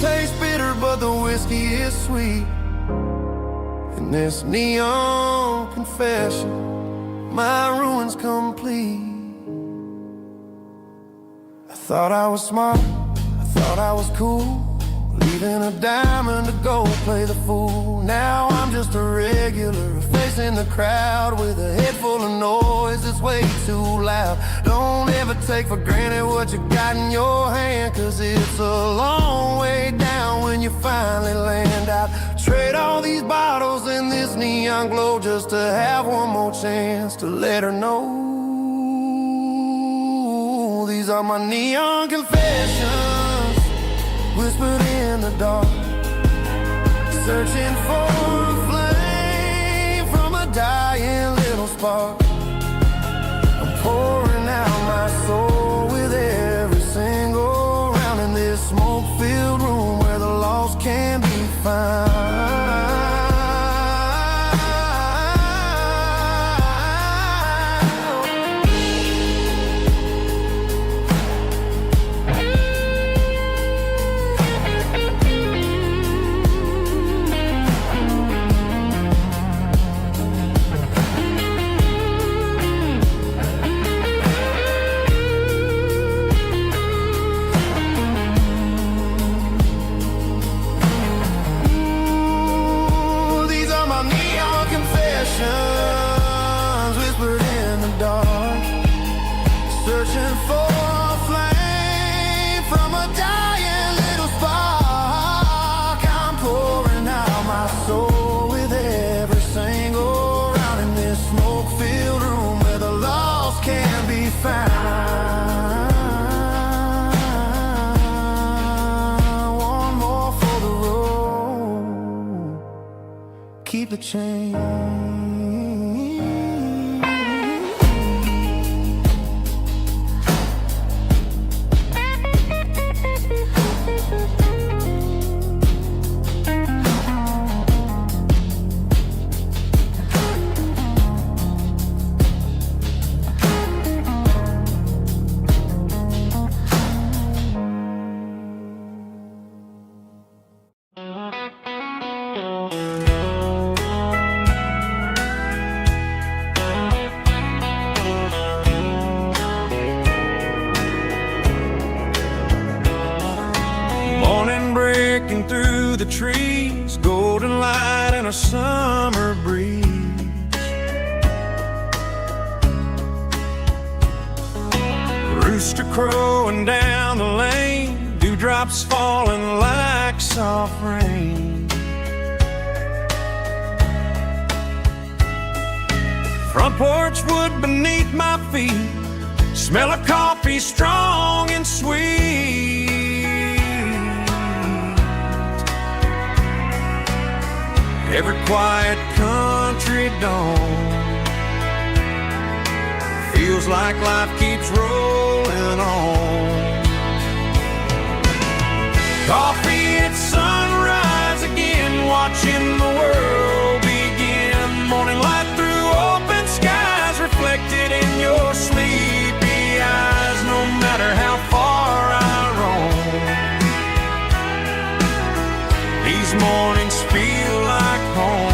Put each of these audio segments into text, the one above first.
tastes bitter, but the whiskey is sweet. In this neon confession, my ruin's complete. I thought I was smart, I thought I was cool, leaving a diamond to go play the fool. Now I'm just a regular, facing the crowd with a head full of noise that's way too loud. Don't ever take for granted what you got in your hand, cause it's a long way down when you finally land out. Trade all these bottles and this neon glow just to have one more chance to let her know. These are my neon confessions, whispered in the dark, searching for a flame from a dying little spark. I'm pouring out my soul with every single round in this smoke-filled room where the lost can be found. Whispered in the dark, searching for a flame from a dying little spark. I'm pouring out my soul with every single round in this smoke-filled room where the lost can be found. One more for the road, keep the change. Through the trees, golden light and a summer breeze. Rooster crowing down the lane, dewdrops falling like soft rain. Front porch wood beneath my feet, smell of coffee strong and sweet. Every quiet country dawn feels like life keeps rolling on. Coffee at sunrise again, watching the world begin. Morning light through open skies, reflected in your sleepy eyes. No matter how far I roam, these mornings feel like home.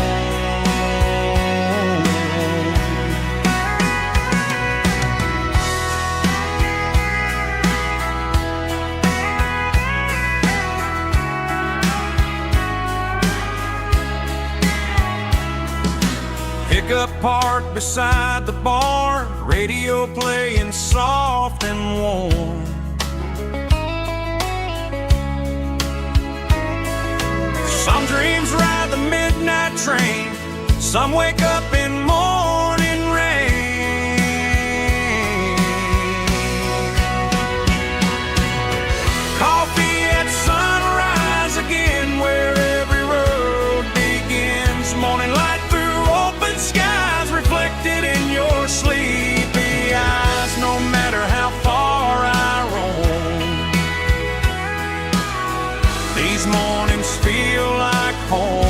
Pickup parked beside the barn, radio playing soft and warm. Some dreams ride the midnight train, some wake up in morning rain. Coffee at sunrise again, where every road begins. Morning light through open skies, reflected in your sleepy eyes. No matter how far I roam, these mornings feel like home.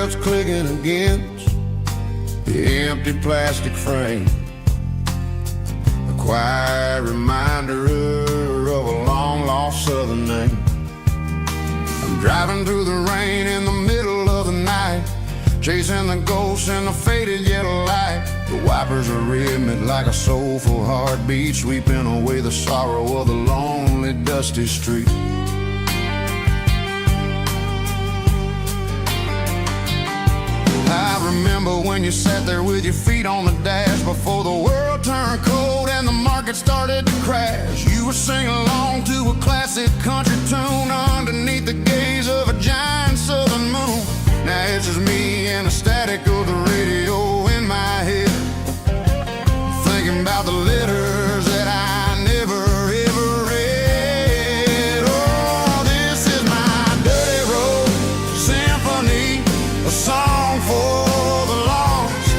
footsteps clicking against the empty plastic frame. A quiet reminder of a long-lost southern name. I'm driving through the rain in the middle of the night, chasing the ghosts in the faded yellow light. The wipers are rhythmic like a soulful heartbeat, sweeping away the sorrow of the lonely, dusty street. I remember when you sat there with your feet on the dash before the world turned cold and the market started to crash. You were singing along to a classic country tune underneath the gaze of a giant southern moon. Now it's just me and the static of the radio in my head, thinking about the letters that I never ever read. Oh, this is my dirty road symphony, a song for the lost,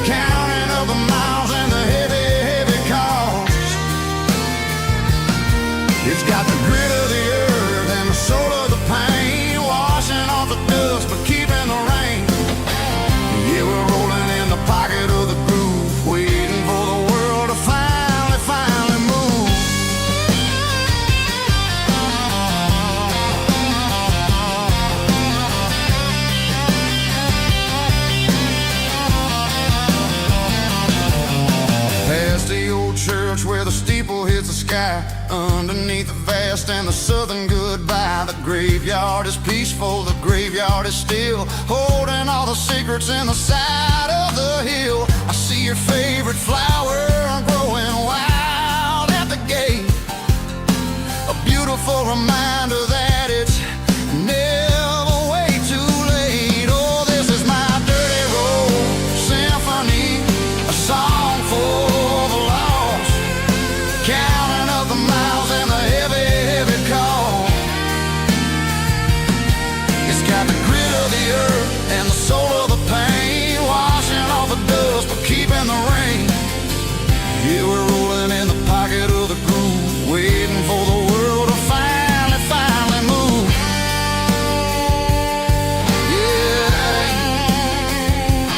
counting up the miles and the heavy, heavy cost. It's got the grit of the earth and the soul of the pain, washing off the dust but keeping the rain. Yeah, we're rolling in the pocket of the groove, waiting for the world to finally move. Past the old church where the steeple hits the sky, underneath the vast and the southern goodbye. The graveyard is peaceful, the graveyard is still, holding all the secrets in the side of the hill. I see your favorite flower growing wild at the gate, a beautiful reminder that it's never way too late. Oh, this is my dirty road symphony, a song for the lost, counting up the miles and the heavy, heavy call. It's got the grit of the earth and the soul of the pain, washing off the dust but keeping the rain. Yeah, we're rolling in the pocket of the groove, waiting for the world to finally move. Yeah,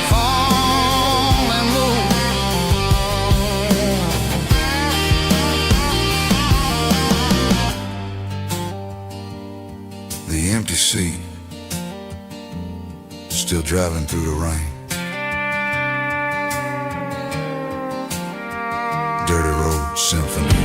finally move. The empty seat, still driving through the rain. Dirty road symphony.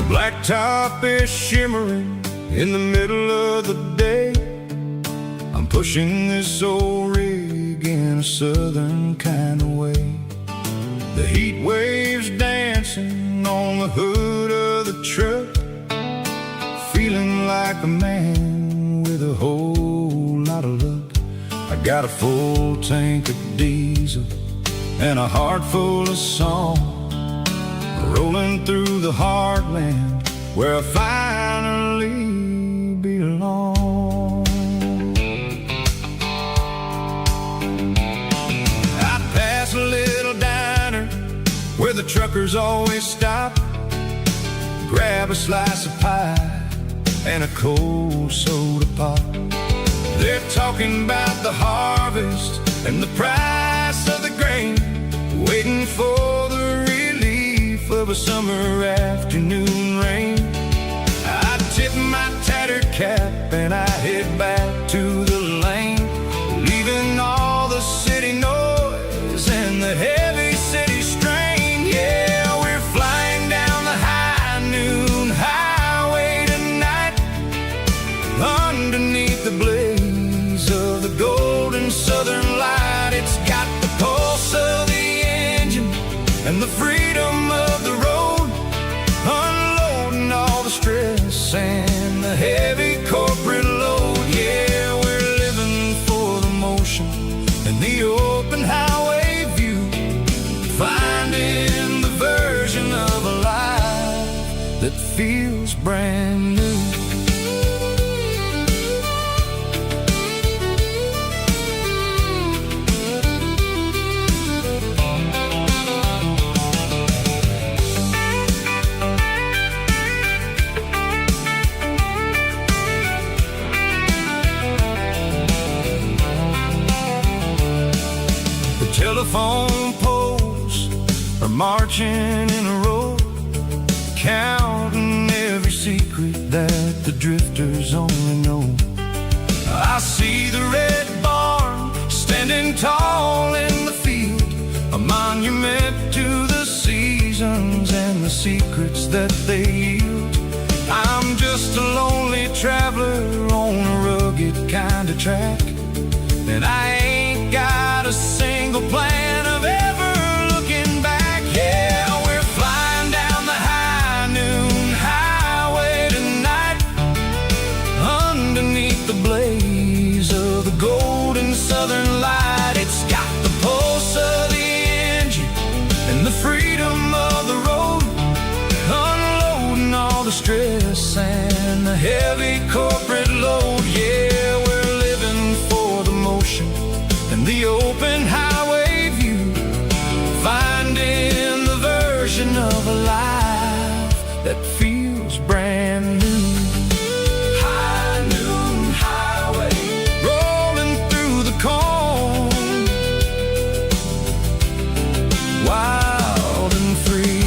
Blacktop is shimmering in the middle of the day. I'm pushing this old rig in a southern kind of way. The heat waves dancing on the hood of the truck, feeling like a man with a whole lot of luck. I got a full tank of diesel and a heart full of song, rolling through the heartland where I finally belong. I'd pass a little diner where the truckers always stop, grab a slice of pie and a cold soda pop. They're talking about the harvest and the price of the grain, waiting for the relief of a summer afternoon rain. I tip my tattered cap and I head back to the lane, leaving all the city noise and the heavy city strain. Yeah, we're flying down the high noon highway tonight, underneath the blaze of the golden southern light. It's got the pulse of the engine and the freedom of the road, unloading all the stress and the heavy corporate load. Yeah, we're living for the motion and the open highway view, finding the version of a life that feels brand new. Telephone poles are marching in a row, counting every secret that the drifters only know. I see the red barn standing tall in the field, a monument to the seasons and the secrets that they yield. I'm just a lonely traveler on a rugged kind of track, and I ain't got a single plan of ever looking back. Yeah, we're flying down the high noon highway tonight, underneath the blaze of the golden southern light. It's got the pulse of the engine and the freedom of the road, unloading all the stress and the heavy corporate load. Yeah, we're living for the motion and the open highway view, finding the version of a life that feels brand new. High noon highway, rolling through the corn, wild and free.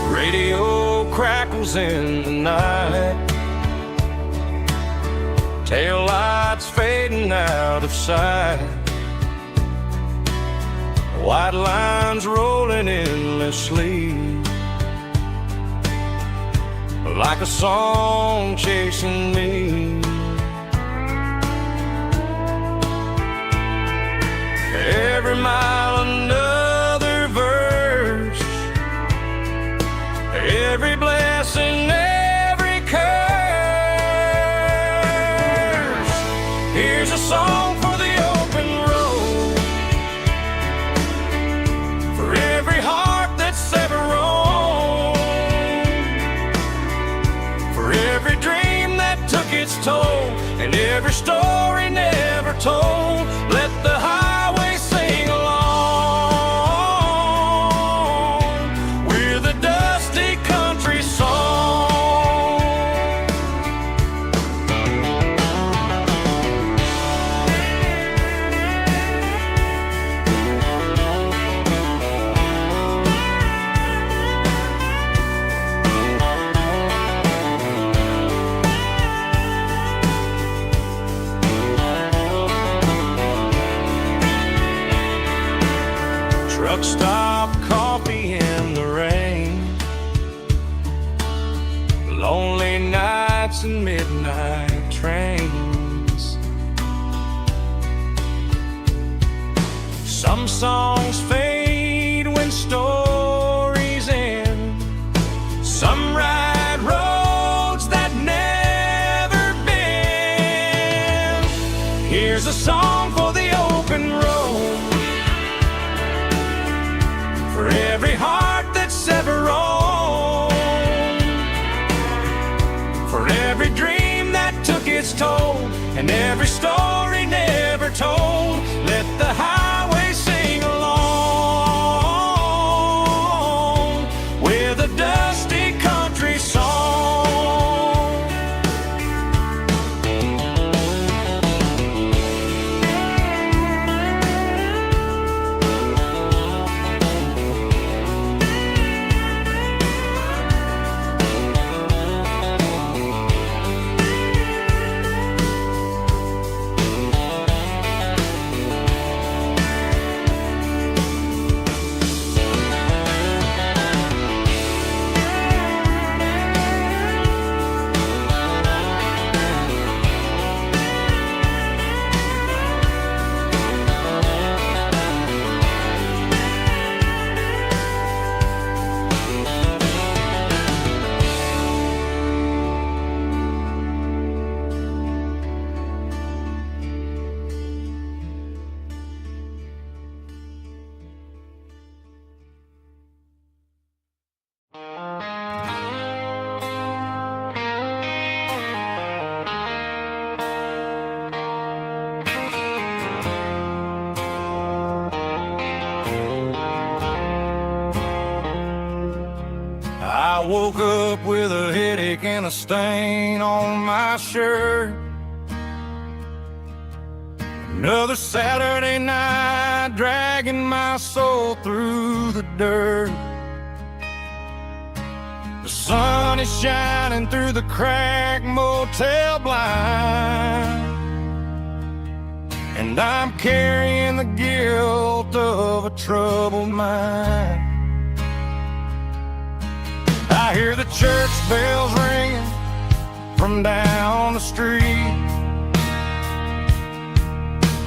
Radio crackles in the night, tail lights fading out of sight, white lines rolling endlessly, like a song chasing me. Every mile another verse, every blessing, every curse. Here's a song for the open road, for every heart that's ever roamed, for every dream that took its toll. Truck stop coffee in the rain, lonely nights and midnight trains. Some songs fade when stories end. Some ride roads that never bend. Here's a song for the open road, for every heart that's ever roamed, for every dream that took its toll, and every story never told. Let the highway sing along with a dusty country song. I woke up with a headache and a stain on my shirt. Another Saturday night dragging my soul through the dirt. The sun is shining through the cracked motel blind, and I'm carrying the guilt of a troubled mind. I hear the church bells ringing from down the street,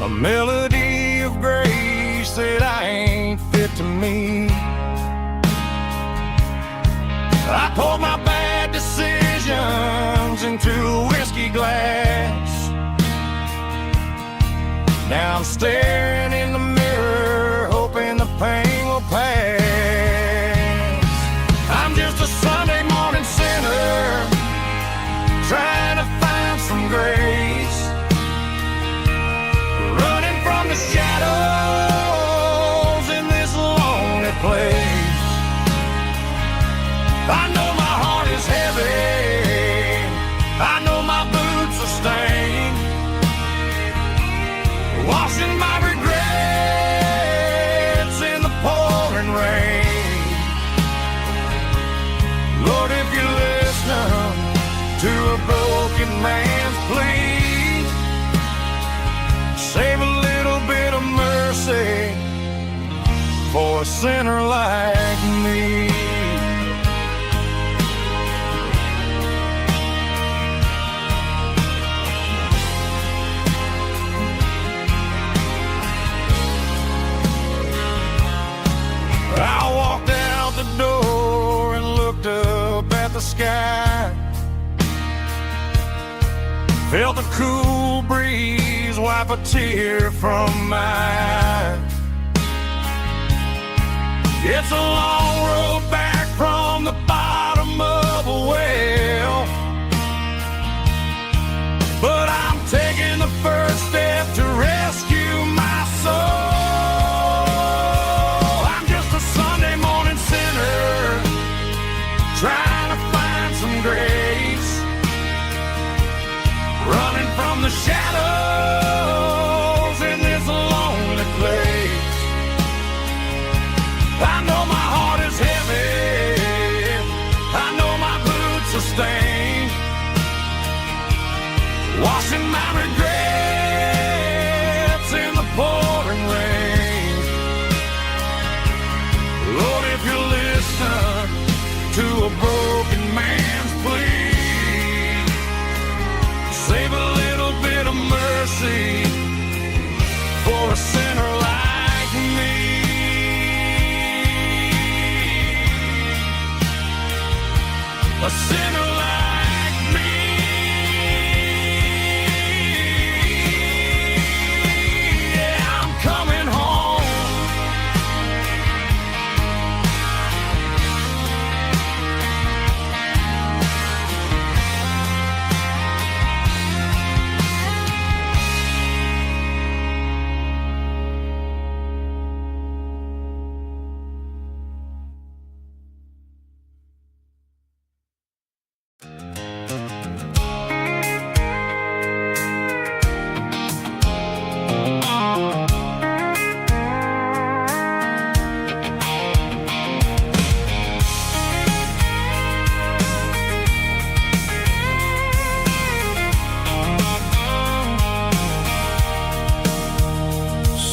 a melody of grace that I ain't fit to meet. I poured my bad decisions into a whiskey glass. Now I'm staring in the mirror, hoping the pain will pass. I'm just a Sunday morning sinner, trying to find some grace, running from the shadows in this lonely place. I know my heart is heavy, I know my boots are stained, washing my regrets in the pouring rain. Lord, if you listen to a broken man's plea, save a little bit of mercy for a sinner like me. I walked out the door and looked up at the sky, felt the cool breeze wipe a tear from my eye. It's a long road back from the bottom of a well, but I'm taking the first step to rescue my soul. Trying to find some grace, running from the shadows in this lonely place. I know my heart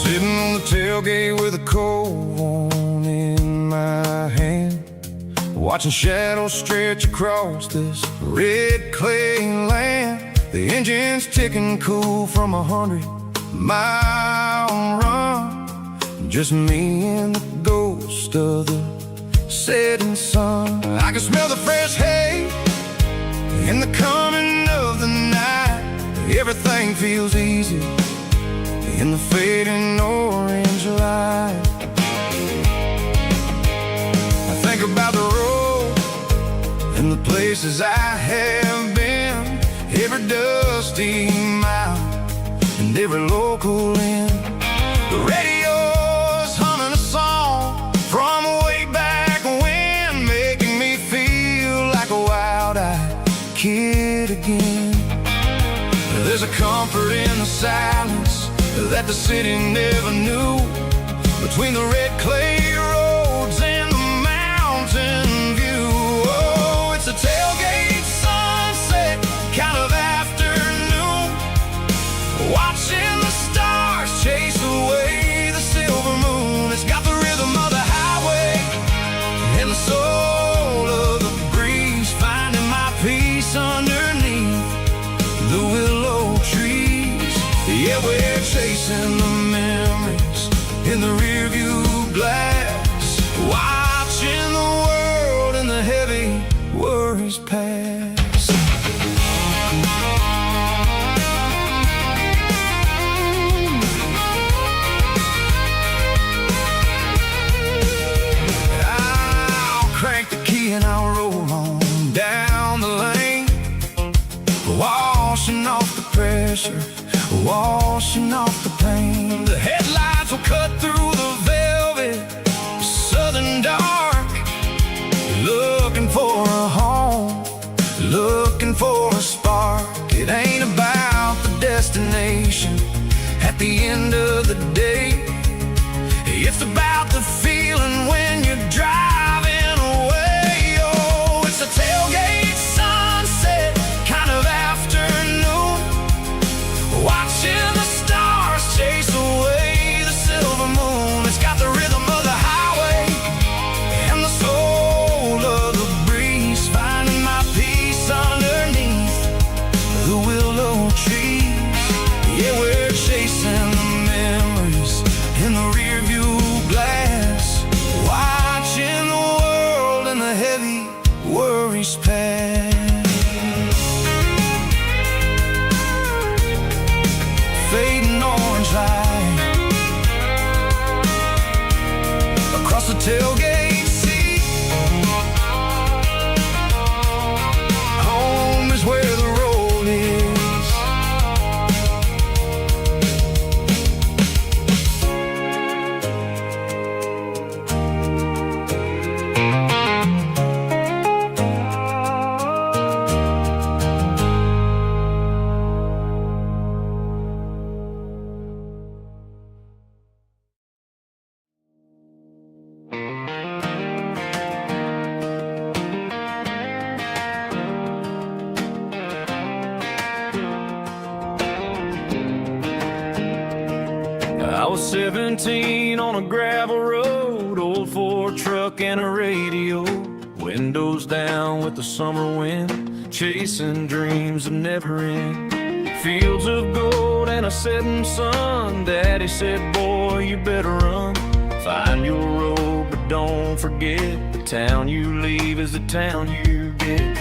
Sitting on the tailgate with a cold one in my hand, watching shadows stretch across this red clay land. The engine's ticking cool from 100-mile run. Just me and the ghost of the setting sun. I can smell the fresh hay in the coming of the night. Everything feels easy in the fading orange light. I think about the road and the places I have been, every dusty mile and every local inn. The radio's humming a song from way back when, making me feel like a wild-eyed kid again. There's a comfort in the silence that the city never knew, between the red clay roads and the mountain view. Oh, it's a tailgate sunset kind of afternoon, watching the stars chase away the silver moon. It's got the rhythm of the highway and the soul of the breeze, finding my peace underneath the willow trees. Yeah, we're chasing the memories in the rearview glass, watching the world and the heavy worries pass. I'll crank the key and I'll roll on down the lane, washing off the pressure, washing off the pain. The headlights will cut through the velvet southern dark, looking for a home, looking for a spark. It ain't about the destination at the end of the day, it's about the feeling when you're driving away. Oh, it's a tailgate sunset kind of afternoon, watching the stars chase away the silver moon. It's got the rhythm of the highway and the soul of the breeze, finding my peace underneath the willow trees. Yeah, we're chasing the memories in the rearview glass, watching the world and the heavy worries pass. Fading orange light across the tailgate seat. Home is where the road is. I was 17 on a gravel road, old Ford truck and a radio, windows down with the summer wind, chasing dreams that never end. Fields of gold and a setting sun. Daddy said, boy, you better run. Find your road, but don't forget, the town you leave is the town you get.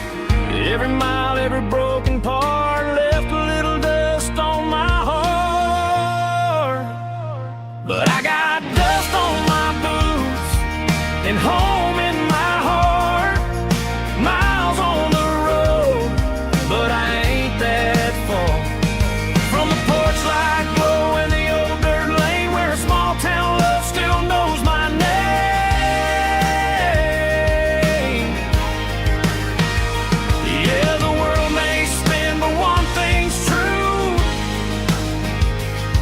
Every mile, every broken part left a little dust on my heart, but I got dust on my boots and home in my heart. Miles on the road, but I ain't that far from the porch light glow in the old dirt lane, where a small town love still knows my name. Yeah, the world may spin, but one thing's true: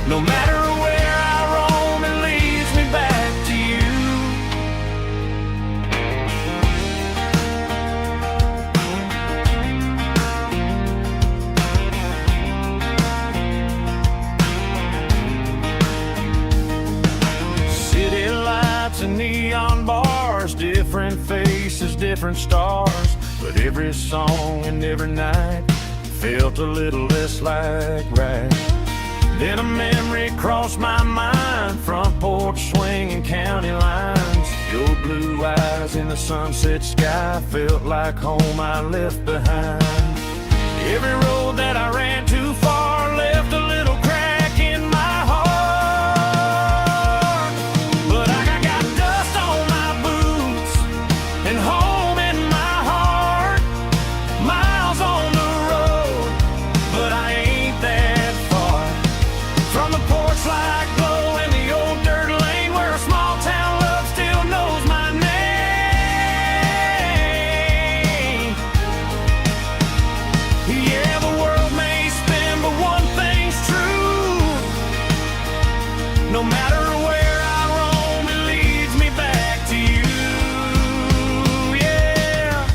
no matter where I roam, it leads me back to you. different stars, but every song and every night felt a little less like right. Then a memory crossed my mind, front porch swinging county lines. Your blue eyes in the sunset sky felt like home I left behind. Every road that I ran too far left a little crack in my heart. But I got dust on my boots and home in my heart. Miles on the road, but I ain't that far from the porch light glow and the old dirt lane where a small town love still knows my name. Yeah, the world may spin, but one thing's true. No matter where I roam, it leads me back to you. Yeah,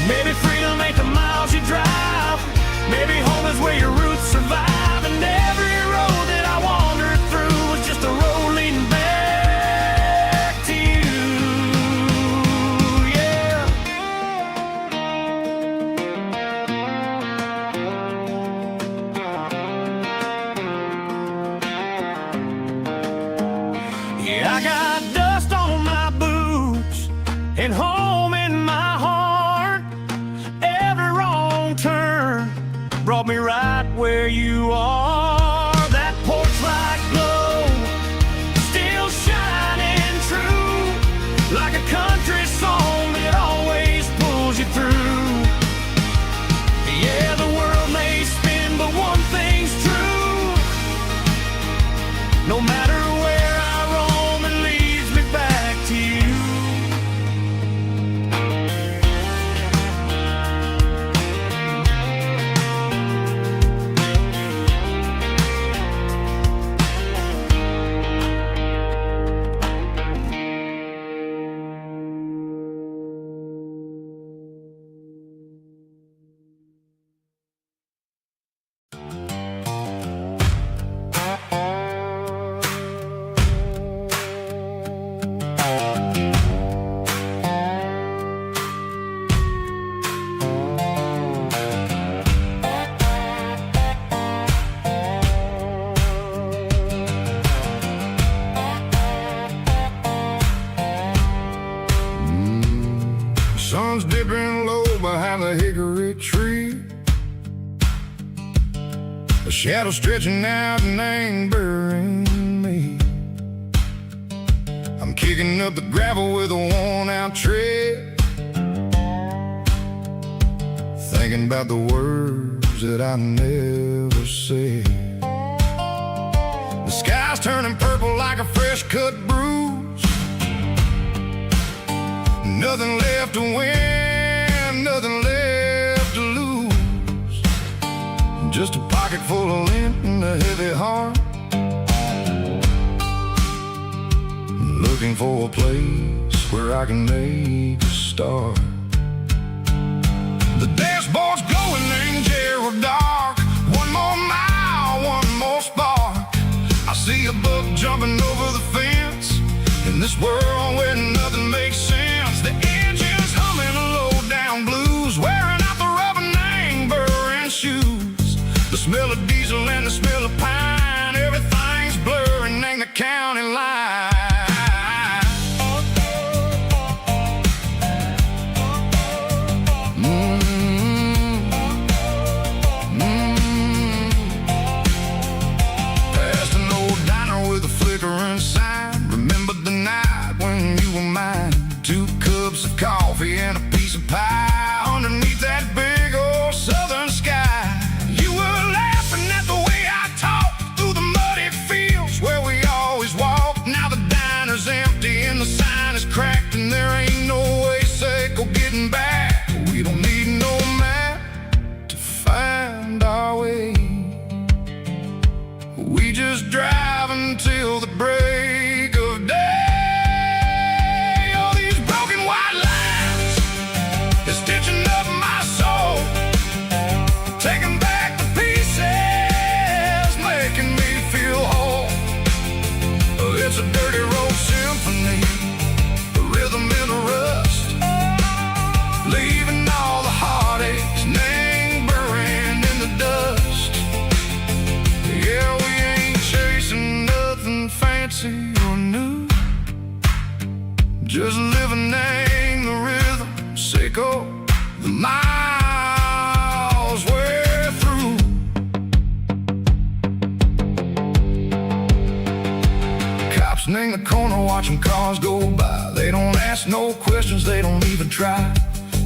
maybe freedom ain't the miles you drive. Maybe home is where your roots survive. And every road that I wandered through was just a road leading back to you. Yeah. Yeah, I got dust on my boots and home in my heart. Every wrong turn brought me right where you are. That porch light glow still shining true, like a country song that always pulls you through. Yeah, the world may spin, but one thing's true. No matter where I roam, it leads me back to you. Sun's dipping low behind the hickory tree. A shadow stretching out and angering me. I'm kicking up the gravel with a worn-out tread, thinking about the words that I never said. The sky's turning purple like a fresh-cut bruise. Nothing left to win, nothing left to lose. Just a pocket full of lint and a heavy heart, looking for a place where I can make a start. The dashboard's glowing angel dark. One more mile, one more spark. I see a buck jumping over the fence in this world where nothing makes sense. The engine's humming low-down blues, wearing out the rubber name, burring shoes. The smell of diesel and the smell of pine, everything's blurring, ain't the county line. Past an old diner with a flickering sign. Remember the night when you were mine. 2 cups of coffee and a piece of pie underneath that big old southern sky. You were laughing at the way I talked through the muddy fields where we always walked. Now the diner's empty and the sign is cracked, and there ain't no way safe or getting back. We don't need no map to find our way. We just drive until the break of day. Stitching up my soul, taking back the pieces, making me feel whole. It's a dirty road symphony, a rhythm in the rust. just living in the rhythm, Seco, the miles we're through. Cops in the corner watching cars go by. They don't ask no questions, they don't even try.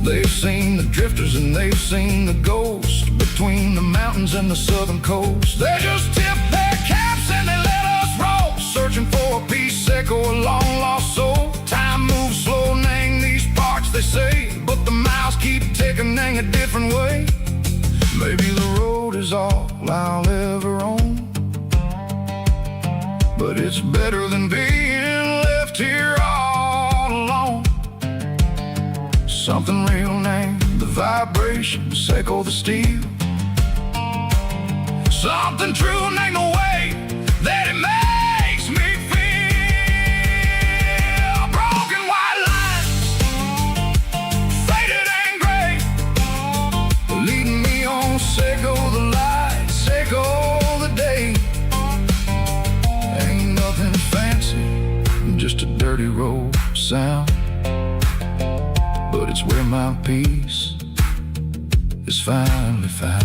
They've seen the drifters and they've seen the ghosts between the mountains and the southern coast. They just tip their caps and they let us roll, searching for a piece, Seco, a long lost soul. Time moves slow, Nang, these parts they say, but the miles keep ticking, Nang, a different way. Maybe the road is all I'll ever own, but it's better than being left here all alone. Something real, Nang, the vibration, Seco, the steel. Something true, Nang, the way that it makes me feel. Broken white lines, faded and gray, leading me on, Seco, the light, Seco, the day. Ain't nothing fancy, just a dirty road sound, but it's where my peace is finally found.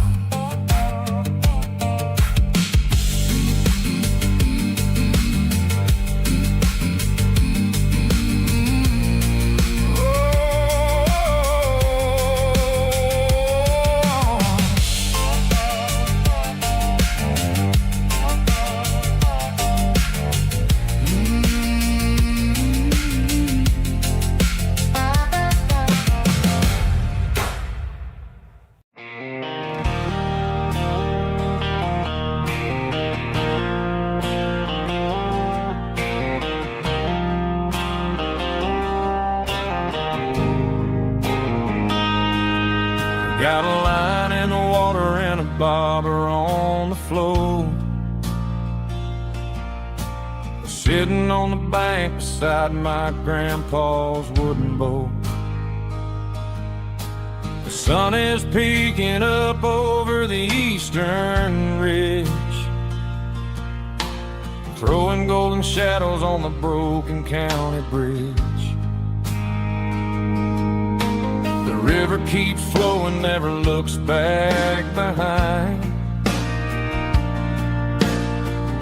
Got a line in the water and a bobber on the floor, sitting on the bank beside my grandpa's wooden boat. The sun is peeking up over the eastern ridge, throwing golden shadows on the broken county bridge. The river keeps flowing, never looks back behind,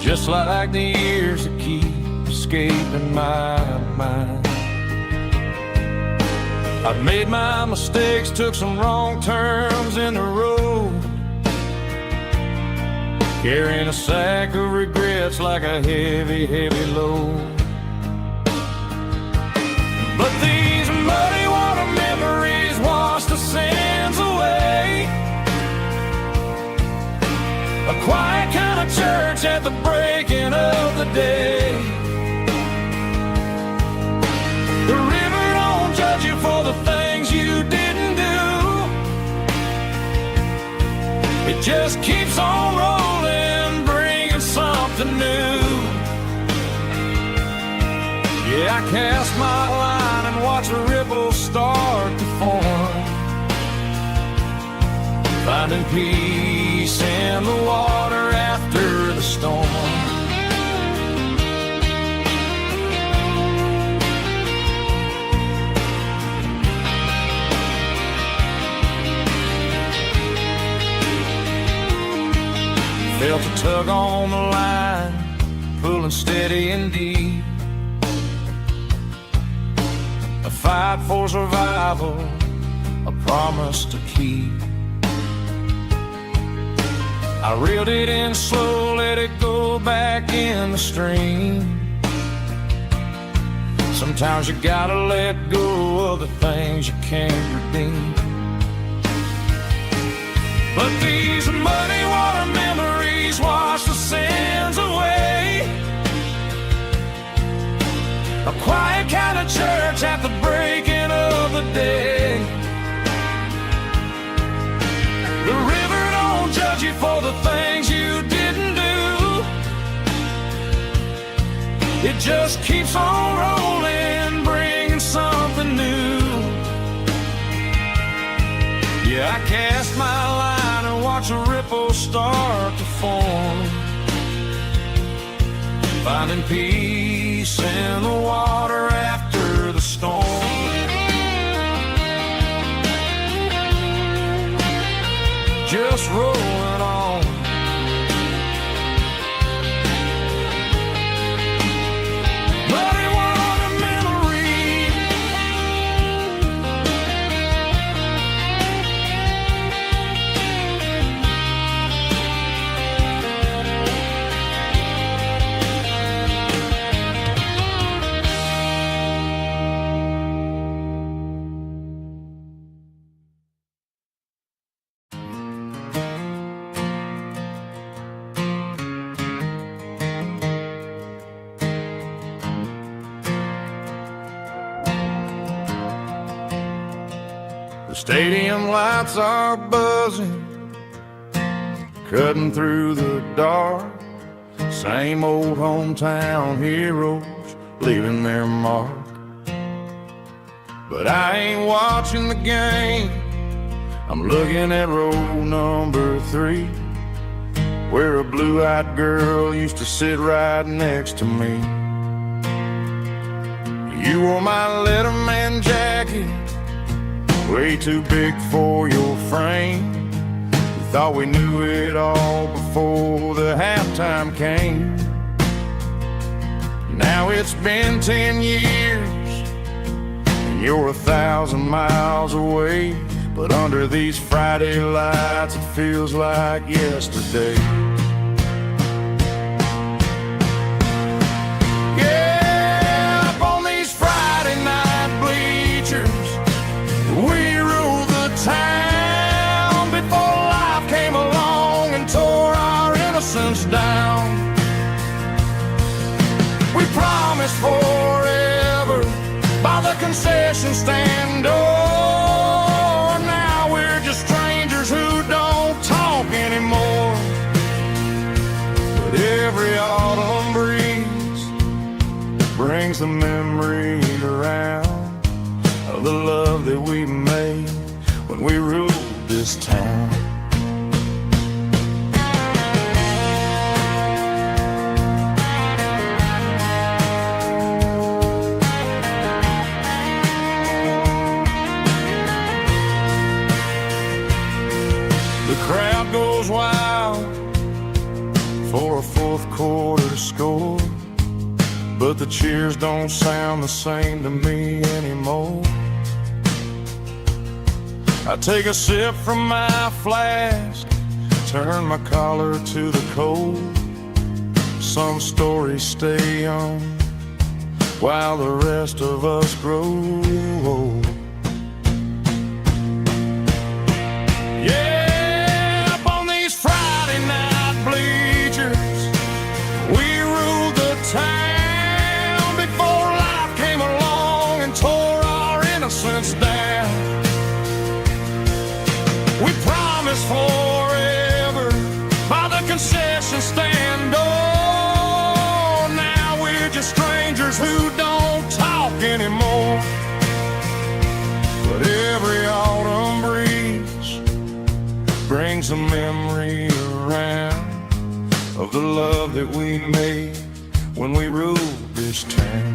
just like the years that keep escaping my mind. I've made my mistakes, took some wrong turns in the road, carrying a sack of regrets like a heavy, heavy load. But these muddy water memories wash the sins away. A quiet kind of church at the breaking of the day. The river don't judge you for the things you didn't do. It just keeps on rolling, bringing something new. Yeah, I cast my line and watch a ripple start to form, finding peace in the water after the storm. Felt a tug on the line, pulling steady and deep. A fight for survival, a promise to keep. I reeled it in slow, let it go back in the stream. Sometimes you gotta let go of the things you can't redeem. But these muddy water memories wash the sins away. A quiet kind of church at the breaking of the day. The river don't judge you for the things you didn't do. It just keeps on rolling, bringing something new. Yeah, I cast my line and watch a ripple start to form, finding peace in the water after the The stadium lights are buzzing, cutting through the dark. Same old hometown heroes leaving their mark. But I ain't watching the game, I'm looking at row number 3, where a blue-eyed girl used to sit right next to me. You wore my Letterman jacket, way too big for your frame. We thought we knew it all before the halftime came. Now it's been 10 years, and you're 1,000 miles away. But under these Friday lights, it feels like yesterday. Yeah, up on these Friday night bleachers, we ruled the town before life came along and tore our innocence down. We promised forever by the concession stand door. Now we're just strangers who don't talk anymore. But every autumn breeze brings the memory around of the love that we made when we ruled this town. The crowd goes wild for a fourth quarter score, but the cheers don't sound the same to me anymore. I take a sip from my flask, turn my collar to the cold. Some stories stay on while the rest of us grow old. Down. We promised forever by the concession stand door. Now we're just strangers who don't talk anymore. But every autumn breeze brings a memory around of the love that we made when we ruled this town.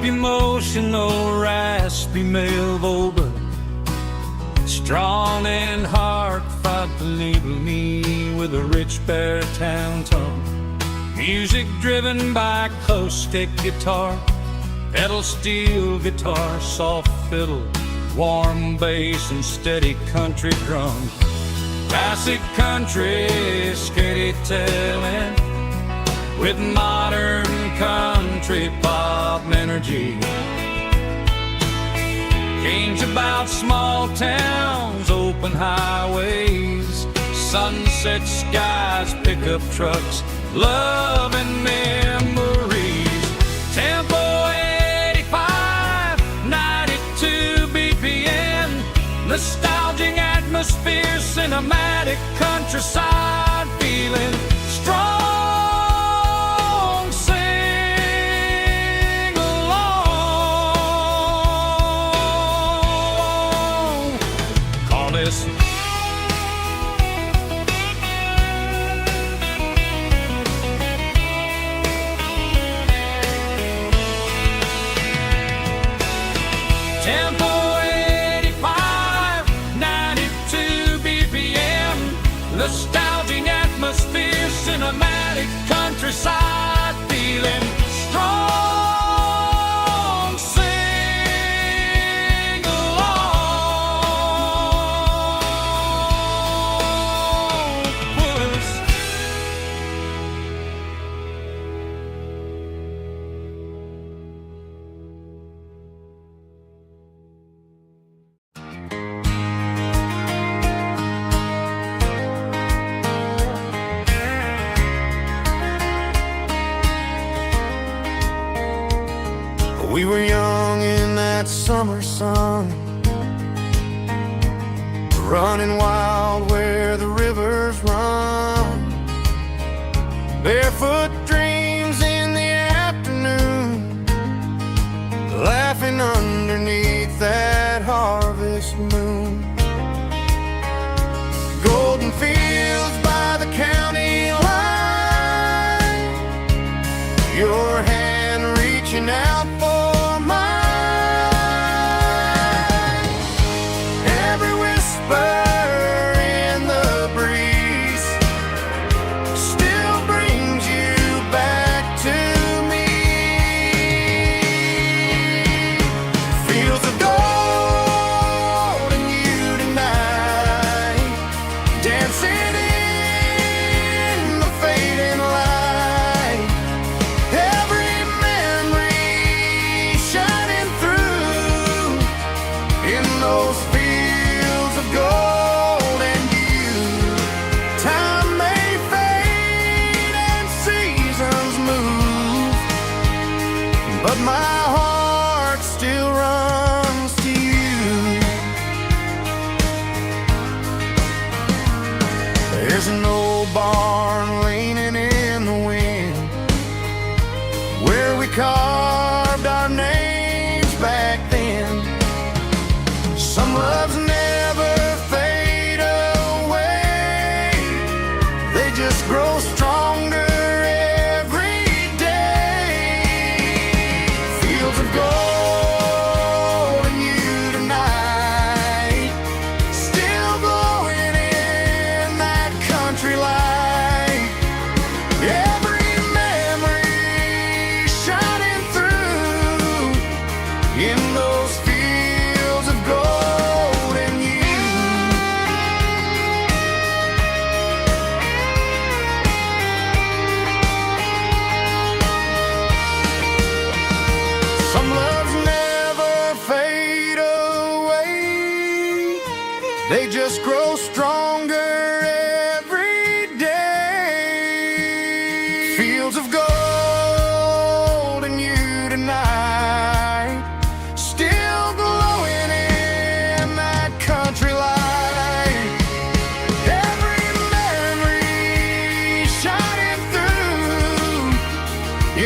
Emotional, raspy male vulva, strong and hard, fought to label me with a rich baritone tone. Music driven by acoustic guitar, pedal steel guitar, soft fiddle, warm bass and steady country drums. Classic country, skitty telling, with modern country pop energy. Games about small towns, open highways, sunset skies, pickup trucks, love and memories. Tempo 85, 92 BPM, nostalgic atmosphere, cinematic countryside feeling, strong, sing along. Call this Tempo 85, 92 BPM, nostalgic atmosphere, cinematic countryside feeling, strong, sing along. Puss. We were young in that summer sun, running wild where the rivers run, barefoot dreams in the afternoon, laughing underneath that harvest moon. Golden fields by the county line, your hand reaching out for mine. Every whisper in the breeze still brings you back to me. Fields of gold and you tonight, dancing in the fading light. Every memory shining through in those fields of gold and you. Time may fade and seasons move, but my heart still runs to you. There's an old barn leaning in the wind where we carved our names back then. Some loves never fade away, they just grow stronger every day. Fields of gold and you tonight, still glowing in that country light. Every memory shining through in those fields of gold and you. Some loves never fade away, they just grow stronger every day. Fields of gold and you tonight, still glowing in that country light. Every memory shining through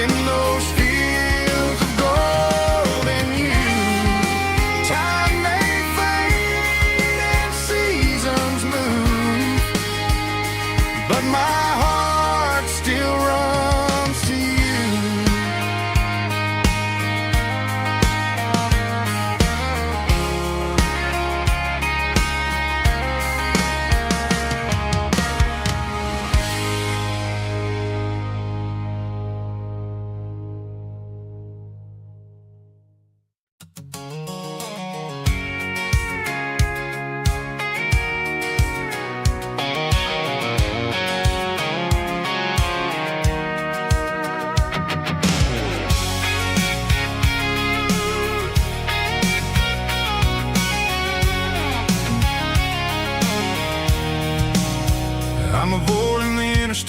in those fields of gold and you. Time may fade and seasons move,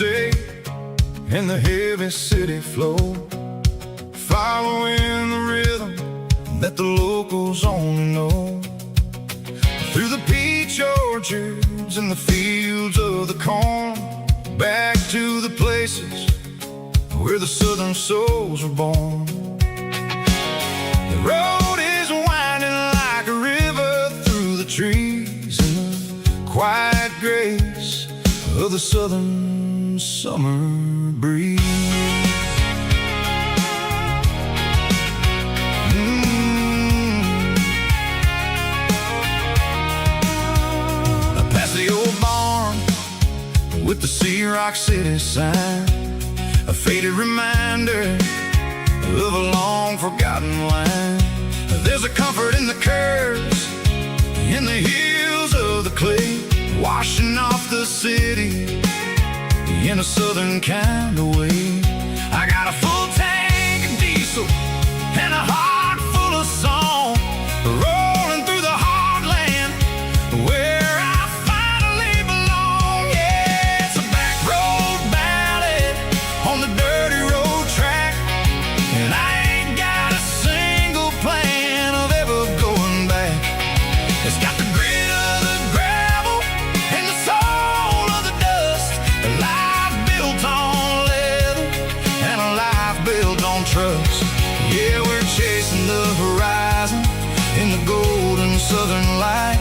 stay in the heavy city flow, following the rhythm that the locals only know. Through the peach orchards and the fields of the corn, back to the places where the southern souls were born. The road is winding like a river through the trees in the quiet grace of the southern summer breeze. Past the old barn with the Sea Rock City sign, a faded reminder of a long forgotten line. There's a comfort in the curves, in the hills of the clay, washing off the city in a southern kind of way. I got a full tank of diesel and a heart full of song, rolling through the heartland where I finally belong. Yeah, it's a back road ballad on the dirty road track, and I ain't got a single plan of ever going back. It's got the grit of the gravel and the soul of the dust, a life built on leather and a life built on trust. Yeah, we're chasing the horizon in the golden southern light,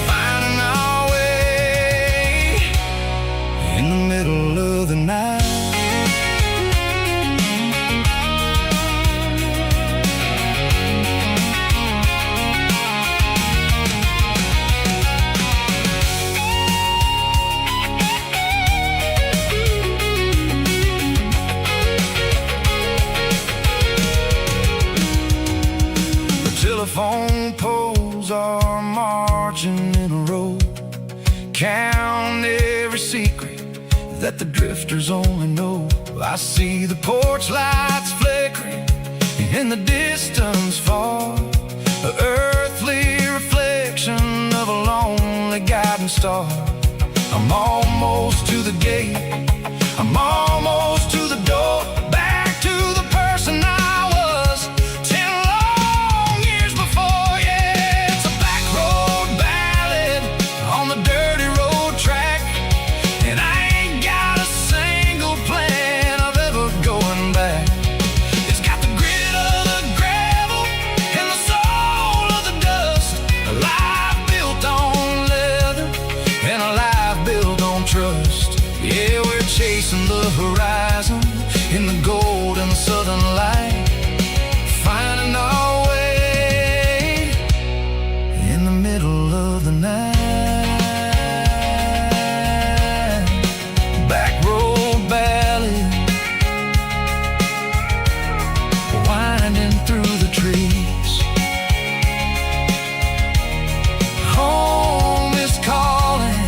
finding our way in the middle of the night. Telephone poles are marching in a row, count every secret that the drifters only know. I see the porch lights flickering in the distance far, an earthly reflection of a lonely guiding star. I'm almost to the gate, I'm almost to the door, back to the person I was 10 long years before. Yeah, it's a back road ballad on the dirty road track, and I ain't got a single plan of ever going back. It's got the grit of the gravel and the soul of the dust, a life built on leather and a life built on trust. Yeah, we're chasing the horizon in the golden southern light, finding our way in the middle of the night. Back road ballad, winding through the trees. Home is calling.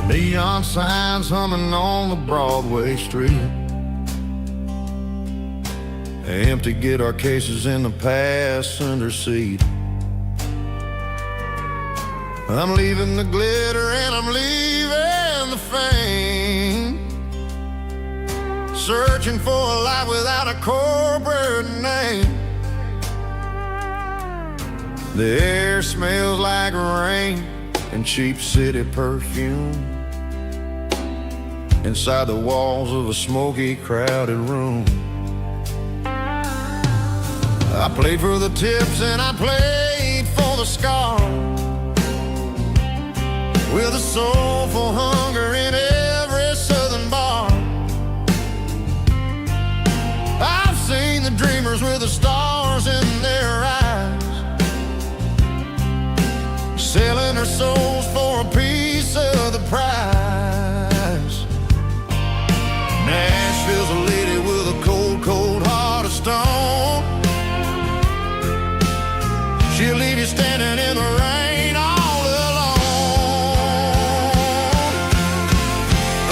Neon signs humming on the Broadway street, empty guitar cases in the passenger seat. I'm leaving the glitter and I'm leaving the fame, searching for a life without a corporate name. The air smells like rain and cheap city perfume inside the walls of a smoky, crowded room. I played for the tips and I played for the scar, with a soulful hunger in every southern bar. I've seen the dreamers with the stars in their eyes, selling their souls for a piece of the prize. Nashville's a lady with a cold, cold heart of stone. She'll leave you standing in the rain all alone.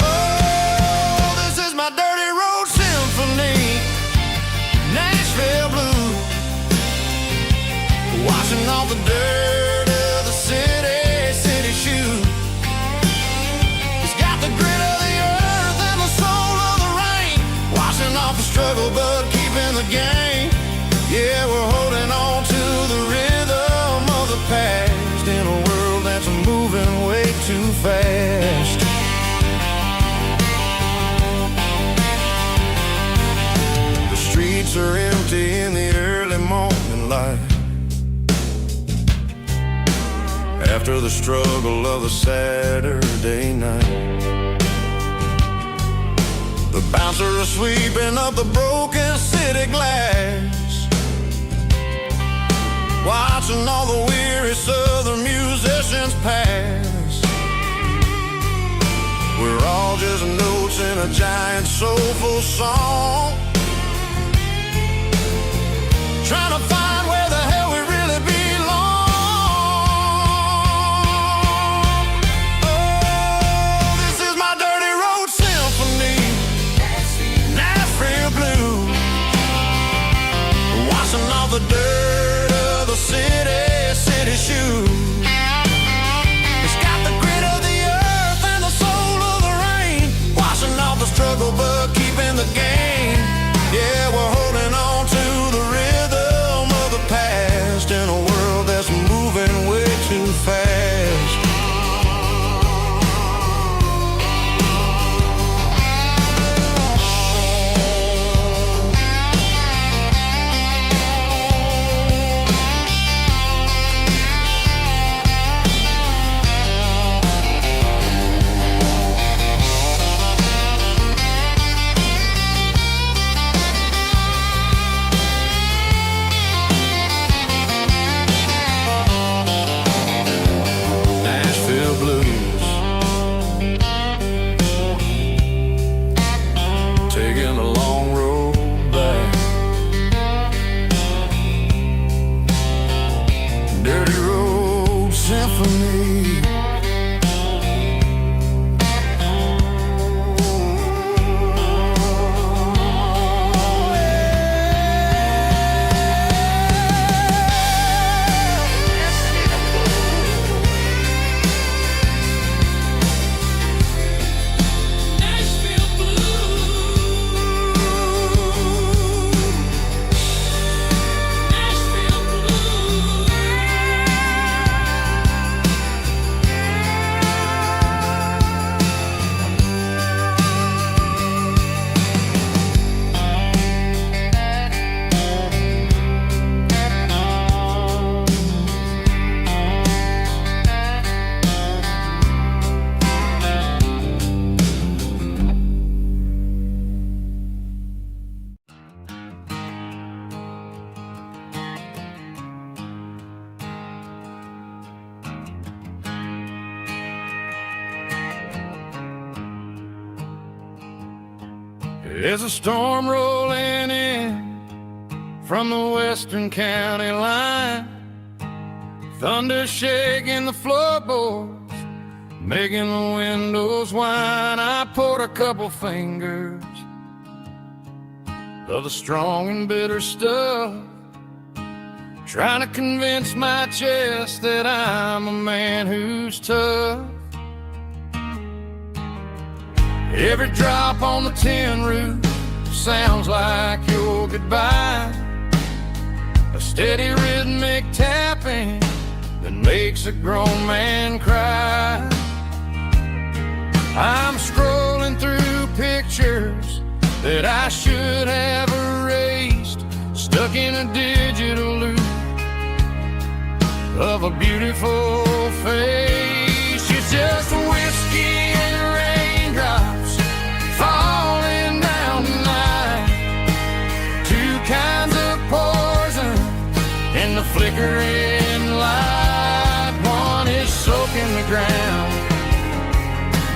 Oh, this is my dirty road symphony, Nashville blues, washing off the dirt of the city shoes. It's got the grit of the earth and the soul of the rain, washing off the struggle but keeping the game. Yeah, we're holding on to the rhythm of the past in a world that's moving way too fast. The streets are empty in the early morning light, after the struggle of the Saturday night. The bouncers are sweeping up the broken city glass, watching all the weary southern musicians pass. We're all just notes in a giant soulful song, trying to find where the hell we really belong. Oh, this is my dirty road symphony, Nashville blues, washing off the dirt of the city shoes. It's got the grit of the earth and the soul of the rain, washing off the struggle but keeping the game. Yeah, we're holding on to the rhythm of the past in a world that's moving way too fast. Nashville blues, taking the long road back. Dirty road symphony. Nashville There's a storm rolling in from the western county line, thunder shaking the floorboards, making the windows whine. I poured a couple fingers of the strong and bitter stuff, trying to convince my chest that I'm a man who's tough. Every drop on the tin roof sounds like your goodbye, a steady rhythmic tapping that makes a grown man cry. I'm scrolling through pictures that I should have erased, stuck in a digital of a beautiful face. It's just whiskey and raindrops falling down tonight. Two kinds of poison in the flickering light. One is soaking the ground,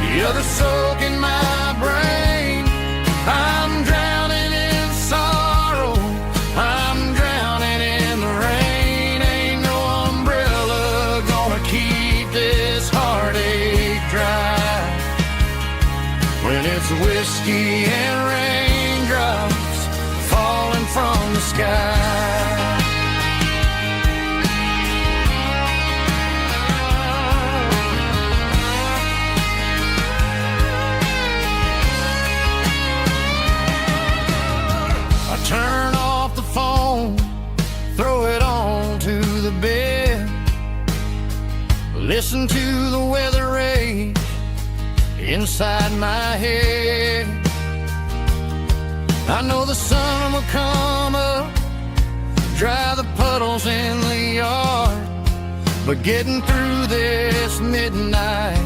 the other soaking my brain. I'm drowning in sorrow, I'm drowning in the rain. Ain't no umbrella gonna keep this heartache dry when it's whiskey and raindrops falling from the sky. Turn off the phone, throw it on to the bed. Listen to the weather rage inside my head. I know the sun will come up, dry the puddles in the yard, but getting through this midnight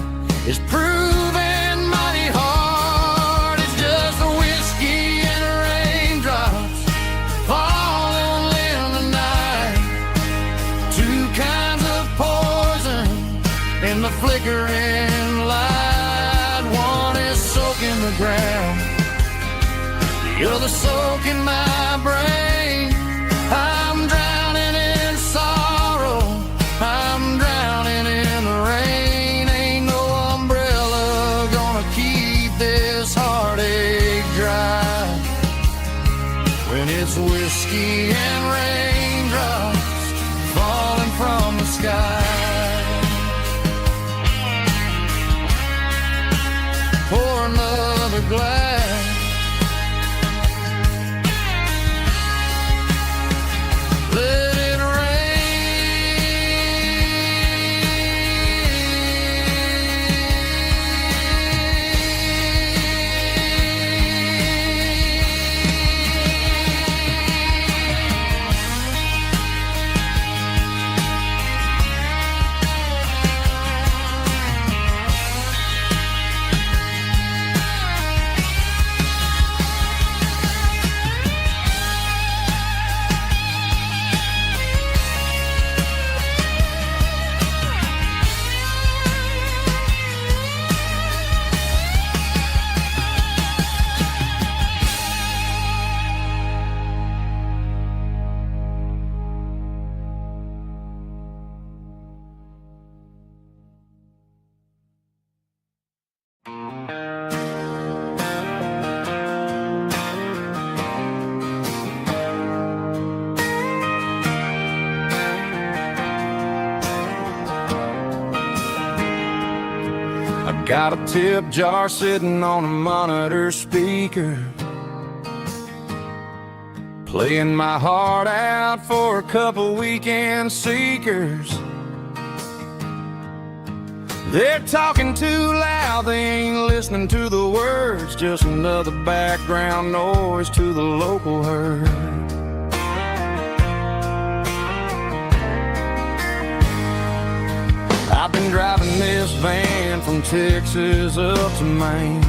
is proving mighty hard. It's just the whiskey and raindrops falling in the night. Two kinds of poison in the flickering light. One is soaking the ground, the other soaking my brain. I'm drowning in sorrow, I'm drowning in the rain. Ain't no umbrella gonna keep this heartache dry when it's whiskey and raindrops falling from the sky. Pour another glass, let it got a tip jar sitting on a monitor speaker, playing my heart out for a couple weekend seekers. They're talking too loud, they ain't listening to the words, just another background noise to the local herd. I've been driving this van from Texas up to Maine,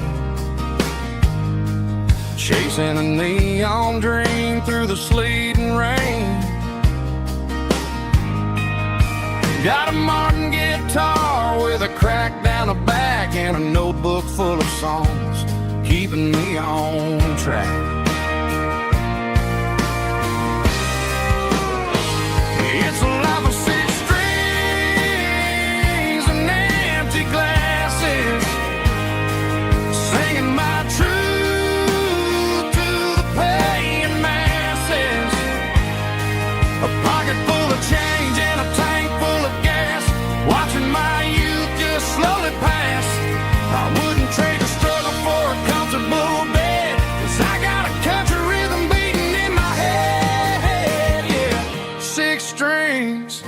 chasing a neon dream through the sleet and rain. Got a Martin guitar with a crack down the back and a notebook full of songs, keeping me on track. It's a life of six strings and empty glasses, singing my truth to the paying masses. A pocket full of change and a tank full of gas, watching my youth just slowly pass. I wouldn't trade the struggle for a comfortable bed, 'cause I got a country rhythm beating in my head. Yeah, six strings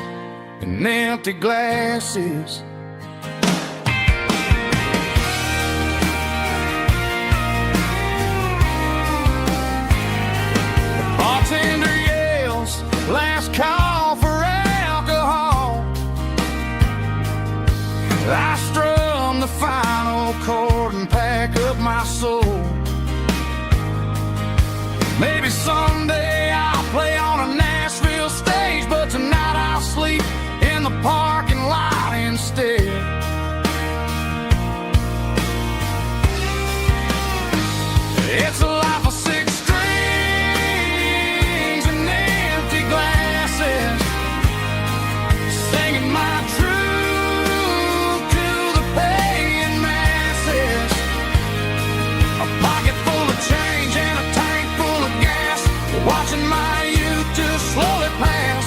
and empty glasses. The bartender yells, last call for alcohol. vinyl cord and pack up my soul. Maybe someday I'll play on a Nashville stage, but tonight I'll sleep in the parking lot instead. It's a life of six strings and empty glasses, singing my truth to the paying masses. A pocket full of change and a tank full of gas, watching my youth just slowly pass.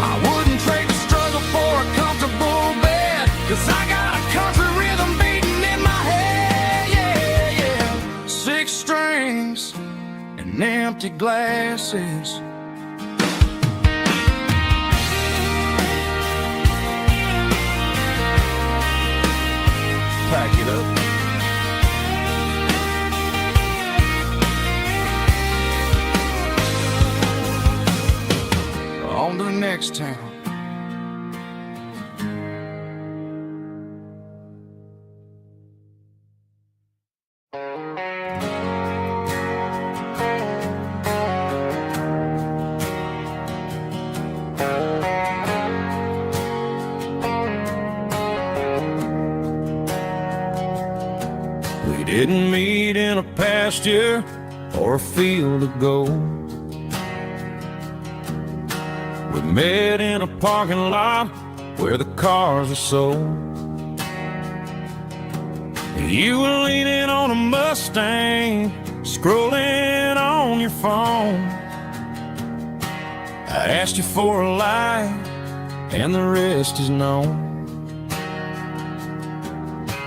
I wouldn't trade the struggle for a comfortable bed, 'cause I got a country rhythm beating in my head, yeah, yeah. Six strings and empty glasses. Pack it up. On to the next town. We didn't meet in a pasture or a field of gold. We met in a parking lot where the cars are sold. You were leaning on a Mustang, scrolling on your phone. I asked you for a light, and the rest is known.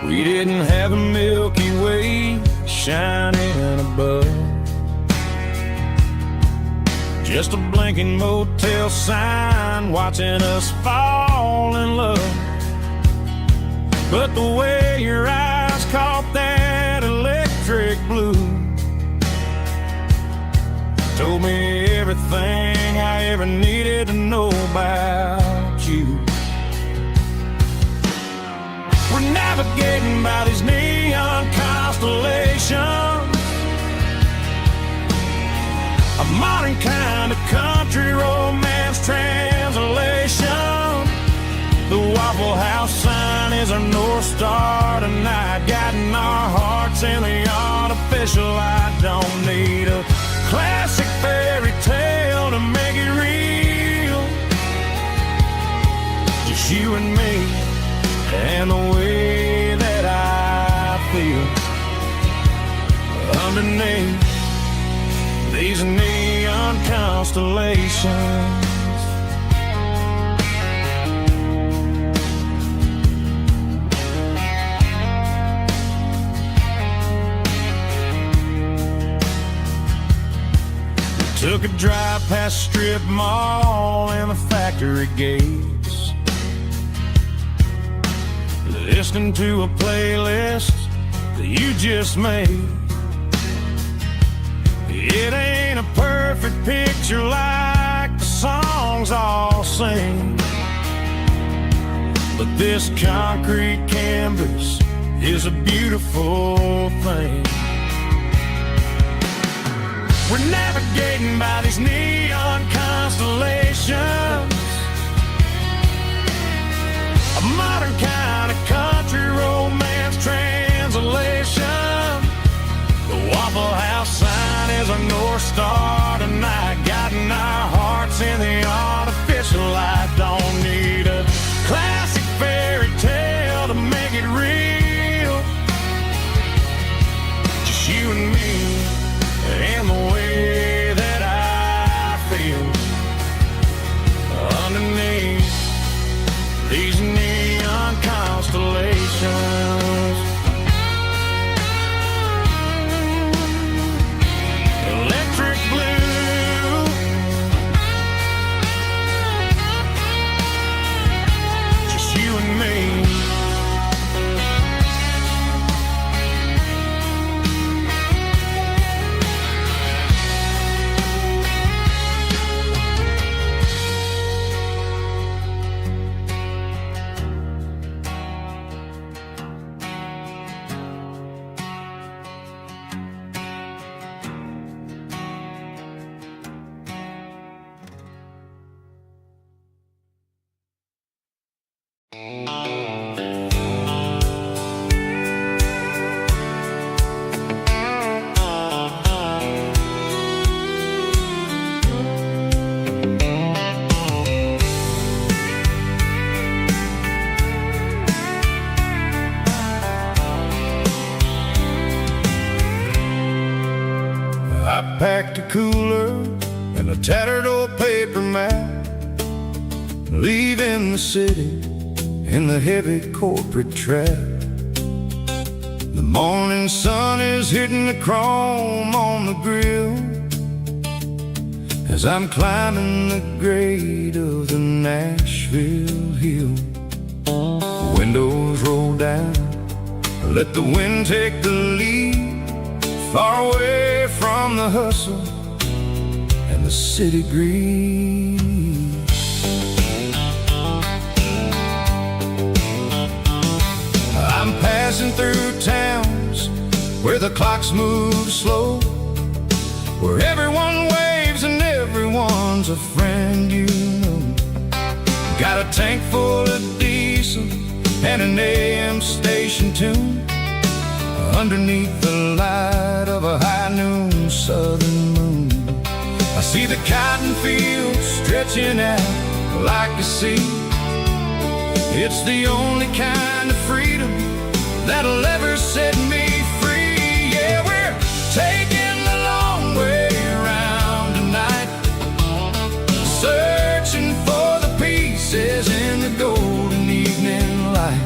We didn't have a Milky Way shining above, just a blinking motel sign watching us fall in love. But the way your eyes caught that electric blue told me everything I ever needed to know about you. We're navigating by these neon constellations, a modern kind of country romance translation. The Waffle House sign is our North Star tonight, guiding our hearts in the artificial light. Don't need a classic fairy tale to make it real, just you and me and the way that I feel underneath these neon constellations. We took a drive past strip mall and the factory gates, listening to a playlist that you just made. It ain't a perfect picture like the songs all sing, but this concrete canvas is a beautiful thing. We're navigating by these neon constellations, a modern kind of country romance translation. The Waffle House sign is our North Star tonight, guiding our hearts in the artificial light. Don't need a classic fairy tale to make it real, just you and me and the way that I feel underneath these neon constellations. Electric blue, I packed a cooler and a tattered old paper map, leaving the city in the heavy corporate trap. The morning sun is hitting the chrome on the grill as I'm climbing the grade of the Nashville hill. The windows roll down, let the wind take the lead, far away from the hustle and the city greed. I'm passing through towns where the clocks move slow, where everyone waves and everyone's a friend you know. Got a tank full of diesel and an AM station tune underneath the light of a high noon southern moon. I see the cotton fields stretching out like a sea. It's the only kind of freedom that'll ever set me free. Yeah, we're taking the long way around tonight, searching for the pieces in the golden evening light.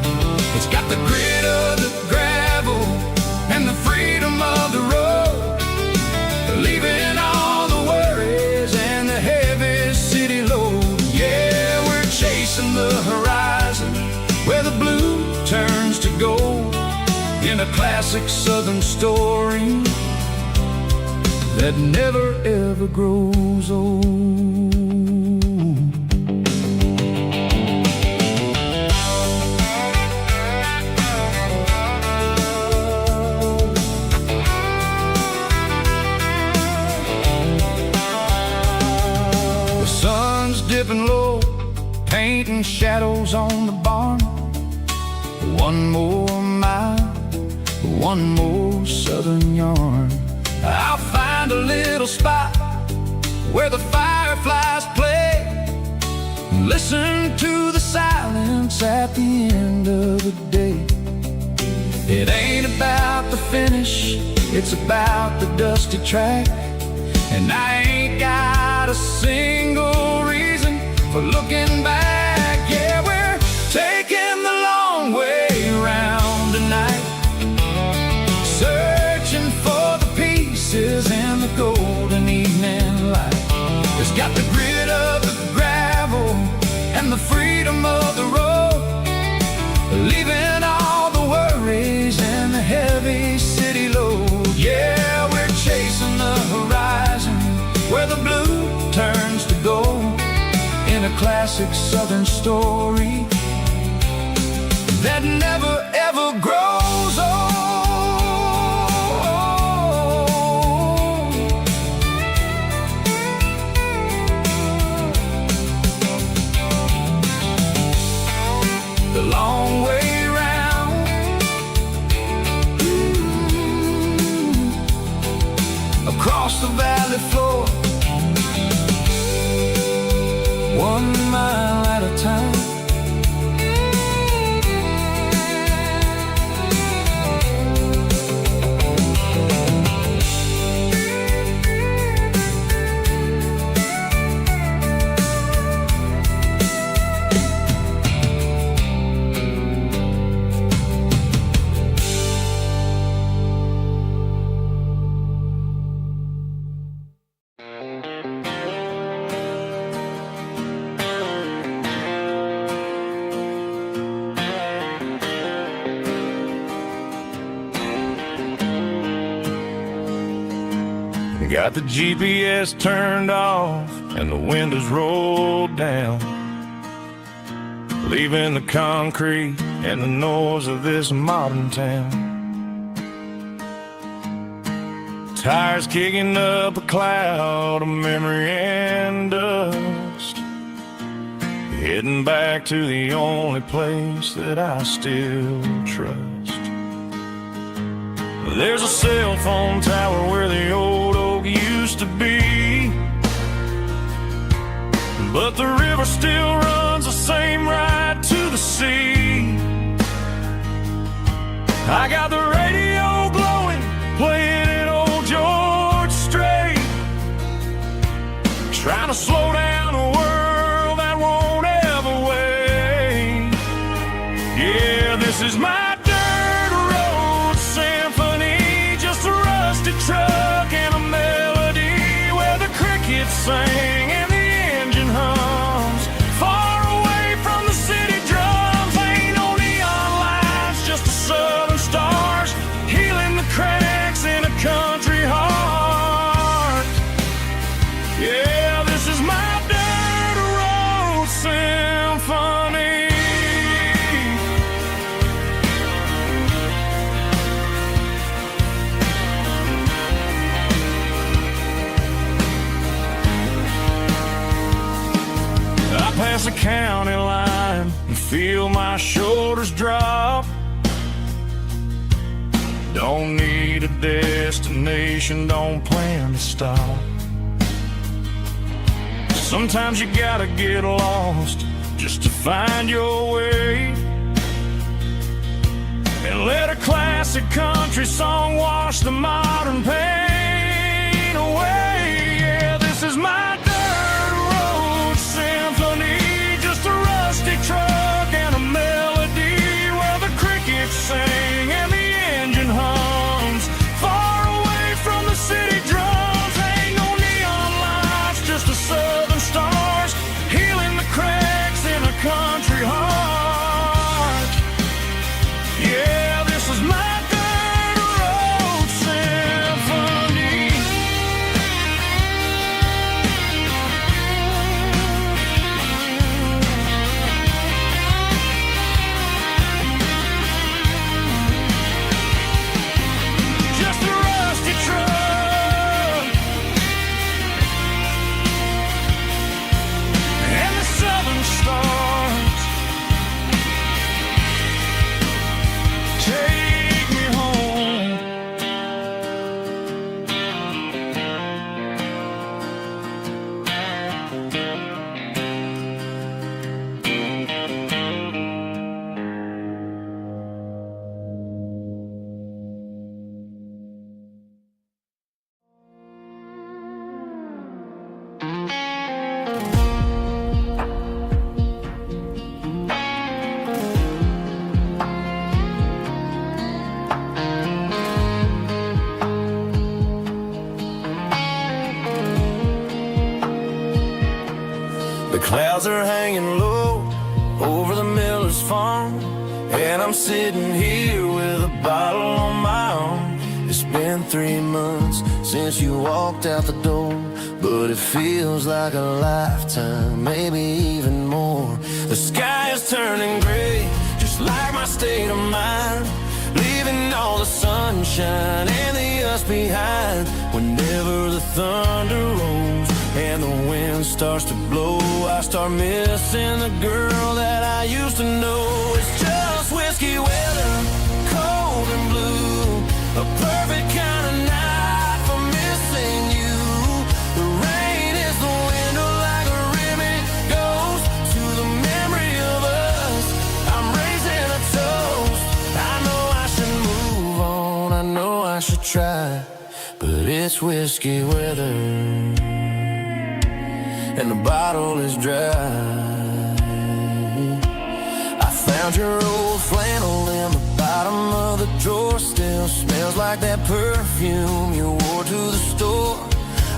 It's got the grit of the gravel and the freedom of the road, leaving all the worries and the heavy city load. Yeah, we're chasing the horizon where the blue turns to gold, in a classic southern story that never ever grows old. The sun's dipping low, painting shadows on the barn. One more mile, one more southern yarn. I'll find a little spot where the fireflies play, listen to the silence at the end of the day. It ain't about the finish, it's about the dusty track, and I ain't got a single reason for looking back. Yeah, we're taking the long way around tonight, searching for the pieces in the golden evening light. It's got the grit of the gravel and the freedom of the road, leaving all the worries and the heavy city load. Yeah, we're chasing the horizon where the blue turns to gold, in a classic southern story that never ever grows old. The long way round, across the valley floor, 1 mile at a time. Got the GPS turned off and the windows rolled down, leaving the concrete and the noise of this modern town. Tires kicking up a cloud of memory and dust. heading back to the only place that I still trust. There's a cell phone tower where the old oak used to be, but the river still runs the same right to the sea. I got the radio glowing, playing an old George Strait, trying to slow down a world that won't ever wait. Yeah, this is my dirt road symphony, just a rusty truck and a melody where the crickets sing and the engine hums. Far away from the city drums, ain't no neon lights, just the southern stars healing the cracks in a country heart. Yeah, this is my dirt road symphony. I pass a county line and feel my shoulders drop. Don't need a destination, don't plan to stop. Sometimes you gotta get lost just to find your way, and let a classic country song wash the modern pain away. Yeah, this is my dirt road symphony, just a rusty truck and a melody where the crickets sing and the engine hums. Far away from the city drums, ain't no neon lights, just the southern stars healing the cracks in a country heart. Yeah, this is my dirt road symphony. Just a rusty truck and the southern stars take me home. The clouds are hanging low over the miller's farm, and I'm sitting here with a bottle on my arm. It's been 3 months since you walked out the door, but it feels like a lifetime, maybe even more. The sky is turning gray, just like my state of mind, leaving all the sunshine and the us behind. Whenever the thunder rolls and the wind starts to blow, I start missing the girl that I used to know. It's just whiskey weather, cold and blue, a perfect kind of night for missing you. The rain is the window like a ribbon goes to the memory of us. I'm raising a toast. I know I should move on, I know I should try, but it's whiskey weather and the bottle is dry. I found your old flannel in the bottom of the drawer, still smells like that perfume you wore to the store.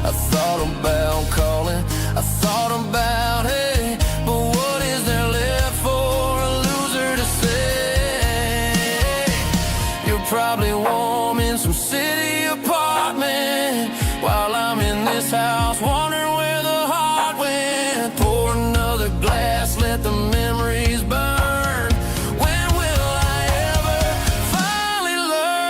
I thought about calling, I thought about, hey, but what is there left for a loser to say? You're probably warm in some city apartment while I'm in this house wondering where the heart went. Pour another glass, let the memories burn. When will I ever finally learn?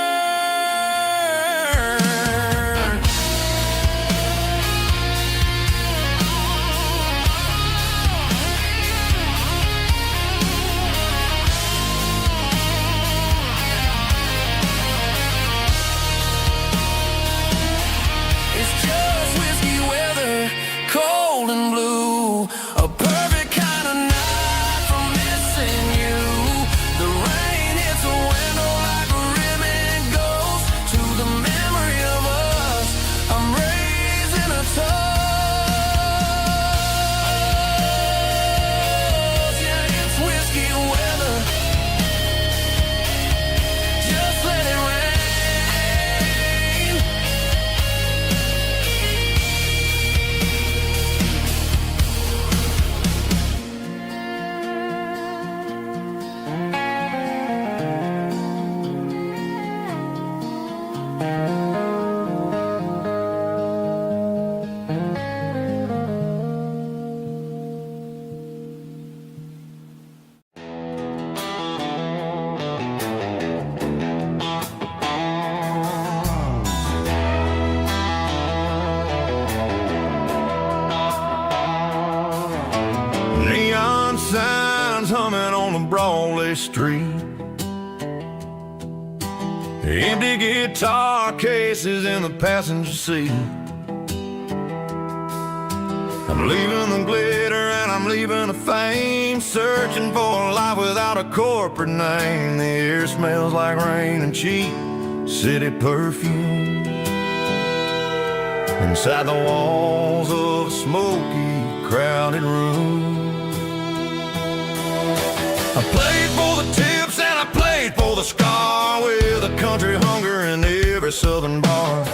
one-way street. Empty guitar cases in the passenger seat. I'm leaving the glitter and I'm leaving the fame, searching for a life without a corporate name. The air smells like rain and cheap city perfume. Inside the walls of a smoky, crowded room. I played for the tips and I played for the scar, with a country hunger in every southern bar.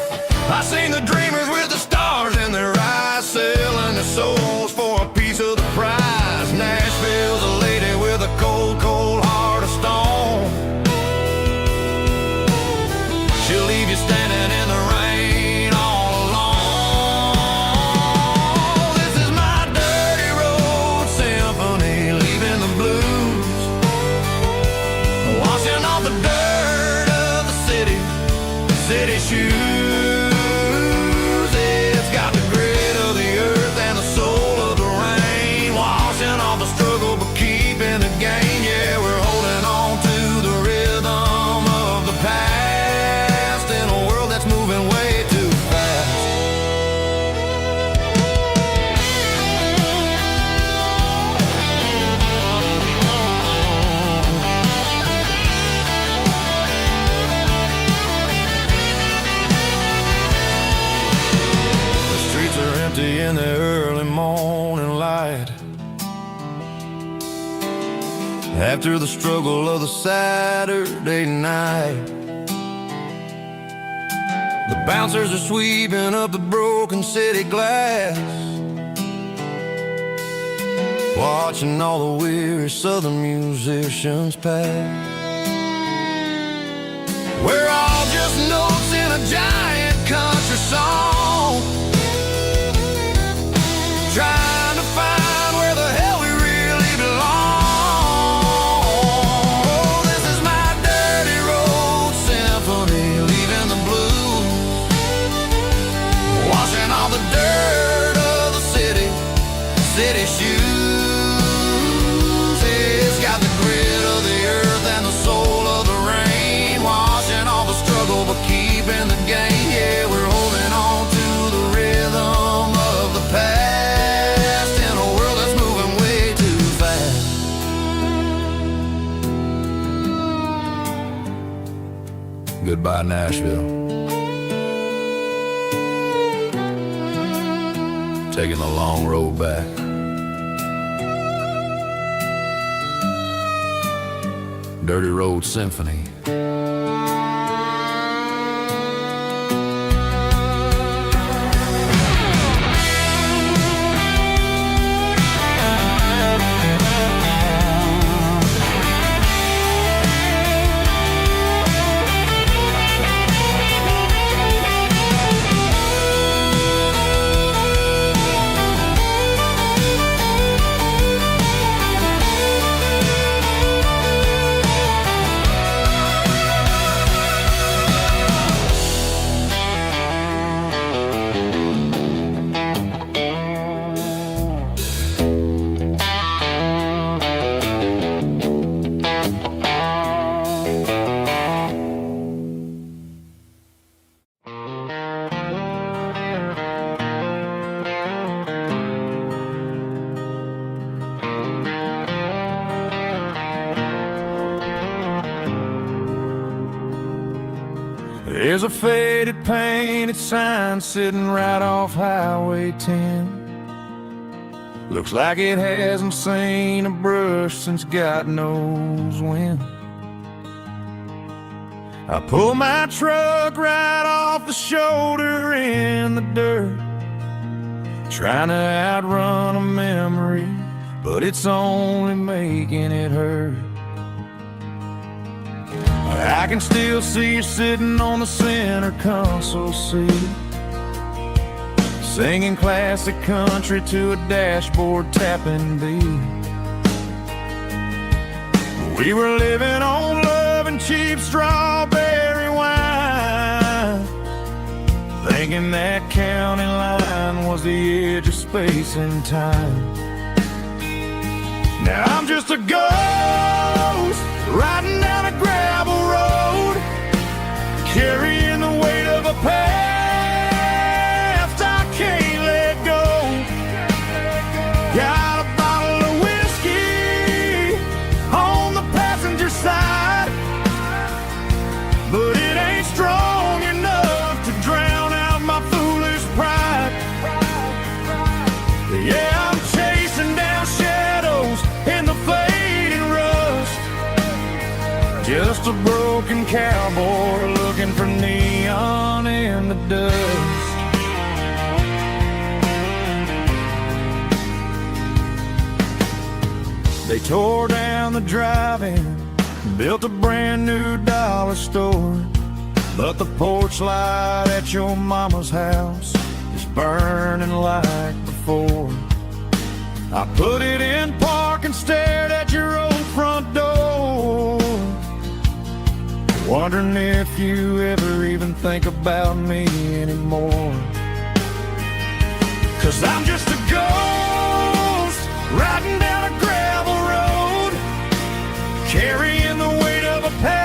I seen the dreamers with the stars in their eyes, selling their souls for a piece of the prize. Nashville's a lady with a cold, cold heart of stone. She'll leave you standing in the rain all alone. This is my dirty road symphony, leaving the blues, washing off the dirt of the city shoes. It's got the grit of the earth and the soul of the rain, washing off the struggle but keeping the gain. Yeah, we're holding on to the rhythm of the past in a world that's moving way too fast. The streets are empty in the early morning light, after the struggle of the Saturday night. The bouncers are sweeping up the broken city glass, watching all the weary southern musicians pass. We're all just notes in a giant country song, trying to find where the hell we really belong. Oh, this is my dirty road symphony, leaving the blues, washing all the dirt of the city shoes. It's got the grit of the earth and the soul of the rain, washing all the struggle but keeping the gain. Yeah, we're holding on to the rhythm of the past in a world that's moving way too fast. Goodbye, Nashville. Taking the long road back. Dirty Road Symphony. There's a faded painted sign sitting right off Highway 10. Looks like it hasn't seen a brush since God knows when. I pull my truck right off the shoulder in the dirt, trying to outrun a memory, but it's only making it hurt. I can still see you sitting on the center console seat, singing classic country to a dashboard tapping beat. We were living on love and cheap strawberry wine, thinking that county line was the edge of space and time. Now I'm just a ghost riding down a gravel road, carrying the weight of a past I can't let go. Got a bottle of whiskey on the passenger side, but it ain't strong enough to drown out my foolish pride. Yeah, I'm chasing down shadows in the fading rust, just a broken cowboy looking for neon in the dust. They tore down the drive-in, built a brand new dollar store, but the porch light at your mama's house is burning like before. I put it in park and stared at your old front door, wondering if you ever even think about me anymore. 'Cause I'm just a ghost riding down a gravel road, carrying the weight of a past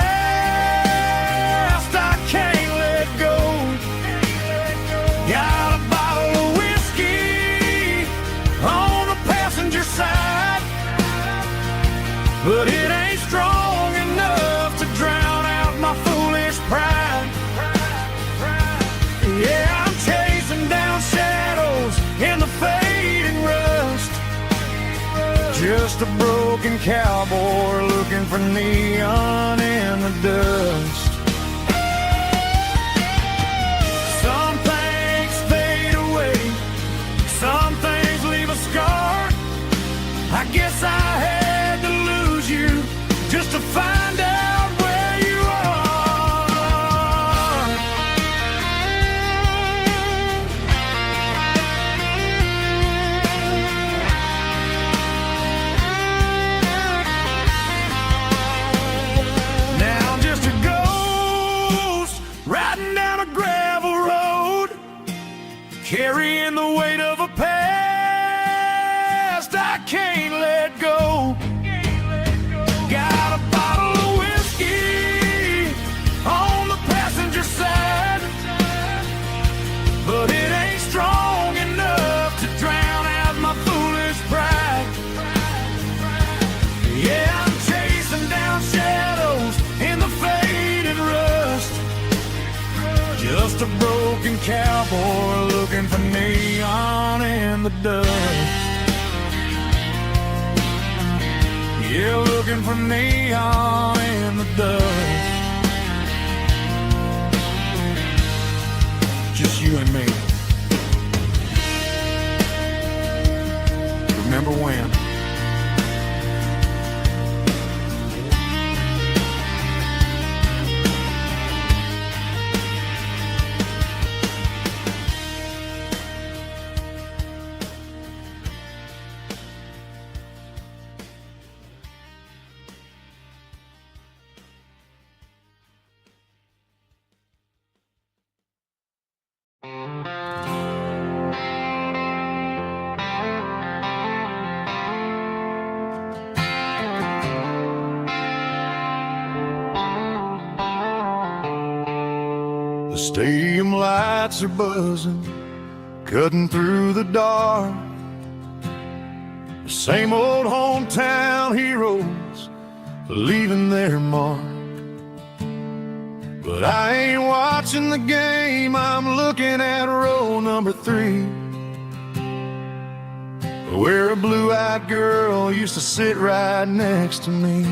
I can't let go. Got a bottle of whiskey on the passenger side, but it ain't strong enough to drown out my foolish pride. Yeah, I'm chasing down shadows in the fading rust, just a broken cowboy looking for neon in the dust. Some things fade away, some things leave a scar. I guess I had to lose you just to find out where you are. Now I'm just a ghost riding down a gravel road, carrying the weight of a past I can't let go. Got a bottle of whiskey on the passenger side, but it ain't strong enough to drown out my foolish pride. Yeah, I'm chasing down shadows in the fading rust, just a broken cowboy looking for neon in the dust. Yeah, looking for neon in the dust. Just you and me. Remember when? The stadium lights are buzzing, cutting through the dark. The same old hometown heroes leaving their mark. But I ain't watching the game, I'm looking at row number 3, where a blue-eyed girl used to sit right next to me.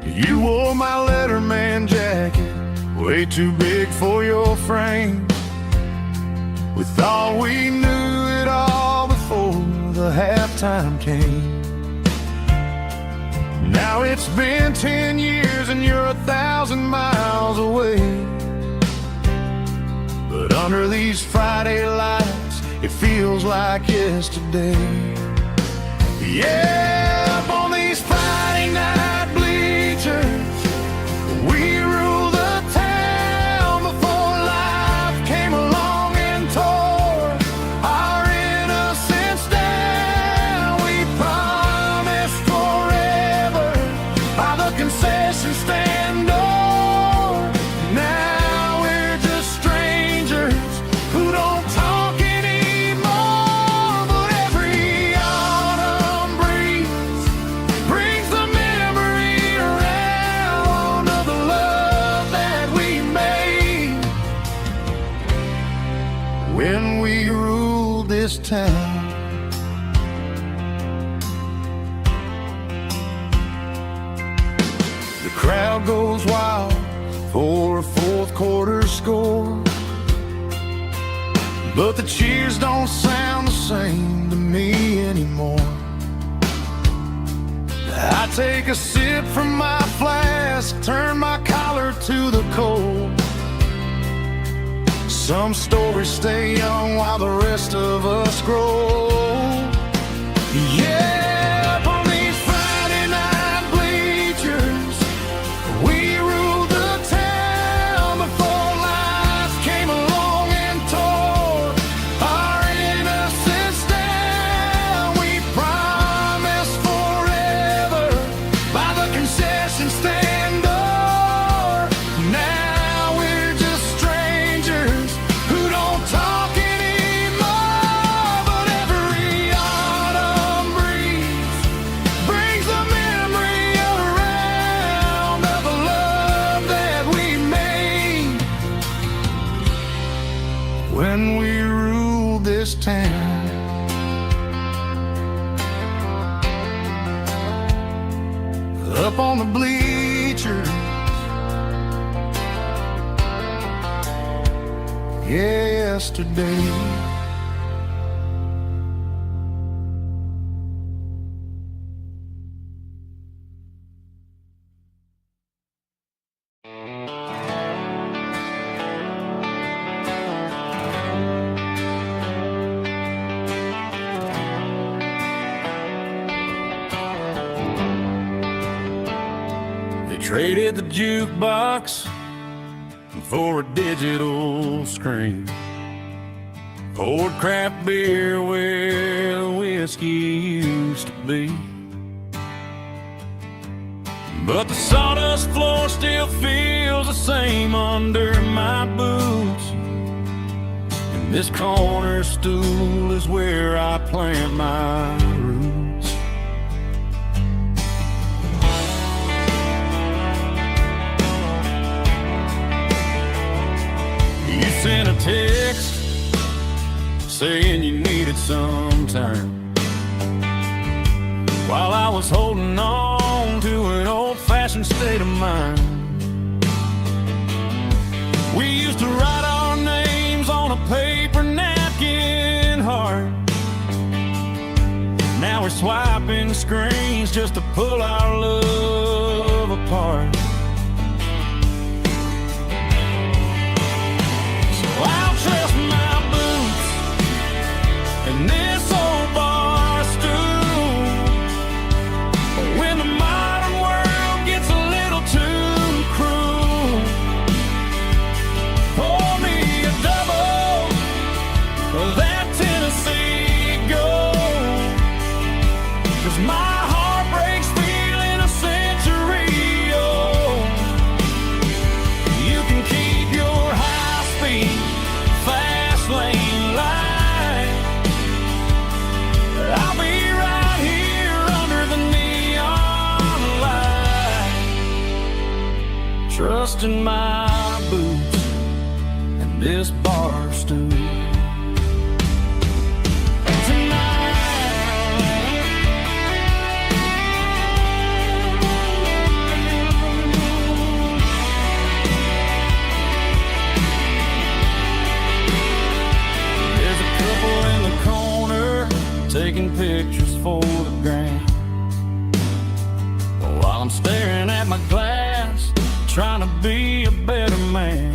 You wore my Letterman jacket, way too big for your frame. We thought we knew it all before the halftime came. Now it's been 10 years and you're 1,000 miles away, but under these Friday lights it feels like yesterday. Yeah, up on these Friday night bleachers we rule the town before life came along and tore our innocence down. We promised forever this town. The crowd goes wild for a fourth quarter score, but the cheers don't sound the same to me anymore. I take a sip from my flask, turn my collar to the cold. Some stories stay young while the rest of us grow. Yeah, up on these Friday night bleachers, we ruled the town before life came along and tore our innocence down. We promised forever by the concession stand door. Now we're just strangers who don't talk anymore. But every autumn breeze brings the memory around of the love that we made when we ruled this town. Up on the bleachers, yesterday. They traded the jukebox for a digital screen, poured craft beer where the whiskey used to be. But the sawdust floor still feels the same under my boots, and this corner stool is where I plant my roots. You sent a text saying you needed some time, while I was holding on to an old-fashioned state of mind. We used to write our names on a paper napkin heart. Now we're swiping screens just to pull our love apart. So I'll trust my boots and this old bar stool. When the modern world gets a little too cruel, pour me a double of that Tennessee Gold, 'cause my heart breaks feeling a century old. You can keep your high-speed, fast lane light. I'll be right here under the neon light, trusting my boots and this bar stool. There's a couple in the corner taking pictures for the gram, while I'm staring at my glass, trying to be a better man.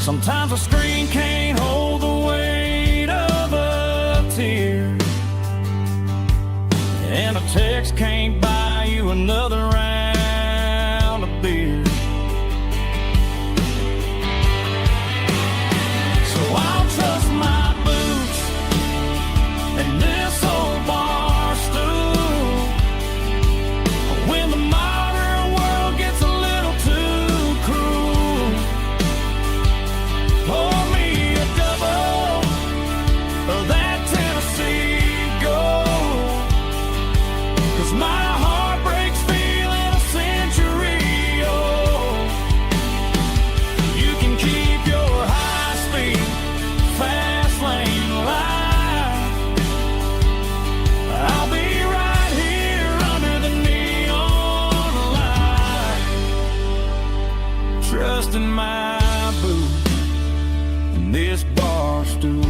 Sometimes a screen can't hold the weight of a tear, and a text can't buy you another round of beer. So I'll trust my boots and this old bar stool. When the modern world gets a little too cruel, pour me a double of that Tennessee Gold, 'cause my dust in my boots and this bar stool.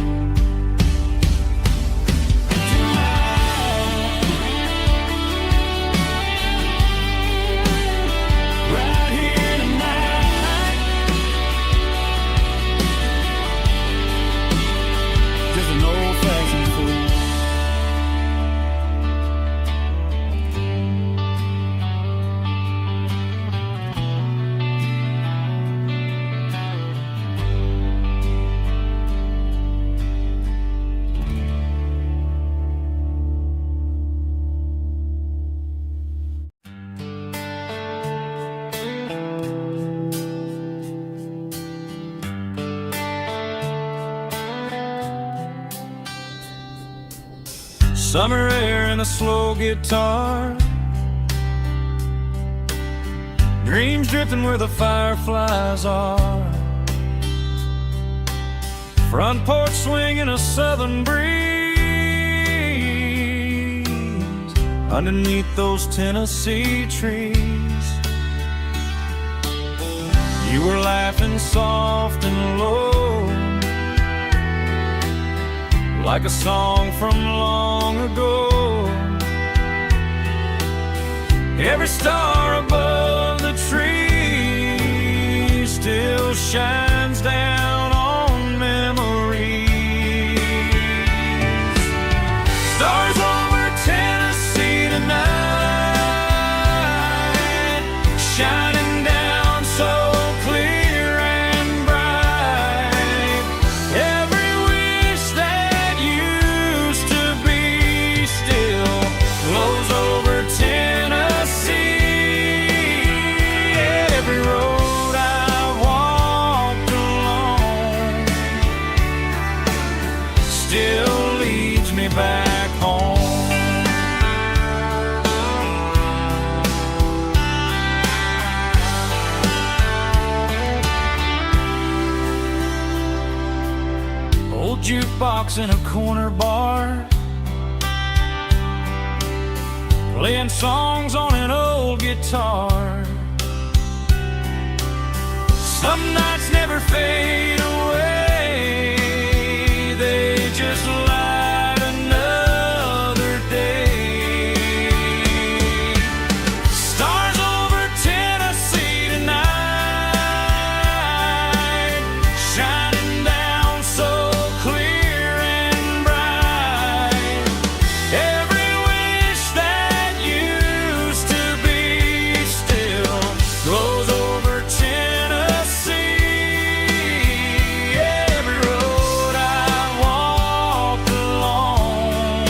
Right here tonight, just an old-fashioned fool. Summer air and a slow guitar, dreams drifting where the fireflies are, front porch swinging a southern breeze underneath those Tennessee trees. You were laughing soft and low, like a song from long ago. Every star above the tree still shines down on memories. Stars over Tennessee tonight, shining down so clear and bright. Every wish that used to be still glows over Tennessee. Every road I walked along still leads me back home. Old jukebox in a corner bar, playing songs on an old guitar. Some nights never fade away, they just light another day. Stars over Tennessee tonight, shining down so clear and bright. Every wish that used to be still glows over Tennessee. Every road I walked along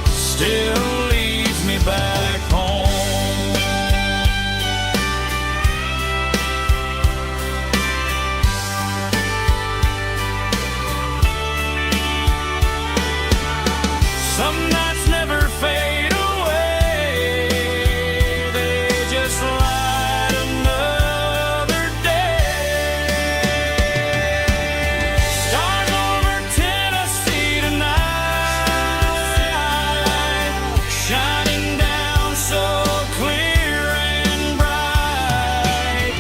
still leads me back home. Some nights never fade away, they just light another day. Stars over Tennessee tonight, shining down so clear and bright.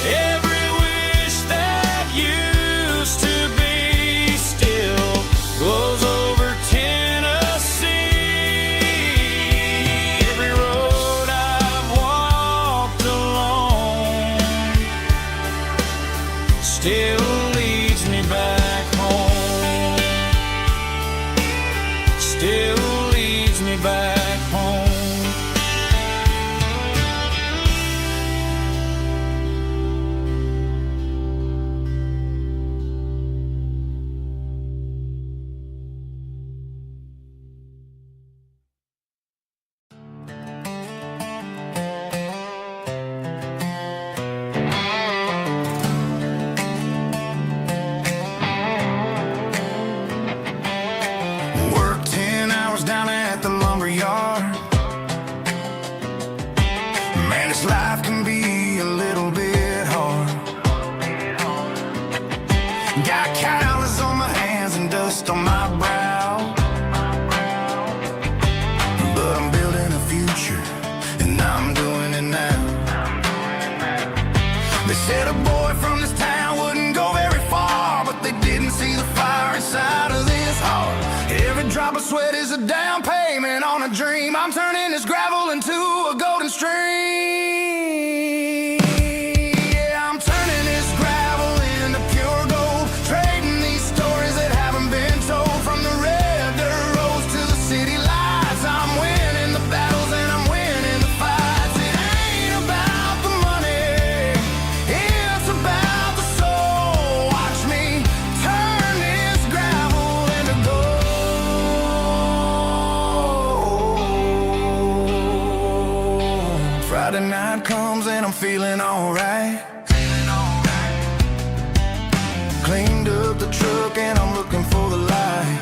Every wish that used to be still glows over Tennessee. Every road I've walked along still leads me back home. Still leads me back home. Worked 10 hours down at the lumber yard. Man, this life can be a little bit hard. Got calluses on my hands and dust on my brow, but I'm building a future, and I'm doing it now. Said a boy from this town wouldn't go very far, but they didn't see the fire inside of this heart. Every drop of sweat is a down payment on a dream. I'm turning this gravel into a golden stream. Yeah, I'm turning this gravel into pure gold, trading these stories that haven't been told. From the red dirt roads to the city lights, I'm winning the battles and I'm winning the fights. It ain't about the money, it's about the soul. Watch me turn this gravel into gold. Friday night comes and I'm feeling alright. Cleaned up the truck and I'm looking for the light.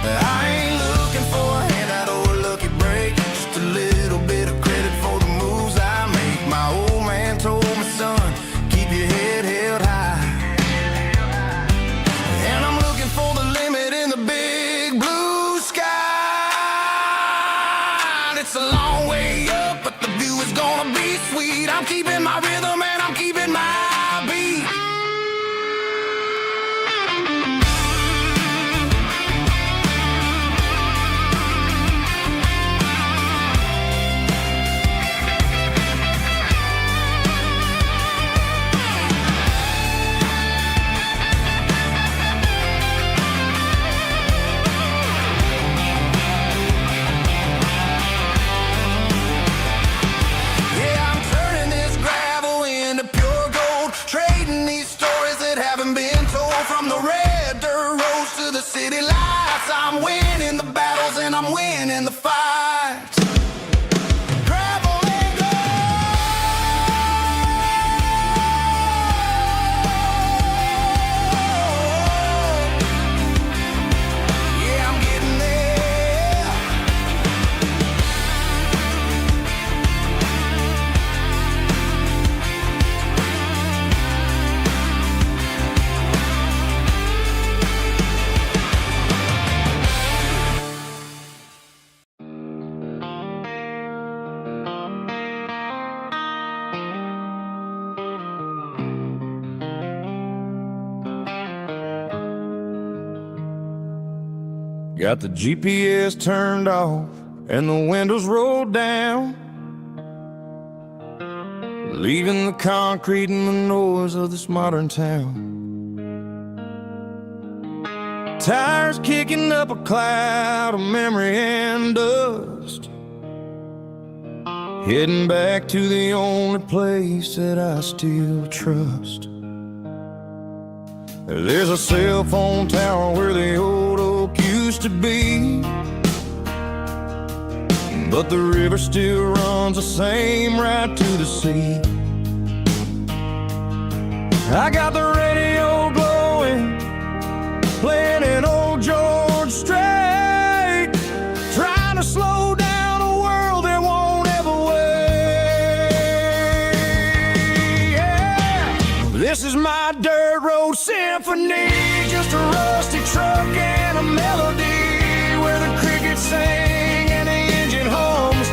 I ain't looking for a handout or a lucky break, just a little bit of credit for the moves I make. My old man told me, son, keep your head held high. And I'm looking for the limit in the big blue sky. It's a long way up, but the view is gonna be sweet. I'm keeping my rhythm and I'm keeping my beat. Yeah, I'm turning this gravel into pure gold, trading these stories that haven't been told. From the red dirt roads to the city lights, I'm winning the battles and I'm winning the fights. Gravel and gold. Yeah, I'm getting there. Got the GPS turned off and the windows rolled down, leaving the concrete and the noise of this modern town. Tires kicking up a cloud of memory and dust, heading back to the only place that I still trust. There's a cell phone tower where the old oak used to be, but the river still runs the same right to the sea. I got the radio glowing, playing an old George Strait, trying to slow down a world that won't ever wait. Yeah. This is my dirt road symphony, just a rusty truck and a melody where the crickets sing and the engine hums,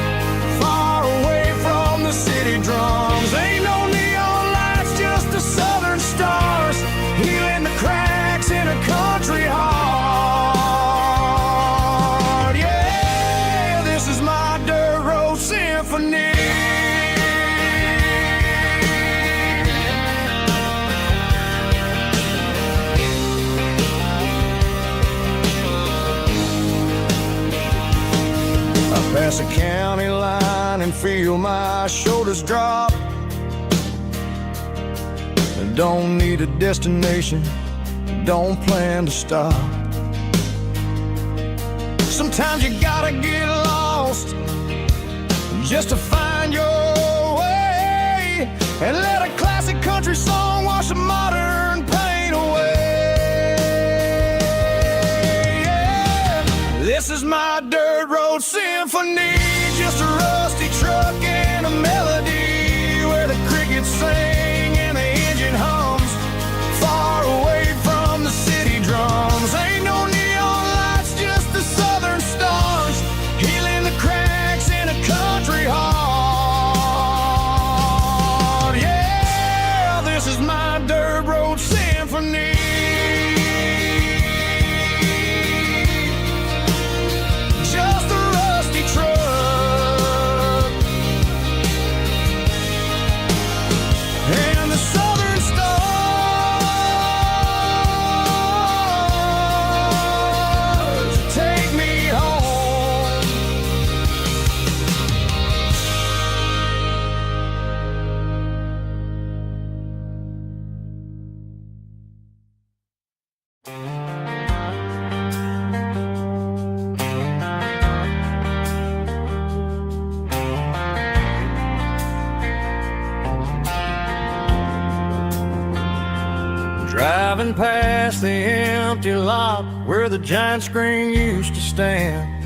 far away from the city drums. Ain't no neon lights, just the southern stars, healing the cracks in a country heart. Yeah, this is my dirt road symphony. Pass a county line and feel my shoulders drop. Don't need a destination, don't plan to stop. Sometimes you gotta get lost just to find your way, and let a classic country song wash a modern pain away. Yeah. This is my dirt road symphony, just a rusty truck and a melody where the crickets sing and the engine hums, far away from the city drums. Ain't no neon lights, just the southern stars, healing the cracks in a country heart. driving past the empty lot where the giant screen used to stand.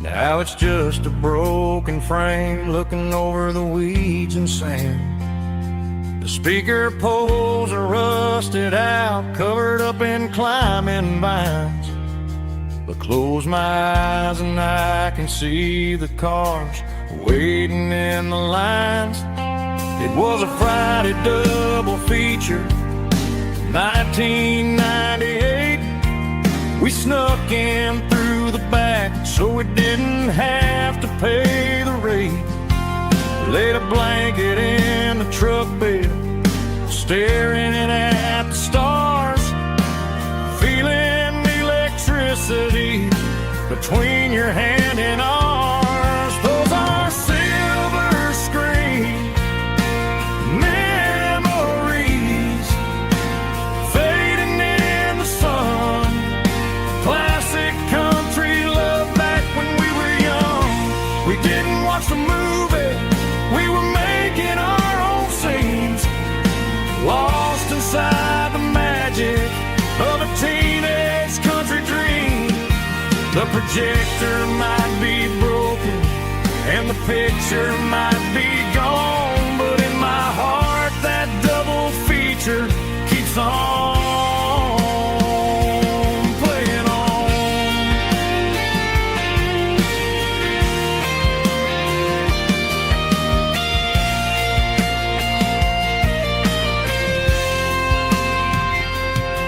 Now it's just a broken frame looking over the weeds and sand. The speaker poles are rusted out, covered up in climbing vines. But close my eyes and I can see the cars waiting in the lines. It was a Friday double feature, 1998. We snuck in through the back so we didn't have to pay the rate. Laid a blanket in the truck bed, staring at the stars, feeling the electricity between your hand and ours. Those are silver screen memories fading in the sun. Classic country love back when we were young. We didn't watch the movie, we were making our own scenes, lost inside the magic of a teenage country dream. The projector might be broken and the picture might be gone, but in my heart that double feature keeps on playing on.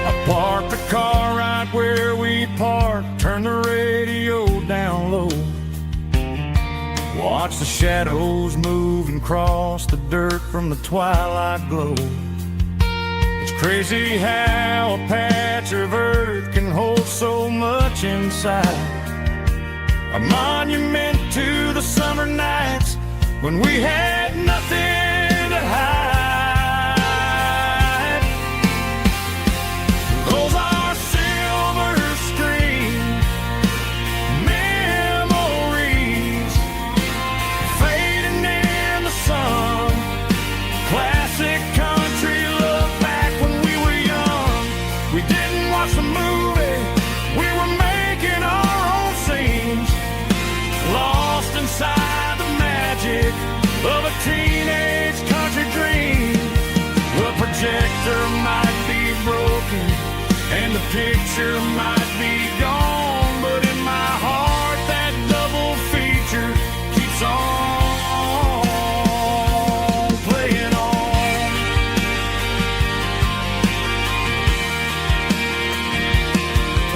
I parked the car right where we parked, turned the radio down low, watch the shadows move and cross the dirt from the twilight glow. It's crazy how a patch of earth can hold so much inside. A monument to the summer nights when we had nothing to hide. Those are silver screen memories fading in the sun. Classic country love back when we were young. We didn't watch the movie, we were making our own scenes, lost inside the magic of a teenage country dream. The projector might be broken and the picture might be gone, but in my heart that double feature keeps on playing on.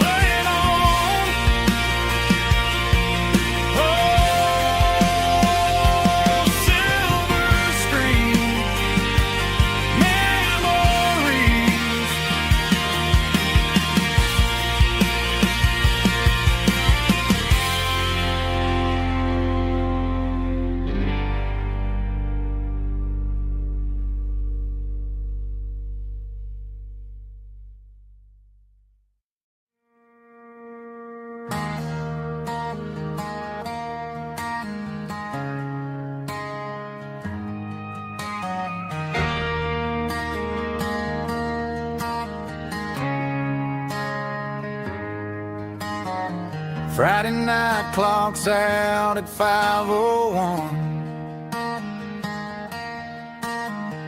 Playing on. Oh, silver screen memories. Friday night clocks out at 5:01.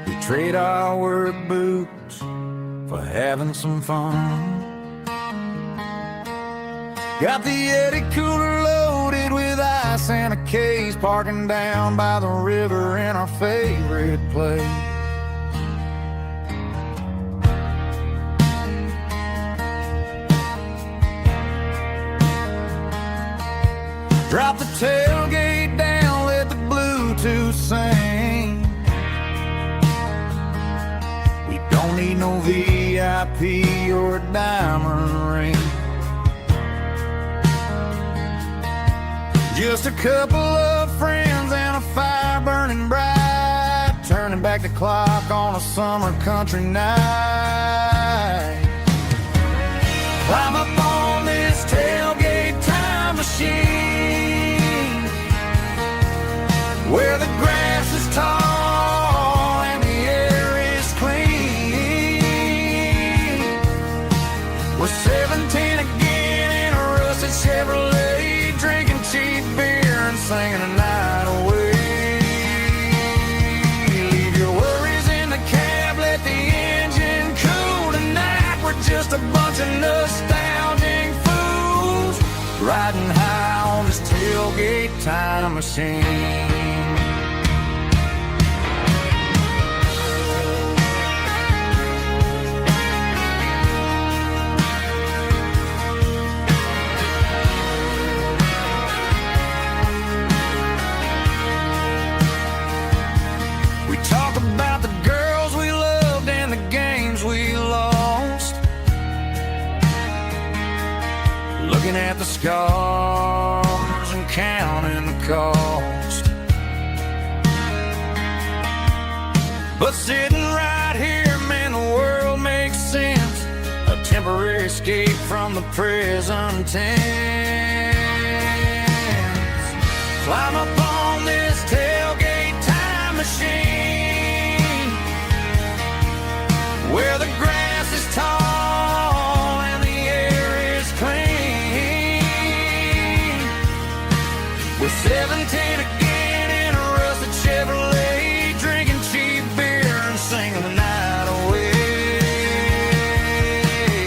We trade our work boots for having some fun. Got the Yeti cooler loaded with ice and a case, parking down by the river in our favorite place. Drop the tailgate down, let the Bluetooth sing. We don't need no VIP or a diamond ring. Just a couple of friends and a fire burning bright, turning back the clock on a summer country night. Climb up on this tailgate time machine, where the grass is tall and the air is clean. time machine. We talk about the girls we loved and the games we lost, looking at the scars and counting the cost. But sitting right here, man, the world makes sense. A temporary escape from the prison tents. Climb up on this tailgate time machine, where the grass is tall and the air is clean. We're 17 again in a rusted Chevrolet, drinking cheap beer and singing the night away.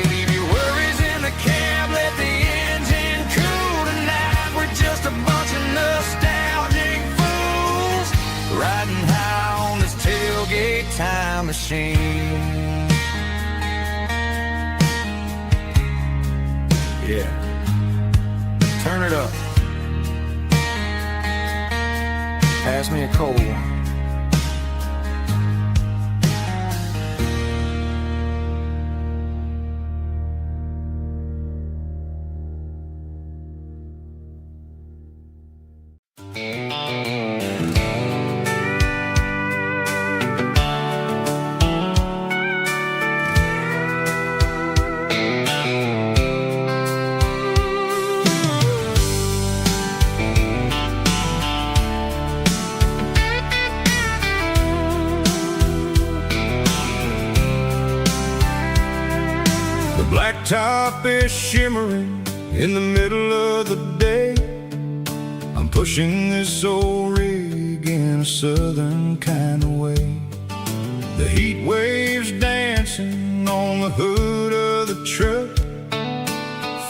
Leave your worries in the cab, let the engine cool tonight. We're just a bunch of nostalgic fools riding high on this tailgate time machine. Yeah, turn it up. Pass me a cold one. Blacktop is shimmering in the middle of the day. I'm pushing this old rig in a southern kind of way. The heat waves dancing on the hood of the truck,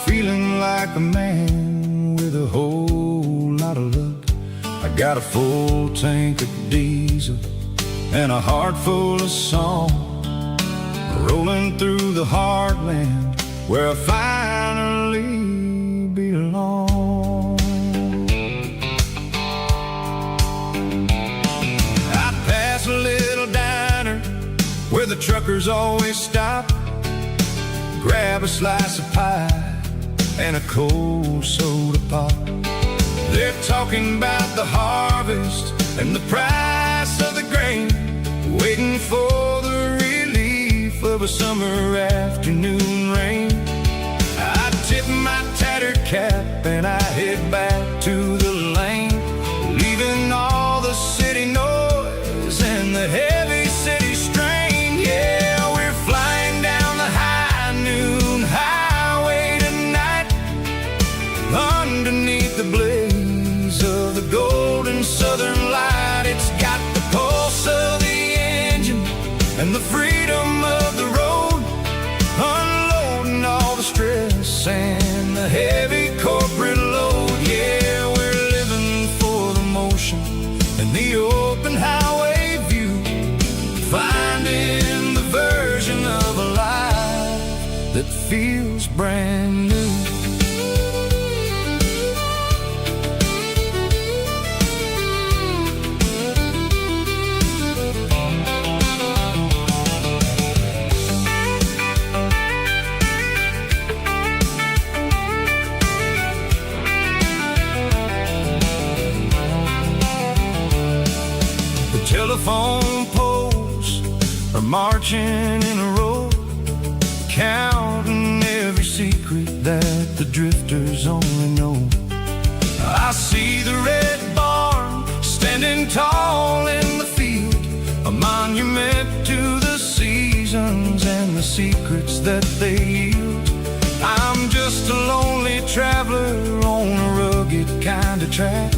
feeling like a man with a whole lot of luck. I got a full tank of diesel and a heart full of song, rolling through the heartland where I finally belong. I pass a little diner where the truckers always stop, grab a slice of pie and a cold soda pop. They're talking about the harvest and the price of the grain, waiting for the relief of a summer afternoon rain. I tip my tattered cap and I head back to the lane, leaving all the city noise and the heavy city strain. Yeah, we're flying down the high noon highway tonight, underneath the blaze of the golden southern light. It's got the pulse of the engine and the freedom of the road, unloading all the stress and the heavy corporate load. Yeah, we're living for the motion and the open highway view, finding the version of a life that feels brand new. Telephone poles are marching in a row, counting every secret that the drifters only know. I see the red barn standing tall in the field, a monument to the seasons and the secrets that they yield. I'm just a lonely traveler on a rugged kind of track,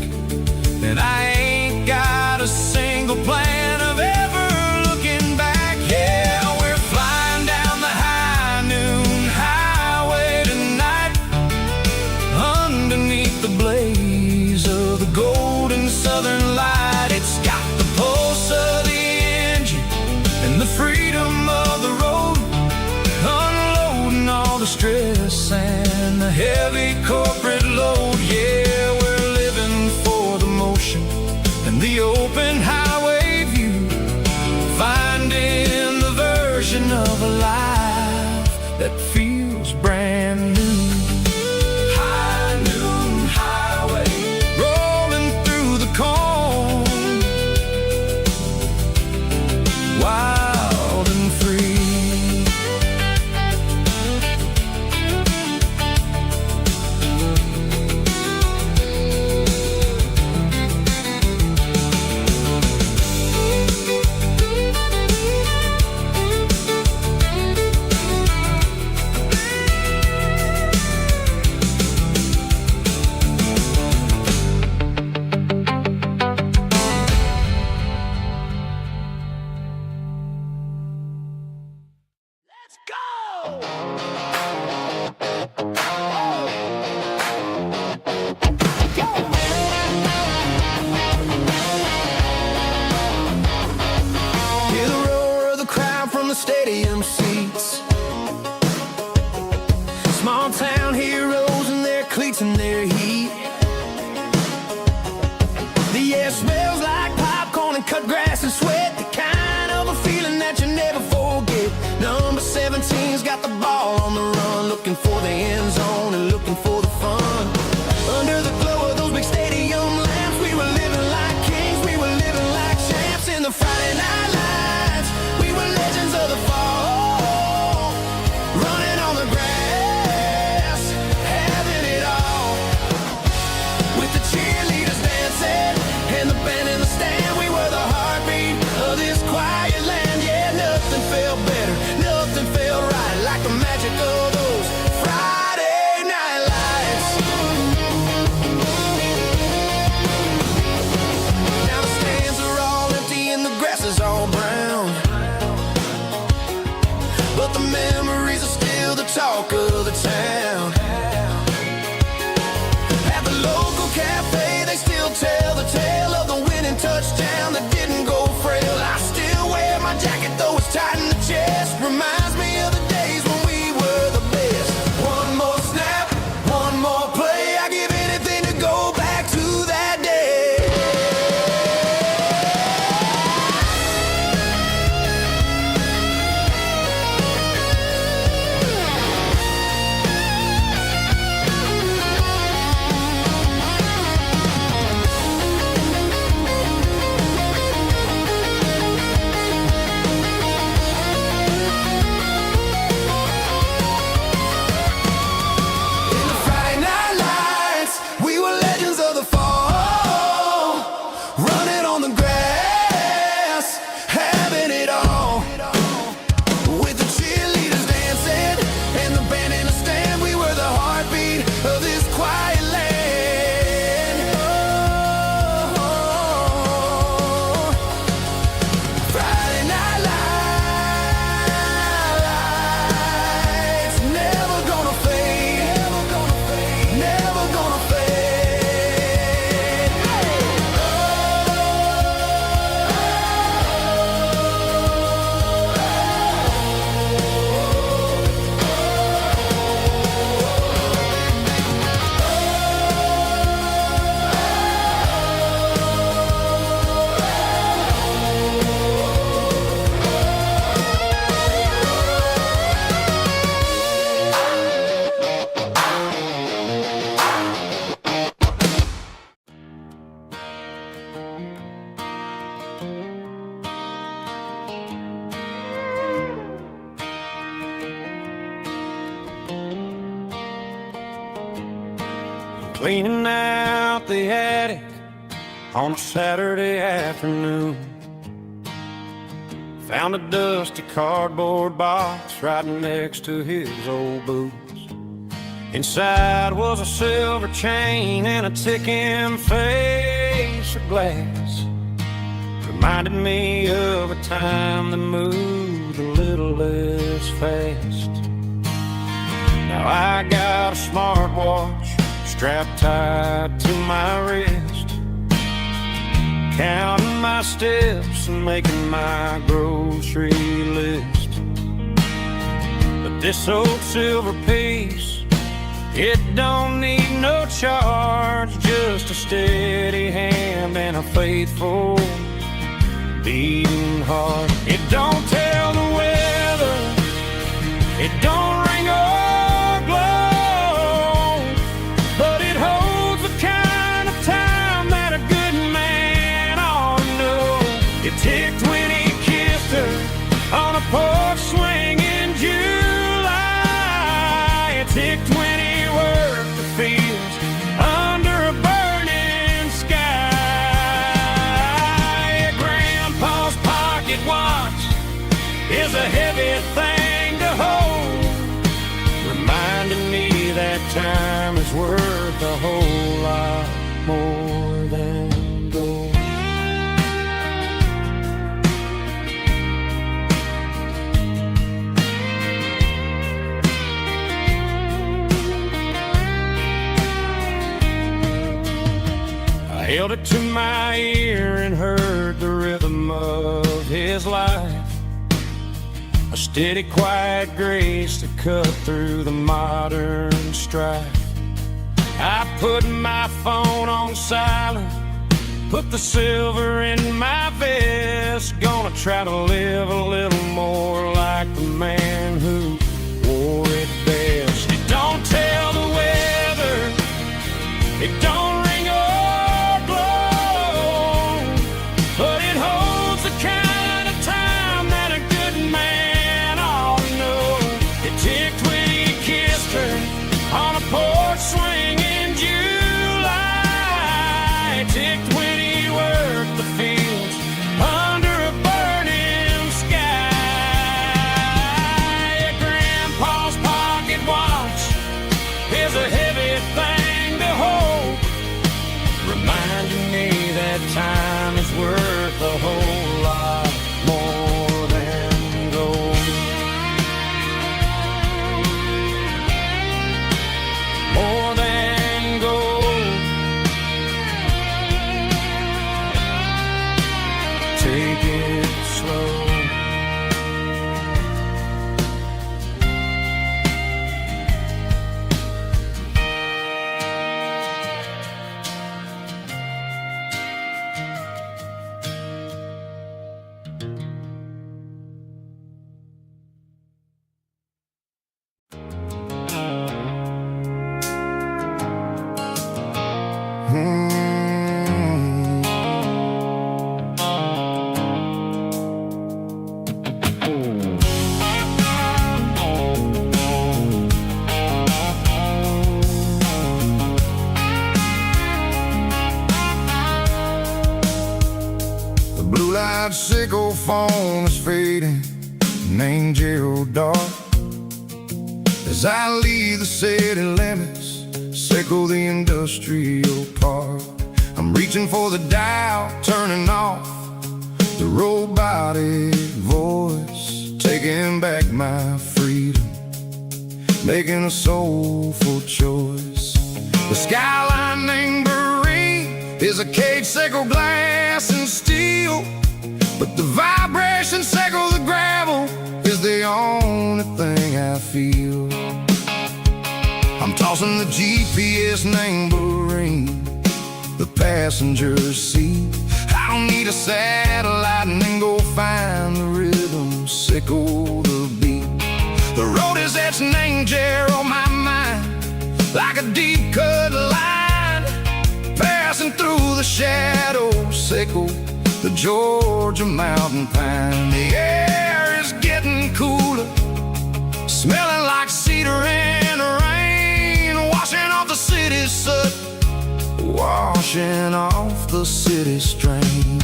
and I ain't got a single plan of ever looking back. Yeah, we're flying down the high noon highway tonight, underneath the blaze of the gold and the open highway view, finding the version of a life that feels brand new. High noon highway, rolling through the corn, wild and free. Hear the roar of the crowd from the stadium seats. Small town heroes in their cleats and their heat. The air smells like popcorn and cut grass and sweat, the kind of a feeling that you never forget. Number 17's got the ball on the run, looking for the end zone and looking for the fun. Under the glow of those big stadium lamps, we were living like kings, we were living like champs in the Friday night lights. We were legends of the fall, running on the grass, having it all. With the cheerleaders dancing and the band in the stand, we were the heartbeat of this quiet land. Yeah, nothing felt better, nothing felt right like the magic of those Friday night lights. Now the stands are all empty and the grass is all brown, but the memories are still the talk of the town. At the local cafe, they still tell the tale of the winning touchdown that didn't go frail. I still wear my jacket though it's tight in the chest. Reminds me of the days when we were the best. One more snap, one more play. I give anything to go back to that day. In the Friday night lights, we were legends of the fall, running on the grass, having it all. With the cheerleaders dancing and the band in the stand, we were the heartbeat of this quiet land. Oh, Friday night lights, never gonna fade, never gonna fade, never gonna fade. Cleaning out the attic on a Saturday afternoon, found a dusty cardboard box right next to his old boots. Inside was a silver chain and a ticking face of glass. Reminded me of a time that moved a little less fast. Now I got a smartwatch strapped tight to my wrist, counting my steps and making my grocery list. But this old silver piece It don't need no charge, just a steady hand and a faithful beating heart. It don't tell the weather, it don't ring or glow, but it holds the kind of time that a good man ought to know. It ticked when he kissed her on a porch swing in July. It ticked when he worked the fields under a burning sky. Grandpa's pocket watch is a heavy thing to hold, reminding me that time is worth a whole lot more than gold. I held it to my ear and heard the rhythm of his life, a steady, quiet grace to cut through the modern strife. I put my phone on silent, put the silver in my vest. Gonna try to live a little more like the man who wore it best. It don't tell the weather, it don't ring or glow, but it holds the kind of time that a good man ought to know. It ticked when he kissed her on a porch swing in July. It ticked when he worked the fields under a burning sky. Grandpa's pocket watch is a heavy thing to hold, reminding me that time is worth a whole lot more than gold. More than gold. Take it slow. The blue light sickle phone is fading, an angel dark. As I leave the city limits, sickle the industrial park. I'm reaching for the dial, turning off the robotic voice, taking back my freedom, making a soulful choice. The skyline named Marine is a cage, sickle glass and steel, but the vibration sickle the gravel is the only thing I feel. I'm tossing the GPS named Marine, the passenger seat. I don't need a satellite and then go find the rhythm, sickle the beat. The road is etched and angel on my mind, like a deep cut line, passing through the shadows, sickle the Georgia mountain pine. The air is getting cooler, smelling like cedar in the rain, washing off the city soot, washing off the city strain.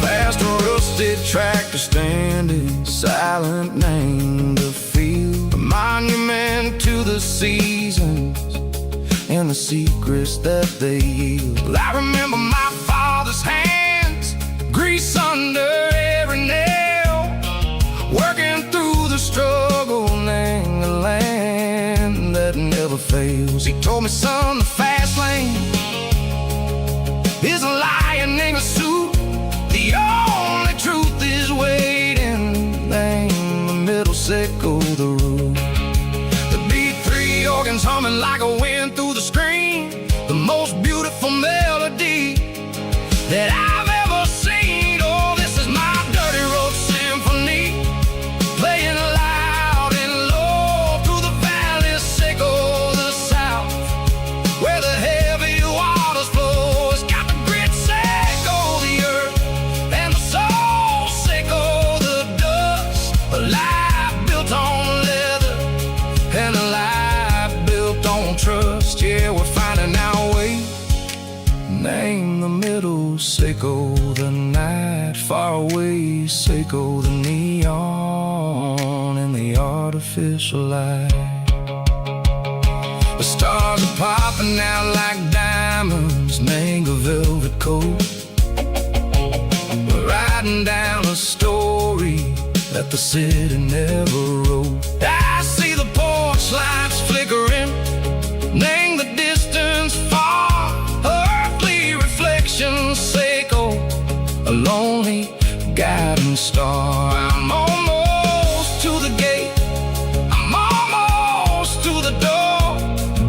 Past a rusted tractor standing silent, named the field, a monument to the seasons and the secrets that they yield. I remember my father's hands, grease under every nail, working through the struggle and the land that never fails. He told me, son, the fast lane bring a suit. The only truth is waiting. Name the middle, sickle the root. The beat, three organs humming like a wind through the screen. The most beautiful melody that I've ever seen. Oh, this is my dirty road symphony, playing loud and low through the valleys, sickle the south, where the heavy waters flow. It's got the grit, sickle the earth, and the soul, sickle the dust. A life built on leather, and a life built on trust. Yeah, we're finding our way. Name the middle, sickle the night. Far away, sickle the neon in the artificial light. The stars are popping out like diamonds, mango velvet coat. We're riding down a story that the city never wrote. I see the porch lights flickering, name the distance far. Earthly reflections, sickle a lonely guiding star. I'm almost to the gate, I'm almost to the door,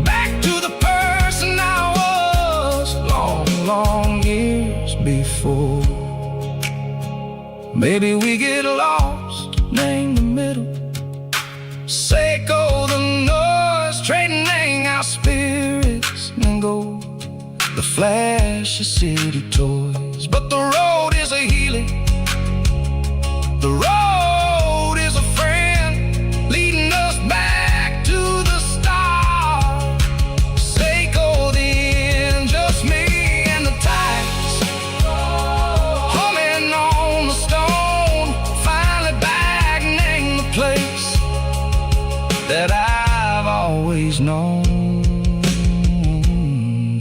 back to the person I was long, long years before. Maybe we get lost, name the middle, sickle the noise, trading our spirits and go the flash of city toys. But the road is a healing, the road is a friend, leading us back to the stars. Sickle the end, just me and the tides, humming on the stone. Finally back, name the place that I've always known.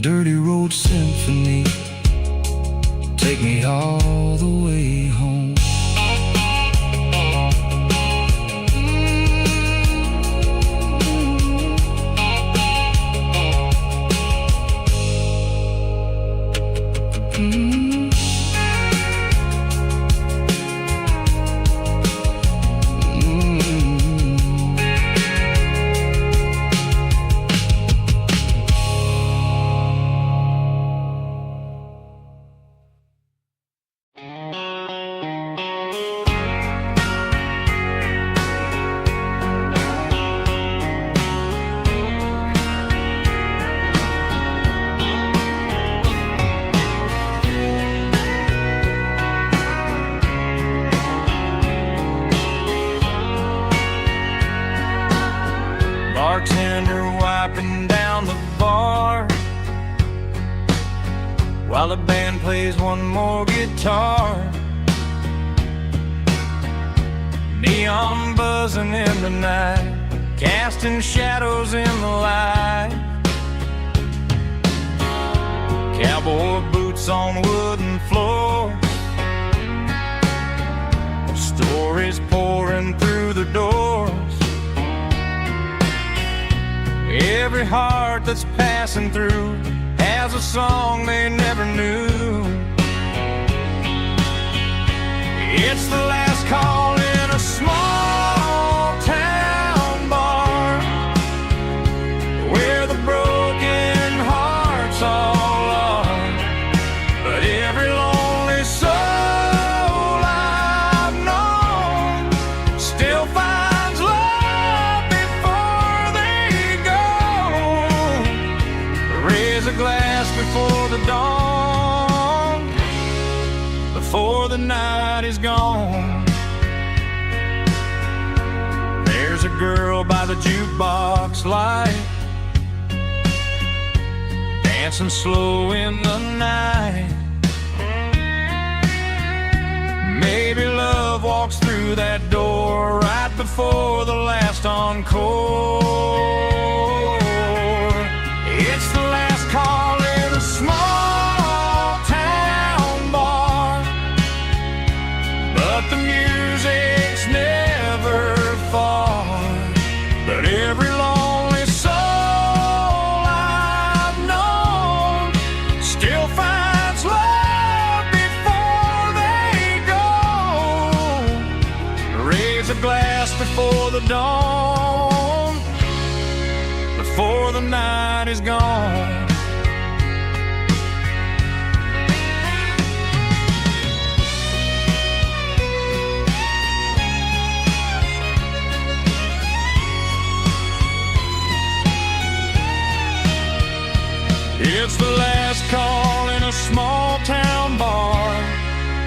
Dirty road symphony, take me all the way home. Bartender wiping down the bar while the band plays one more guitar. Neon buzzing in the night, casting shadows in the light. Cowboy boots on wooden floors, stories pouring through the doors. Every heart that's passing through has a song they never knew. It's the last call in a small town bar, where the broken hearts all are. But every lonely soul I've known still finds love before they go. Raise a glass before the dawn, before the night is gone. There's a girl by the jukebox light, dancing slow in the night. Maybe love walks through that door right before the last encore. It's the last call in a small town bar, but the music's never far. But every lonely soul I've known still finds love a glass before the dawn, before the night is gone. It's the last call in a small town bar,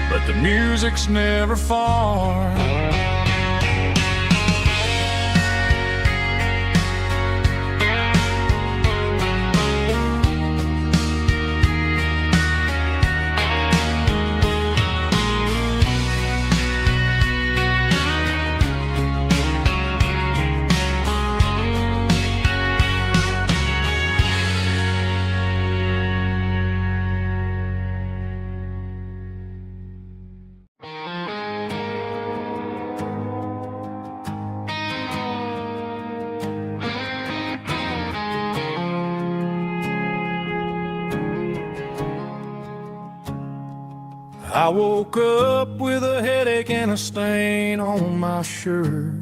but the music's never far. I woke up with a headache and a stain on my shirt.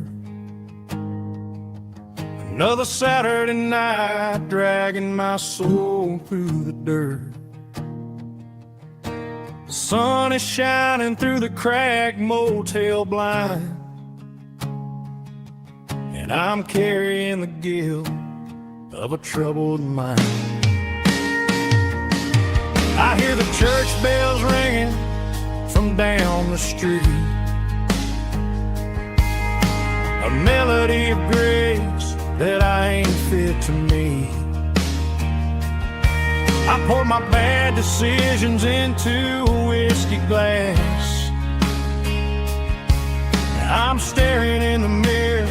Another Saturday night dragging my soul through the dirt. The sun is shining through the cracked motel blind, and I'm carrying the guilt of a troubled mind. I hear the church bells ringing from down the street, a melody of grace that I ain't fit to meet. I pour my bad decisions into a whiskey glass. I'm staring in the mirror,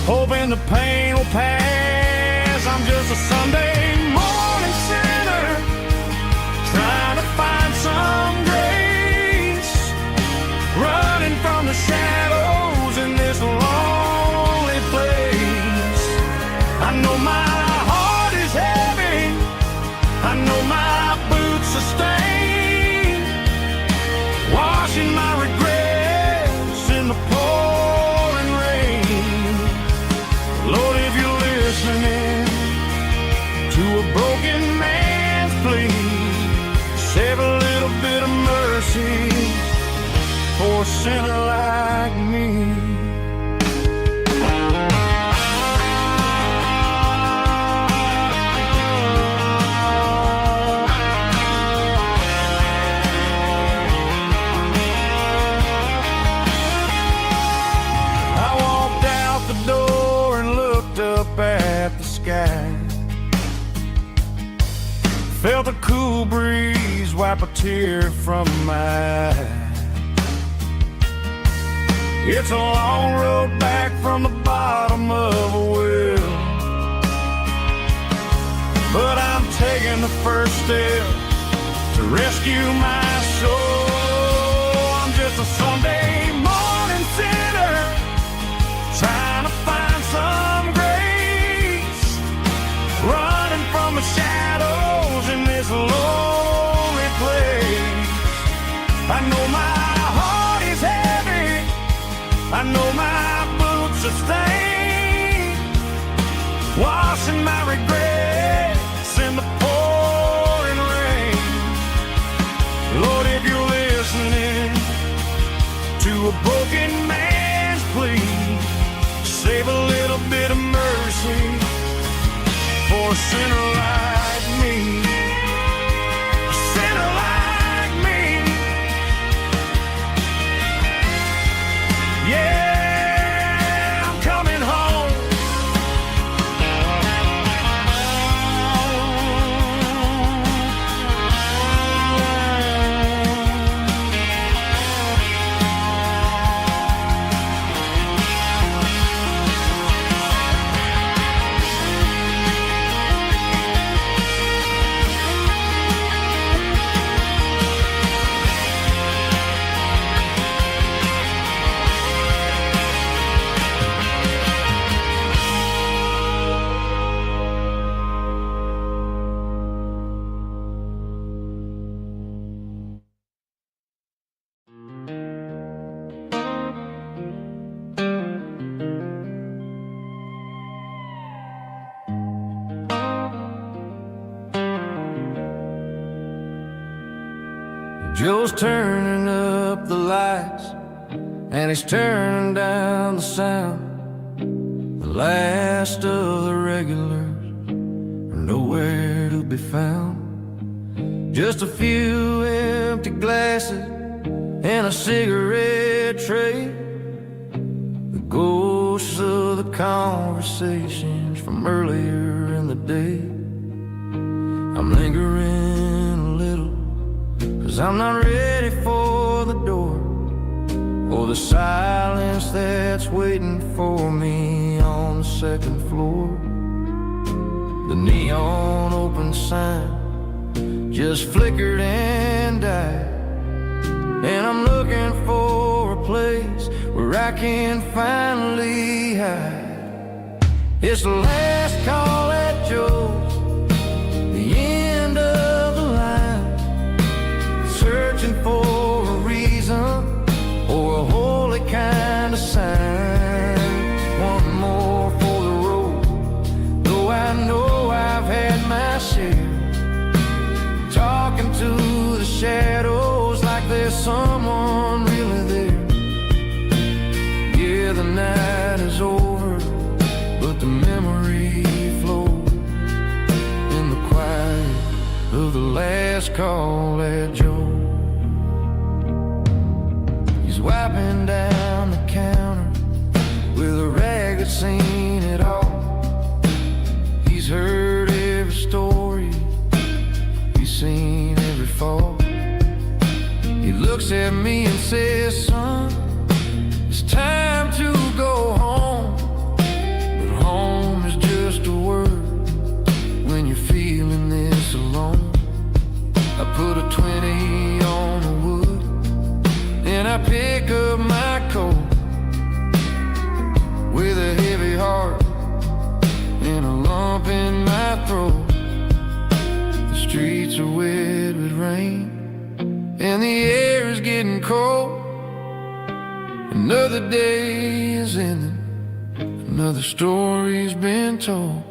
hoping the pain will pass. I'm just a Sunday morning sinner, trying to find some grace, running from the shadows in this lonely place. I know my heart is heavy, I know my boots are stained, washing my regrets in the pouring rain. Lord, if you're listening to a broken man's plea, save a little bit of mercy for a sinner like me. I walked out the door and looked up at the sky, felt a cool breeze wipe a tear from my eye. It's a long road back from the bottom of a well, but I'm taking the first step to rescue my soul. I'm just a Sunday morning sinner, trying to find some grace, running from the shadows in this lonely place. I know my heart is heavy, I know my boots are stained, washing my regrets in the pouring rain. Lord, if you're listening to a broken man's plea, save a little bit of mercy for a sinner like me. A sinner like me. Yeah, I'm coming home. Joe's turning up the lights, and he's turning down the sound. The last of the regulars are nowhere to be found. Just a few empty glasses and a cigarette tray, the ghosts of the conversations from earlier in the day. I'm lingering a little, 'cause I'm not ready for the door, or the silence that's waiting for me on the second floor. The neon open sign just flickered and died, and I'm looking for a place where I can finally hide. It's the last call at Joe's, the end of the line, searching for a reason or a holy kind of sign. One more for the road, though I know I've had my share. Talking to the shadows like there's someone really there. Yeah, the night is over, but the memory flows in the quiet of the last call at Joe. He's wiping down the counter with a rag that's seen it all. He's heard every story, seen every fall. He looks at me and says, son, it's time to go home. But home is just a word when you're feeling this alone. I put a 20 on the wood and I pick up my coat with a heavy heart and a lump in my throat. Streets are wet with rain and the air is getting cold. Another day is ending, another story's been told.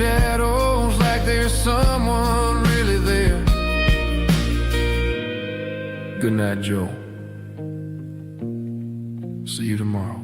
Shadows like there's someone really there. Good night, Joe. See you tomorrow.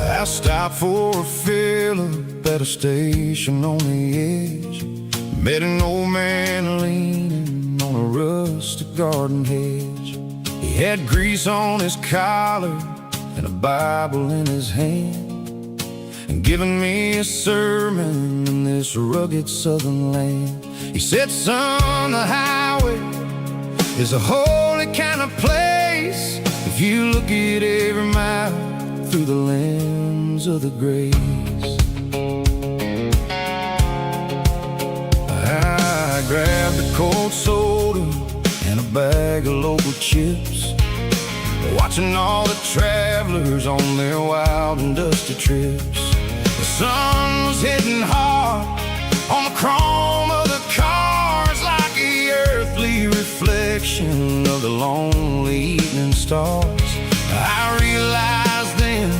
I stopped for a fill-up at a station on the edge. Met an old man leaning on a rustic garden hedge. He had grease on his collar and a Bible in his hand, and giving me a sermon in this rugged southern land. He said, son, the highway is a holy kind of place if you look at every mile through the lens of the grace. I grabbed a cold soda and a bag of local chips, watching all the travelers on their wild and dusty trips. The sun was hitting hard on the chrome of the cars like the earthly reflection of the lonely evening stars. I realized then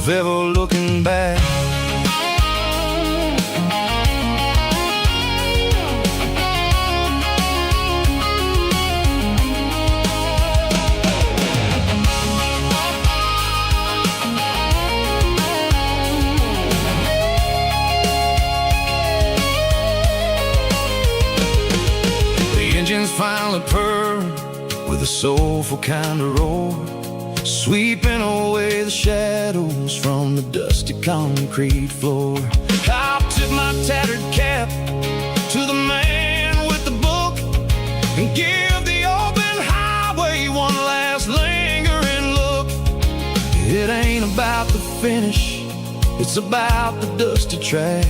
of ever looking back. Engines finally purred with a soulful kind of roar, sweeping away the shadows from the dusty concrete floor. I'll tip my tattered cap to the man with the book and give the open highway one last lingering look. It ain't about the finish, it's about the dusty track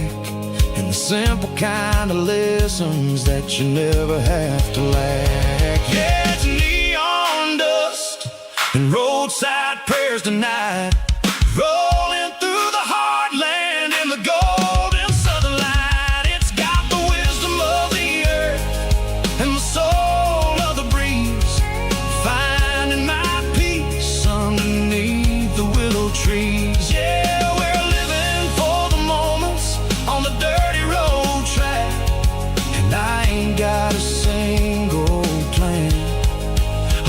and the simple kind of lessons that you never have to lack. Yeah, it's neon dust and roadside prayers tonight, rolling through the heartland in the golden southern light. It's got the wisdom of the earth and the soul of the breeze, finding my peace underneath the willow trees. Yeah, we're living for the moments on the dirty road track, and I ain't got a single plan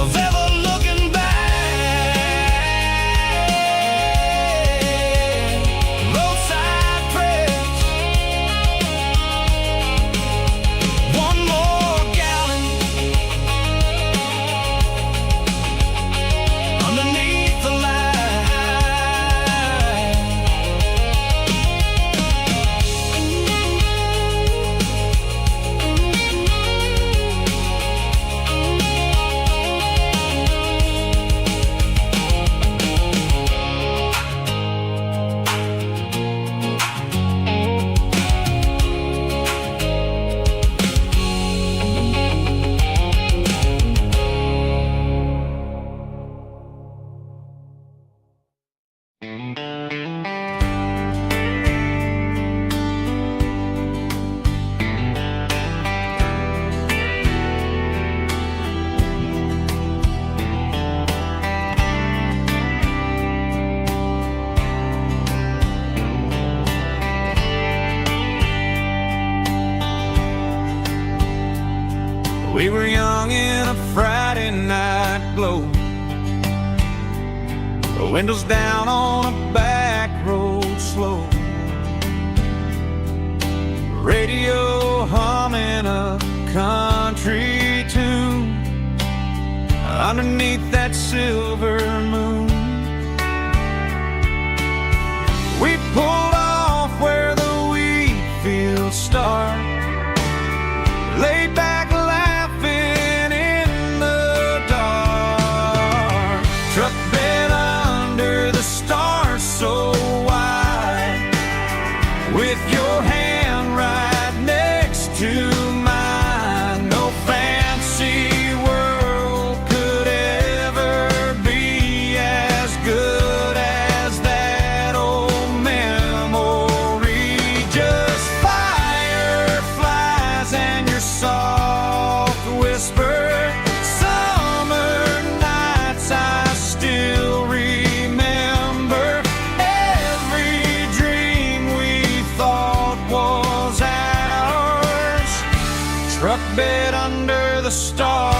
of ever looking back. Roadside prayers, one more gallon underneath the light. We were young in a Friday night glow, the windows down on a back road slow, radio humming a country tune underneath that silver moon. We pulled off where the wheat fields start, laid back laughing in the dark, truck bed under the stars so wide, with your hand right next to mine. No fancy world could ever be as good as that old memory. Just fireflies and your soft whisper. Summer nights I still remember. Every dream we thought was ours, truck bed under the stars.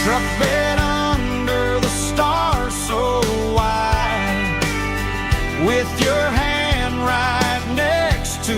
Truck bed under the stars so wide, with your hand right next to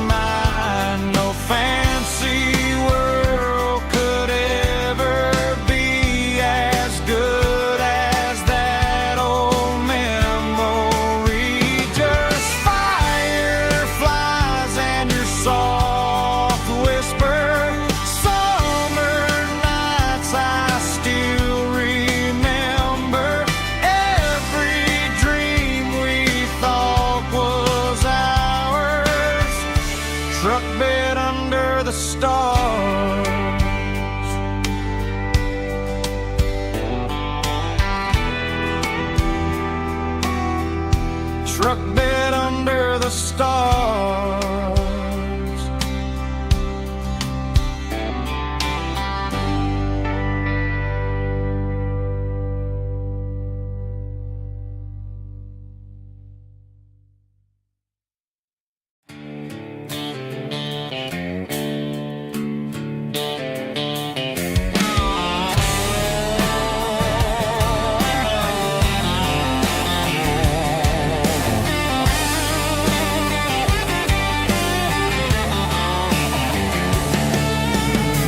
mine. No fancy world could ever be as good as that old memory. Just fireflies and your soft whisper. Summer nights I still remember. Every dream we thought was ours, truck bed under the stars. truck bed under the stars.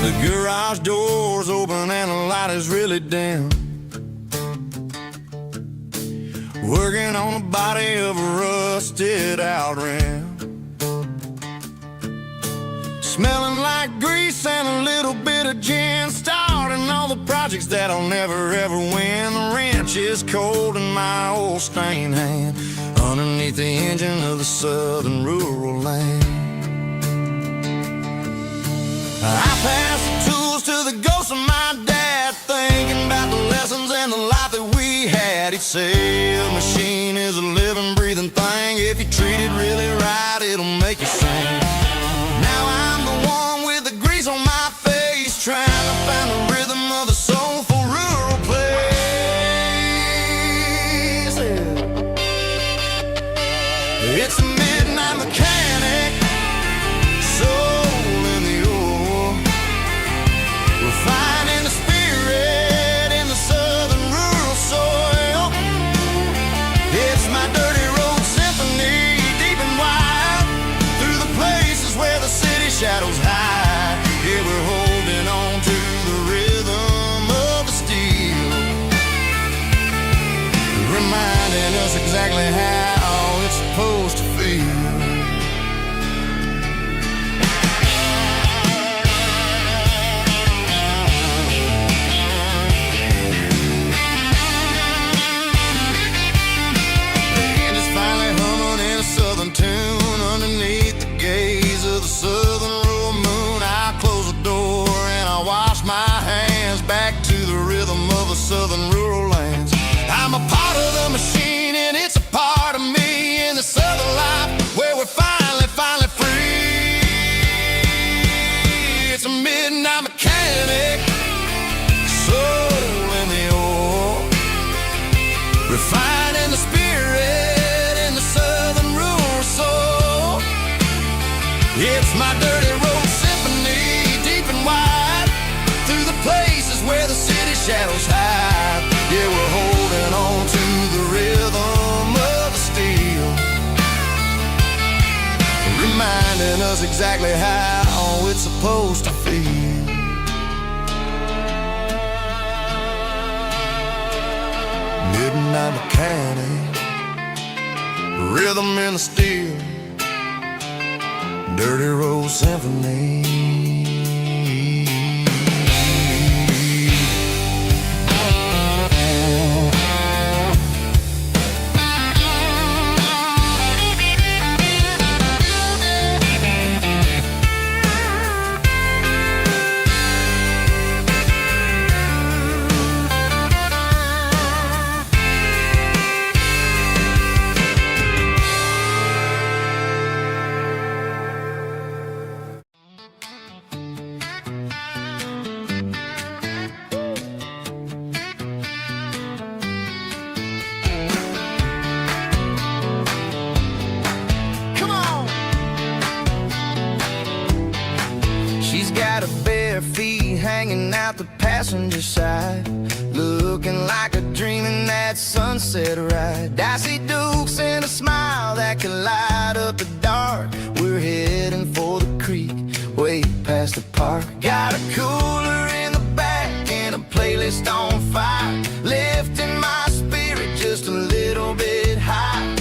The garage door's open and the light is really dim. Working on the body of a rusted out rim. Smelling like grease and a little bit of gin. Starting all the projects that I'll never ever win. The wrench is cold in my old stained hand underneath the engine of the southern rural land. I pass the tools to the ghost of my dad, thinking about the lessons and the life that we had. He'd say a machine is a living, breathing thing. If you treat it really right, it'll make you sing. Now I'm the one with the grease on my face, trying to find the rhythm of a soulful rural place. It's a midnight mechanic, soul in the ore, refining the spirit in the southern rural soil. It's my dirty road symphony, deep and wide, through the places where the city shadows hide. Yeah, we're holding on to the rhythm of the steel, reminding us exactly how it's supposed to feel. Tune underneath the gaze of the southern rural moon. I close the door and I wash my hands back to the rhythm of the southern rural lands. I'm a part of the machine and it's a part of me in the southern life where we're finally free. It's a midnight mechanic, soul in the ore, refining the spirit in the southern rural soul. It's my dirty road symphony, deep and wide, through the places where the city shadows hide. Yeah, we're holding on to the rhythm of the steel, reminding us exactly how it's supposed to feel. Midnight mechanic, rhythm in the steel, dirty road symphony. Got her bare feet hanging out the passenger side, looking like a dream in that sunset ride. Dicey dukes and a smile that can light up the dark. We're heading for the creek, way past the park. Got a cooler in the back and a playlist on fire, lifting my spirit just a little bit high.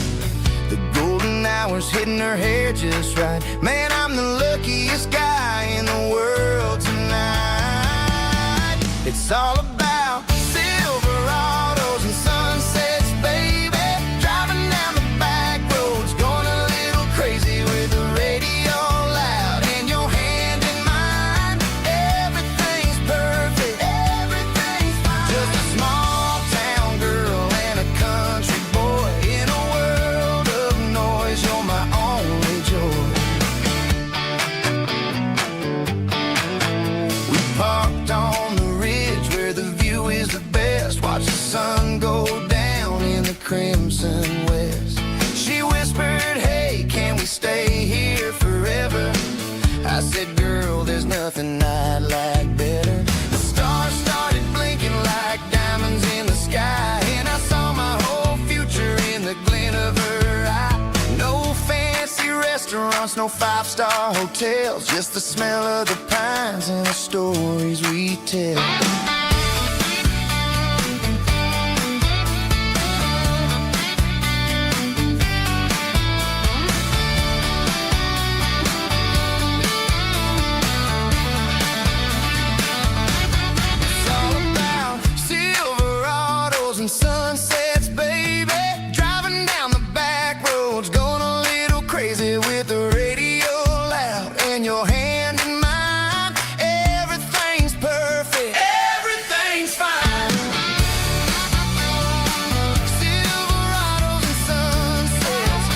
The golden hours hitting her hair just right. Man, I'm the luckiest guy in the world tonight. It's all about Silverados and sunsets, baby. Driving down the back roads, going a little crazy with the radio loud and your hand in mine. Everything's perfect, everything's fine. Just a small town girl and a country boy in a world of no five-star hotels, just the smell of the pines and the stories we tell. It's all about Silverados and sunsets, baby. Driving down the back roads, going a little crazy with the radio loud and your hand in mine. Everything's perfect, everything's fine. Silverados and sunsets,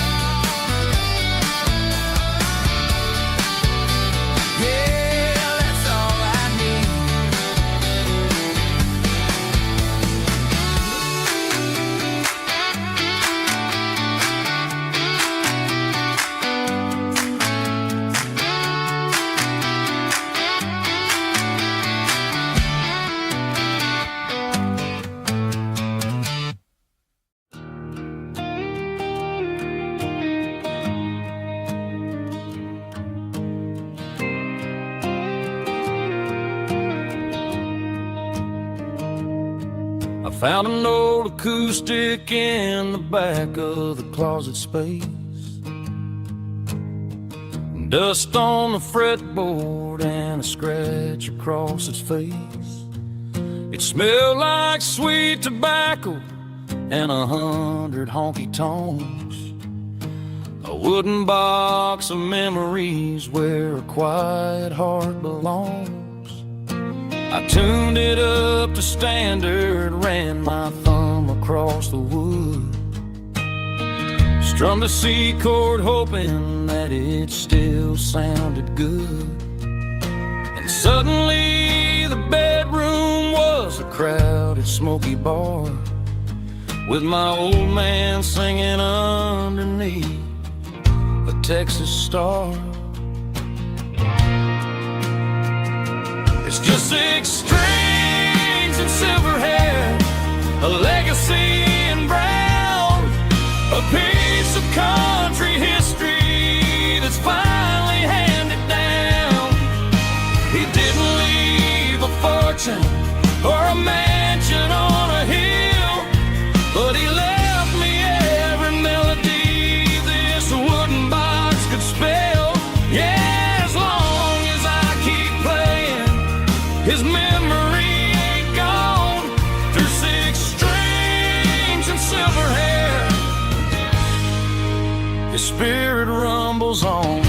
yeah, that's all I need. I found an old acoustic in the back of the closet space. Dust on the fretboard and a scratch across its face. It smelled like sweet tobacco and 100 honky tonks. A wooden box of memories where a quiet heart belongs. I tuned it up to standard, ran my thumb across the wood, strummed a C chord hoping that it still sounded good. And suddenly the bedroom was a crowded smoky bar, with my old man singing underneath the Texas star. It's just 6 strings and silver hair, a legacy in brown, a piece of country history that's finally handed down. He didn't leave a fortune or a mansion on a hill, but he left me every melody this wooden box could spell. Yeah, as long as I keep playing, his memory ain't gone. Through 6 strings and silver hair, his spirit rumbles on.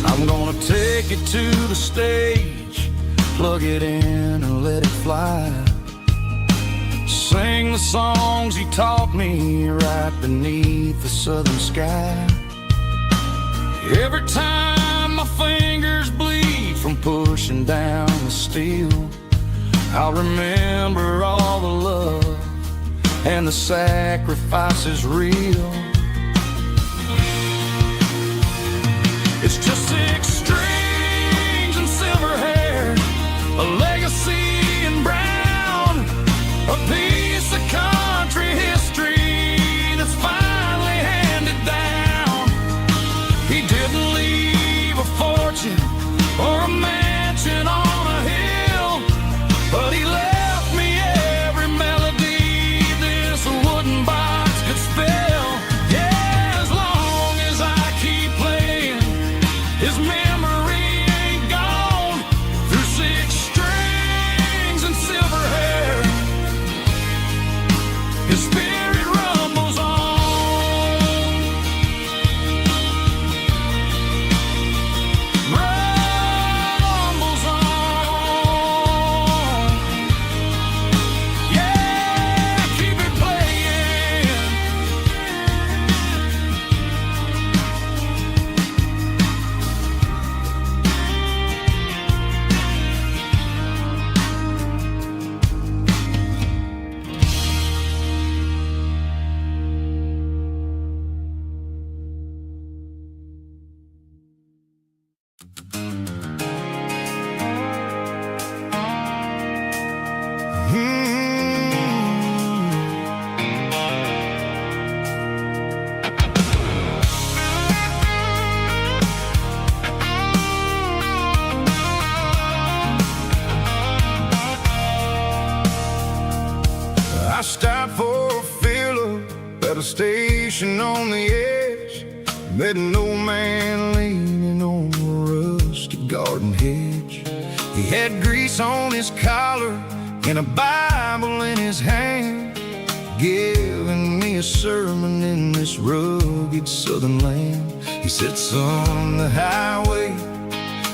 I'm gonna take it to the stage, plug it in and let it fly. Sing the songs he taught me right beneath the southern sky. Every time my fingers bleed from pushing down the steel, I'll remember all the love and the sacrifices real. It's just 6 strings and silver hair, a legacy in brown, a piece of country history that's finally handed down. He didn't leave a fortune or a mansion on a hill, but he left me every melody this wooden box could spell. Yeah, as long as I keep playing, his memory stopped for a fill-up at a station on the edge. Met an old man leaning on a rusty garden hedge. He had grease on his collar and a Bible in his hand, giving me a sermon in this rugged southern land. He said, son, the highway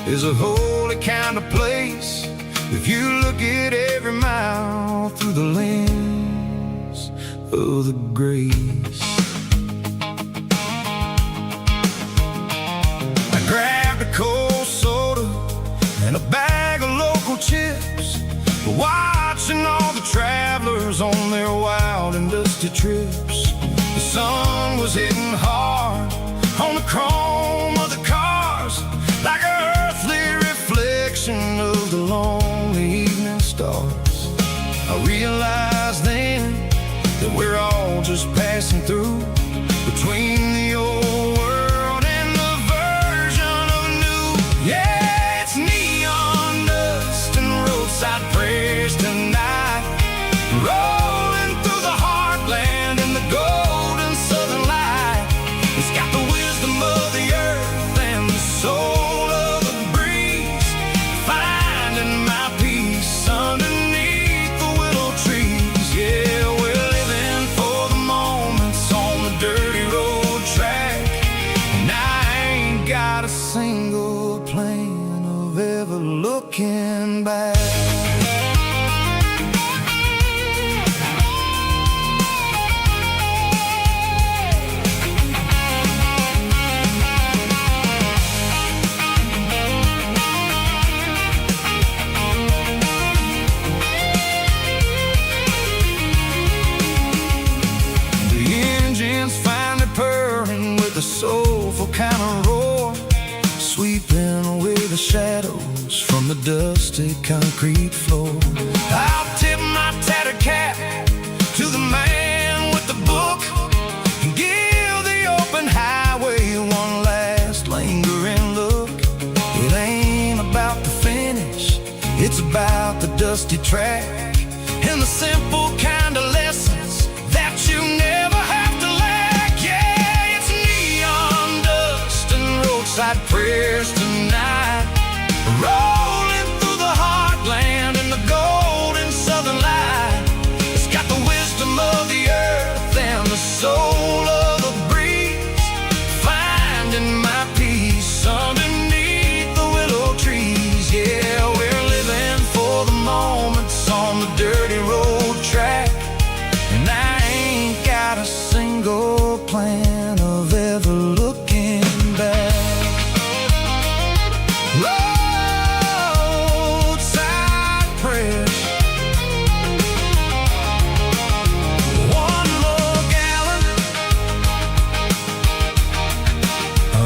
is a holy kind of place if you look at every mile through the lens of the grace. I grabbed a cold soda and a bag of local chips, watching all the travelers on their wild and dusty trips. The sun was hitting hard on the chrome of the cars, like an earthly reflection of the lonely evening stars. I realized then that we're all just passing through, between the old world and the version of new. Yeah, it's neon dust and roadside prayers tonight, rolling through the heartland in the golden southern light. It's got the wisdom of the earth and the soul of the breeze, finding my peace underneath the willow trees. Yeah, we're living for the moments on the dirty road track, and I ain't got a single plan of ever looking back. The soulful kind of roar, sweeping away the shadows from the dusty concrete floor. I'll tip my tattered cap to the man with the book and give the open highway one last lingering look. It ain't about the finish, it's about the dusty track and the simple kind of lessons that you never have to lack. Yeah, it's neon dust and roadside prayers tonight, rolling through the heartland in the golden southern light. It's got the wisdom of the earth and the soul of the breeze, finding my peace underneath the willow trees. Yeah, we're living for the moments on the dirty road track, and I ain't got a single plan of ever looking back. Roadside prayers, one more gallon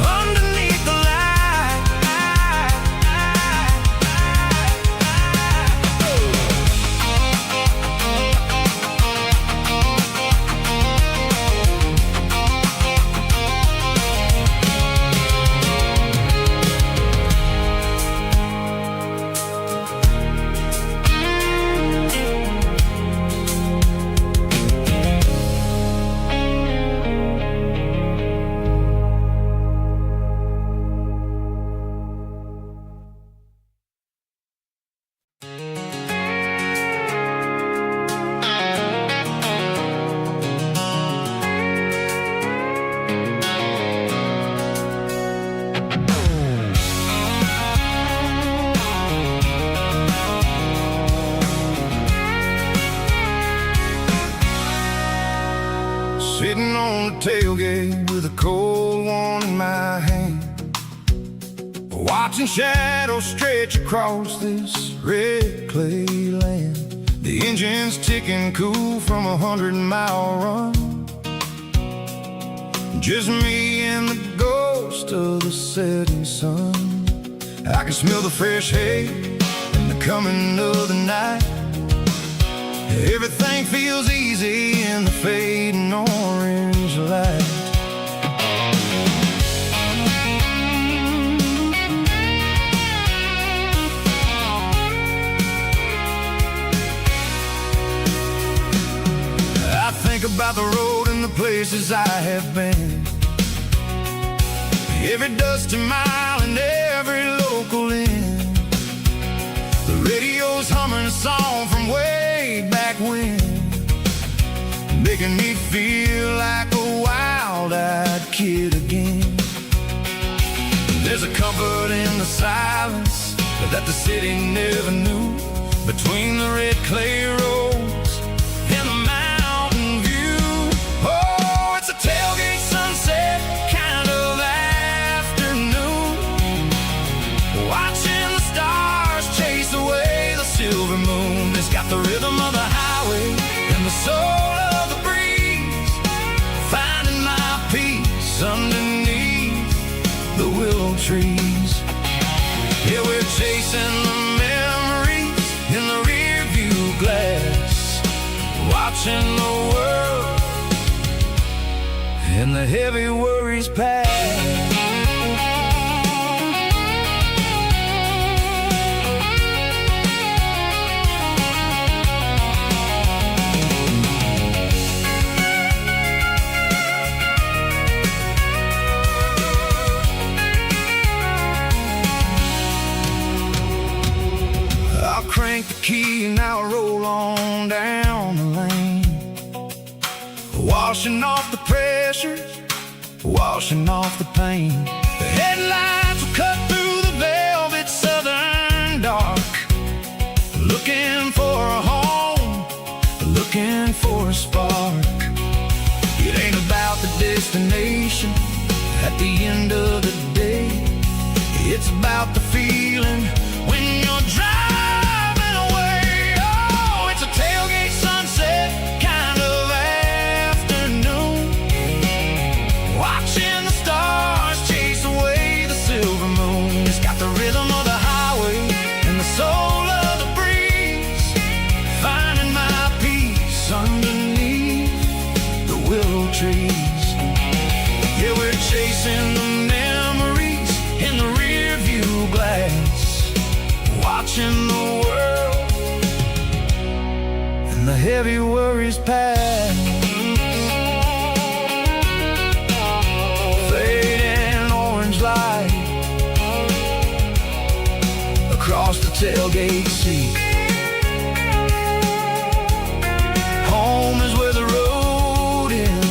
underneath the light. Sitting on the tailgate with a cold one in my hand, watching shadows stretch across this red clay land. The engine's ticking cool from a 100-mile run, just me and the ghost of the setting sun. I can smell the fresh hay and the coming of the night. Everything feels easy in the fading orange light. about the road and the places I have been. Every dusty mile and every local inn. The radio's humming a song from way back when, making me feel like a wild-eyed kid again. There's a comfort in the silence that the city never knew, between the red clay roads and the mountain view. Oh, it's a tailgate sunset kind of afternoon, watching the stars chase away the silver moon. It's got the rhythm of the highway and the soul of the breeze, finding my peace underneath the willow trees. Yeah, we're chasing the memories in the rear view glass, watching the world and the heavy worries pass. Crank the key and now roll on down the lane, washing off the pressure, washing off the pain. The headlights will cut through the velvet southern dark, looking for a home, looking for a spark. It ain't about the destination at the end of the day, it's about the feeling when you're driving. Tailgate sunset kind of afternoon, watching the stars chase away the silver moon. It's got the rhythm of the highway and the soul of the breeze, finding my peace underneath the willow trees. Yeah, we're chasing the memories in the rear view glass, watching the world and the heavy worries pass. Fading orange light across the tailgate seat. Home is where the road ends.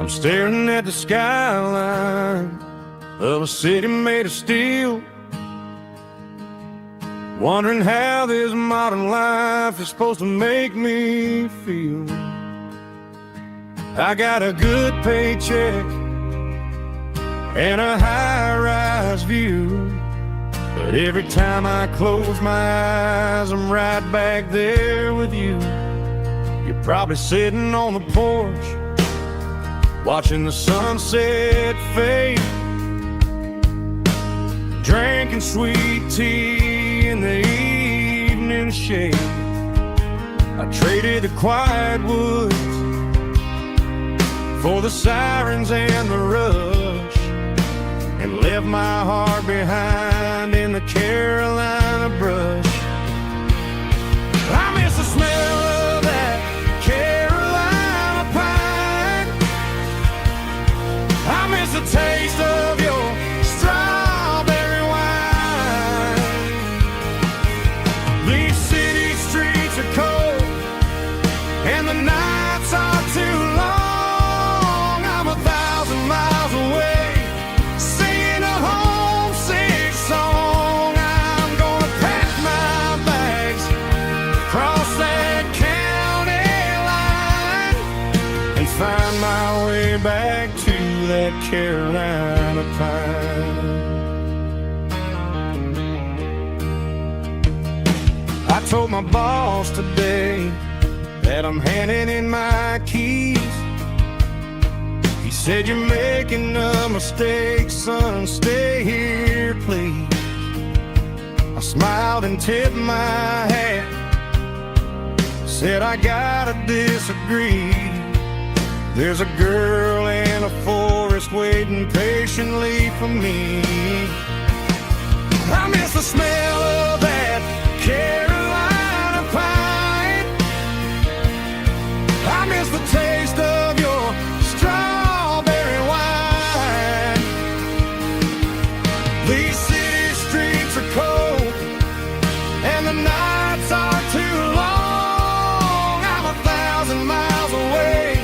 I'm staring at the skyline of a city made of steel, wondering how this modern life is supposed to make me feel. I got a good paycheck and a high-rise view, but every time I close my eyes, I'm right back there with you. You're probably sitting on the porch, watching the sunset fade, drinking sweet tea in the evening shade. I traded the quiet woods for the sirens and the rush, and left my heart behind in the Carolina brush. I miss the smell of that Carolina pine, I miss the taste of your strawberry wine. These city streets are cold and the nights are too long. I'm 1,000 miles away, singing a homesick song. I'm gonna pack my way back to that Carolina pine. I told my boss today that I'm handing in my keys. He said, "You're making a mistake, son, stay here, please." I smiled and tipped my hat, said, "I gotta disagree. There's a girl in a forest waiting patiently for me. I miss the smell of that Carolina pine. I miss the taste of your strawberry wine. These city streets are cold and the nights are too long. I'm 1,000 miles away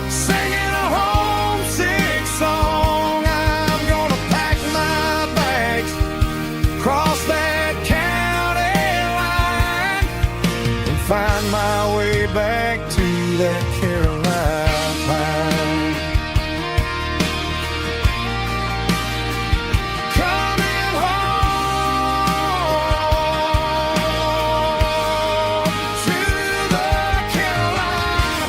singing a homesick song. I'm gonna pack my bags, cross that county line, and find my way back to that Carolina pine. Coming home to the Carolina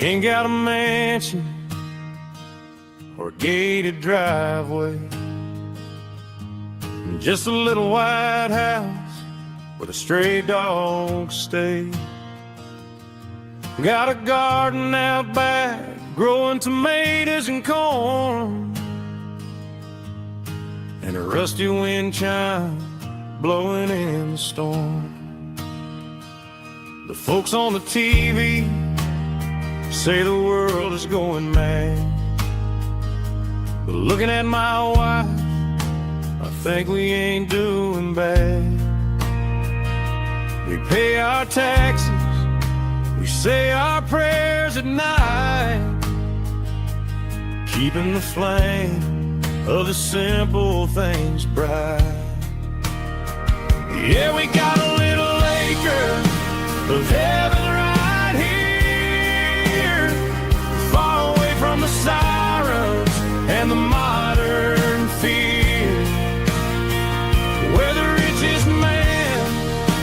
Ain't got a mansion or a gated driveway, just a little white house where the stray dogs stay. Got a garden out back growing tomatoes and corn, and a rusty wind chime blowing in the storm. The folks on the TV say the world is going mad, but looking at my wife, I think we ain't doing bad. We pay our taxes, we say our prayers at night, keeping the flame of the simple things bright. Yeah, we got a little acre of heaven right here, far away from the sirens and the modern fear, where the richest man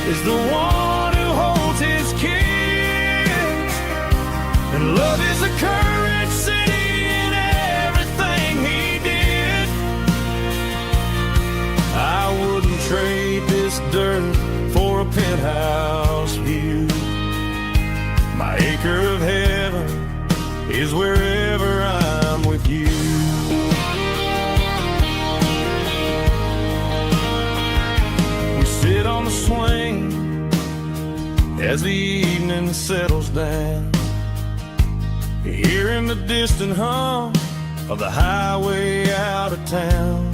is the one who holds his kids, and love is a currency in everything he did. I wouldn't trade this dirt for a penthouse view. My acre of heaven is wherever I'm with you. We sit on the swing as the evening settles down, hearing the distant hum of the highway out of town.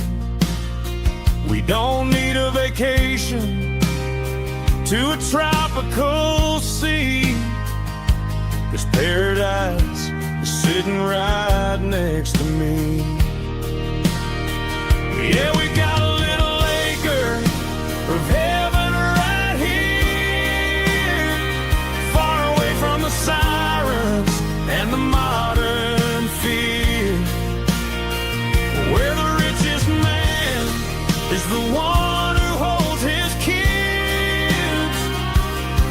We don't need a vacation to a tropical sea, 'cause paradise is sitting right next to me. Yeah, we got a little acre of heaven right here, far away from the sirens and the modern fear, where the richest man is the one who holds his kids,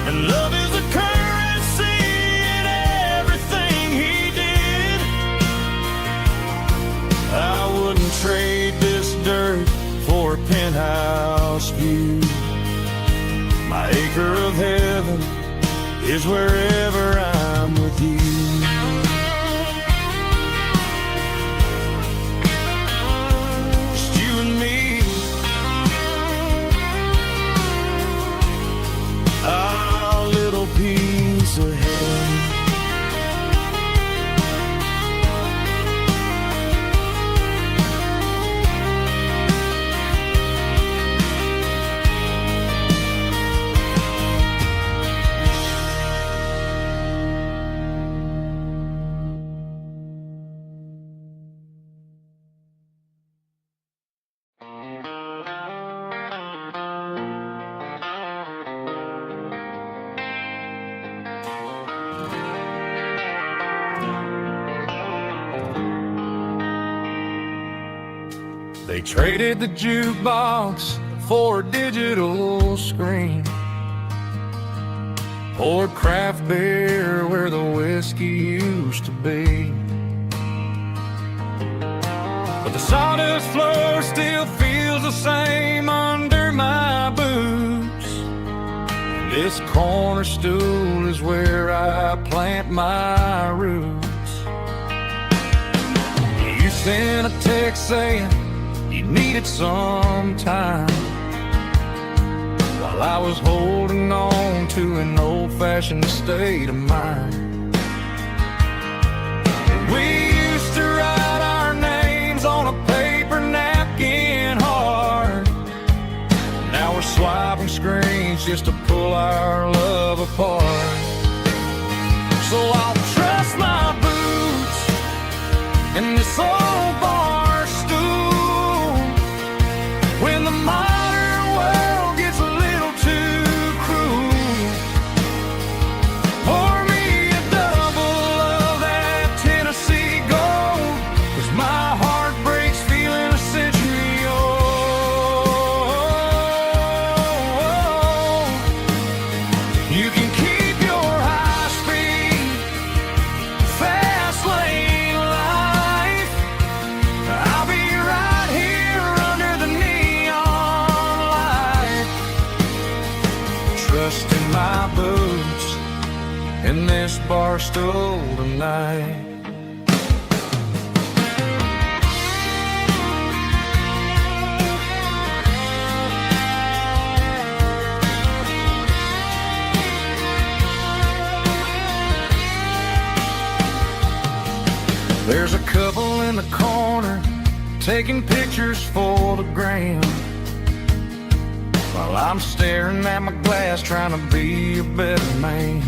and love is a currency in everything he did. I wouldn't trade this dirt for a penthouse view. My acre of heaven is wherever I'm with you. Just you and me. They traded the jukebox for a digital screen, poured craft beer where the whiskey used to be. But the sawdust floor still feels the same under my boots. This corner stool is where I plant my roots. You sent a text saying you needed some time, while I was holding on to an old-fashioned state of mind. And we used to write our names on a paper napkin hard. Now we're swiping screens just to pull our love apart. So I'll trust my boots in this old bar stool when the modern world gets a little too cruel. Pour me a double of that Tennessee Gold, 'cause my heart breaks feeling a century old. You can keep your high-speed, fast lane life. I'll be right here under the neon light, trusting my boots in this bar stool tonight. There's a couple in the corner taking pictures for the gram, while I'm staring at my glass trying to be a better man.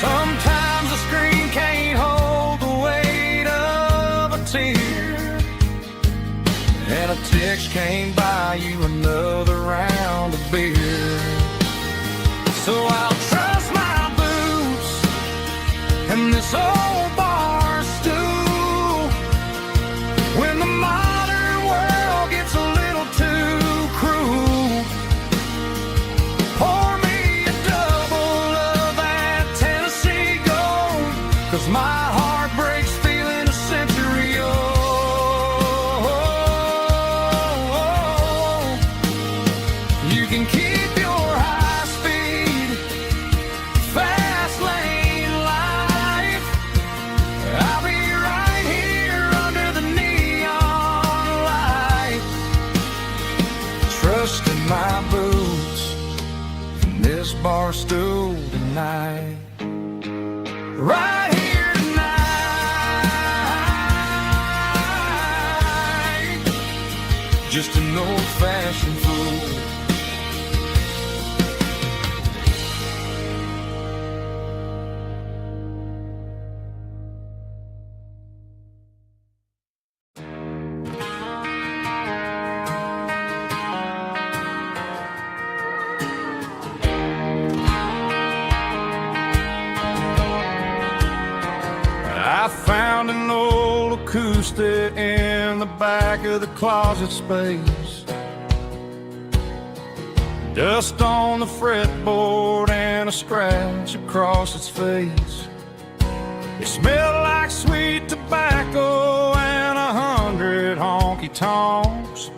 Sometimes the screen can't hold the weight of a tear, and a text can't buy you another round of beer. So I'll trust my boots in this old bar stool when the modern world gets a little too cruel. Pour me a double of that Tennessee Gold, 'cause my heart breaks feeling a century old. You can keep your high-speed, fast lane life. I'll be right here under the neon light, trusting my boots in this bar stool tonight. Right here tonight, just an old-fashioned fool. I found an old acoustic in the back of the closet space. Dust on the fretboard and a scratch across its face. It smelled like sweet tobacco and 100 honky-tonks.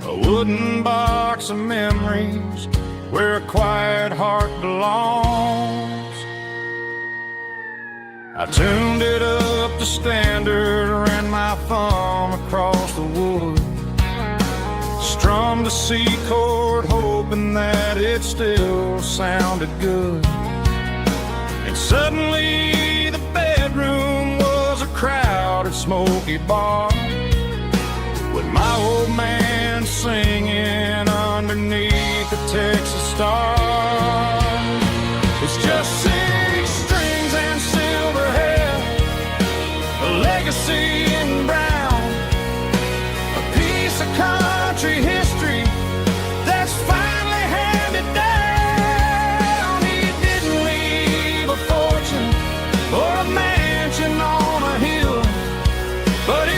A wooden box of memories where a quiet heart belongs. I tuned it up to standard, ran my thumb across the wood, strummed a C chord hoping that it still sounded good. And suddenly the bedroom was a crowded smoky bar, with my old man singing underneath the Texas star. It's just 6 strings and silver hair, a legacy in brown, a piece of country history that's finally handed down. He didn't leave a fortune or a mansion on a hill, but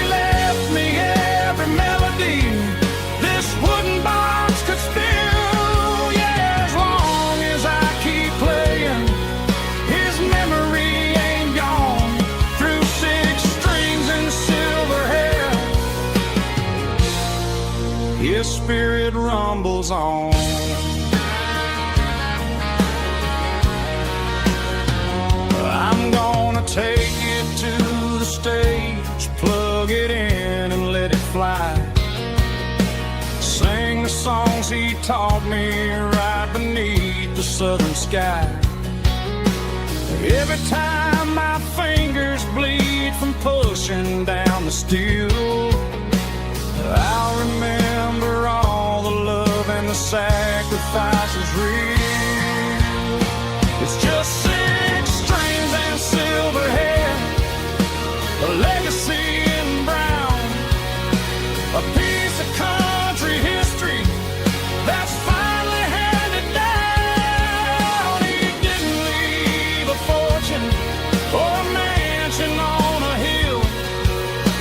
His spirit rumbles on. I'm gonna take it to the stage, plug it in and let it fly. Sing the songs he taught me right beneath the southern sky. Every time my fingers bleed from pushing down the steel, I'll remember all the love and the sacrifices real. It's just 6 strings and silver hair, a legacy in brown, a piece of country history that's finally handed down. He didn't leave a fortune or a mansion on a hill,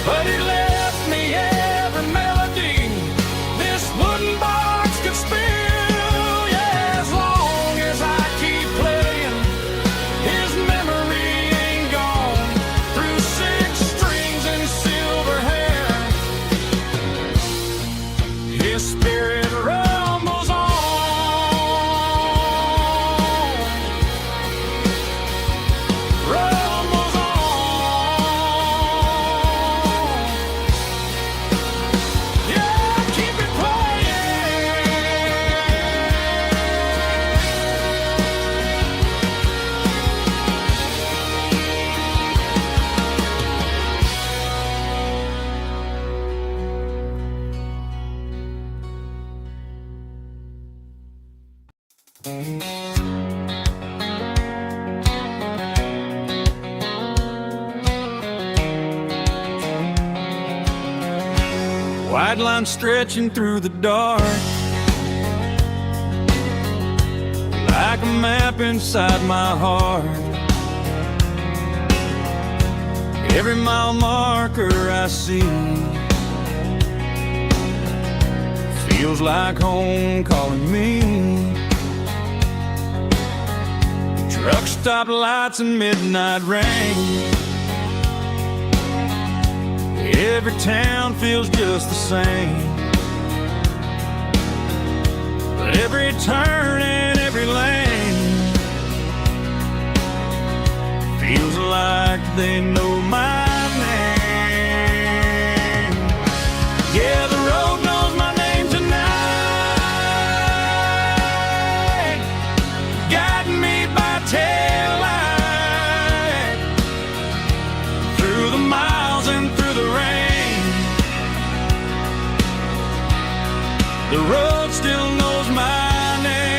but he left me every melody this wooden box could spill. Yeah, as long as I keep playing, his memory ain't gone. Through 6 strings and silver hair, his spirit rumbles on. Rumbles on. Yeah, keep it White line stretching through the dark, like a map inside my heart. Every mile marker I see feels like home calling me. Truck stop lights and midnight rain, every town feels just the same. But every turn and every lane feels like they know my name. Yeah, the road knows my name tonight, guiding me by taillight through the miles and through the rain. The road still knows my name.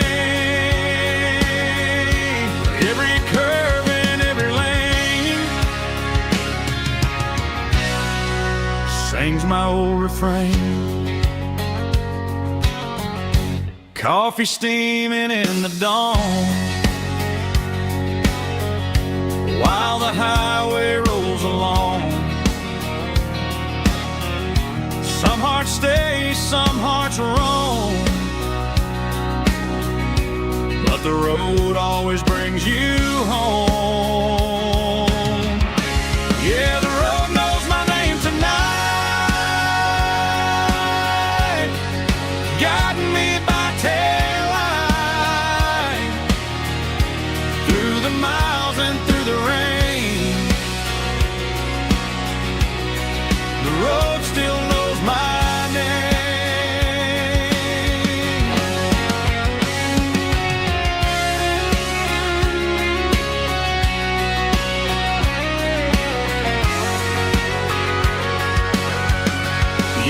Every curve and every lane sings my old refrain. Coffee steaming in the dawn, while the highway rolls along. Some hearts stay, some hearts roam, but the road always brings you home. Yeah, the road knows my name tonight, guiding me by taillight through the miles and through the rain. The road still knows my name.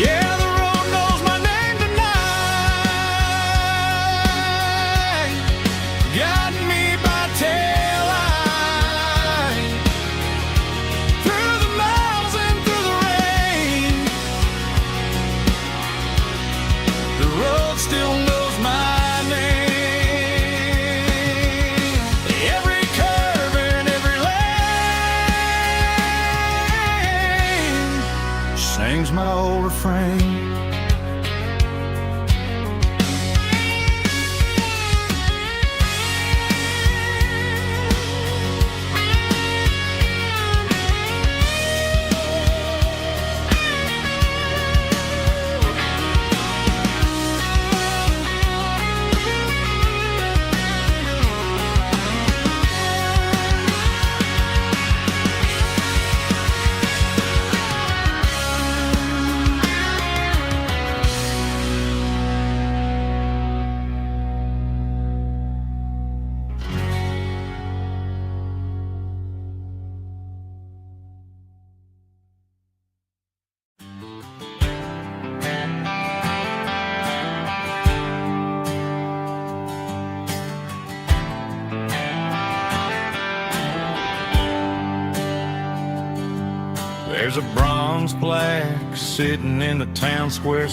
Yeah, the road knows my name tonight, guiding me by taillight through the miles and through the rain. The road still knows my name. Every curve and every lane sings my old refrain. bronze plaque sitting in the town square.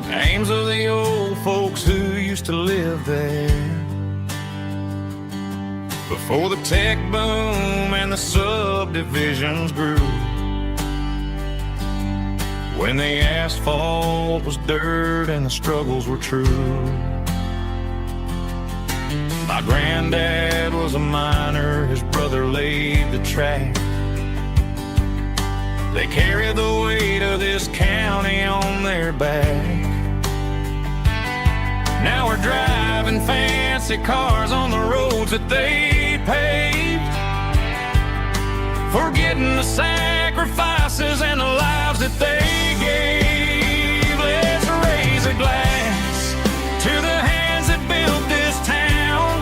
Names of the old folks who used to live there before the tech boom and the subdivisions grew. When the asphalt was dirt and the struggles were true. My granddad was a miner, his brother laid the track. They carried the weight of this county on their back. Now we're driving fancy cars on the roads that they paved, forgetting the sacrifices and the lives that they gave. Let's raise a glass to the hands that built this town,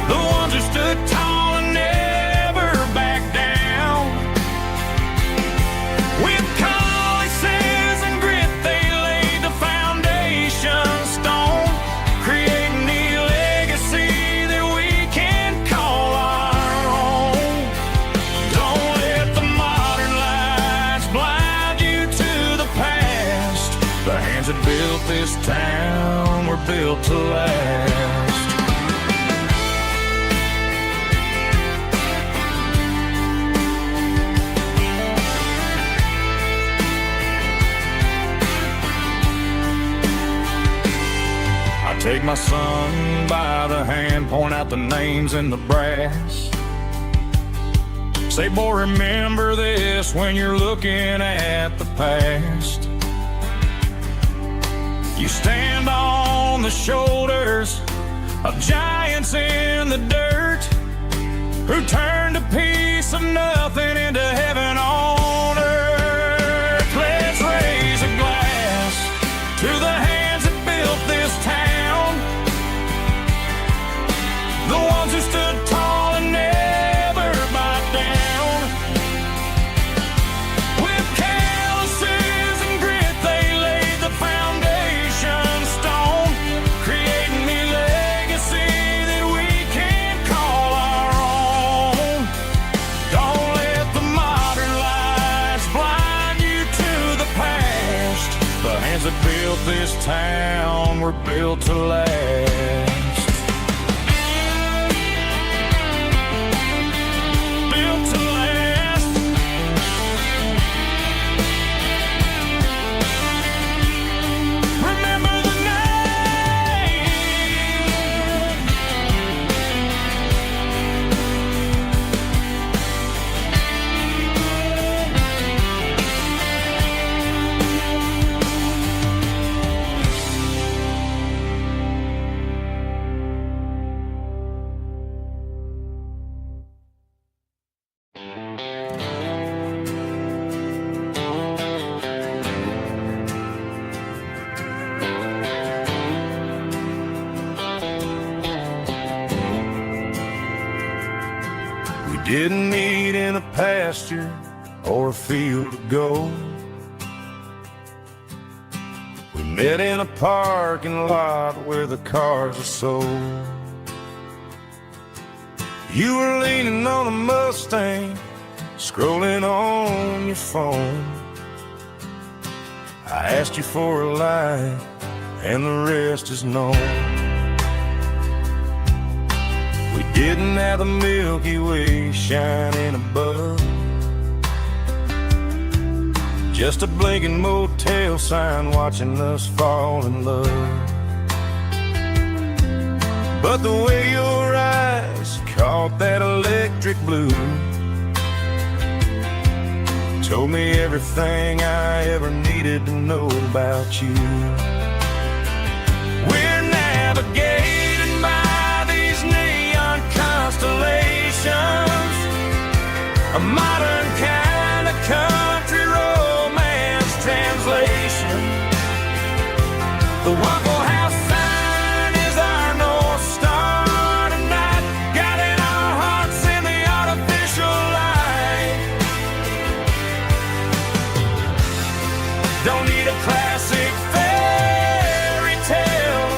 the ones who stood tall and never backed down. With calluses and grit they laid the foundation stone, creating the legacy that we can call our own. Don't let the modern lights blind you to the past. The hands that built this town were built to last. Take my son by the hand, point out the names in the brass. Say, boy, remember this when you're looking at the past. You stand on the shoulders of giants in the dirt who turned a piece of nothing into heaven on earth. Let's raise a glass to the hands that built this town, the ones who stood tall and never backed down. With calluses and grit they laid the foundation stone, creating the legacy that we can call our own. Don't let the modern lights blind you to the past. The hands that built this town were built to last. Didn't meet in a pasture or a field of gold. We met in a parking lot where the cars are sold. You were leaning on a Mustang, scrolling on your phone. I asked you for a light, and the rest is known. We didn't have the Milky Way shining above, just a blinking motel sign watching us fall in love. But the way your eyes caught that electric blue told me everything I ever needed to know about you. We're navigated by these neon constellations, a modern kind of country romance translation. The Waffle House sign is our North Star tonight, guiding our hearts in the artificial light. Don't need a classic fairy tale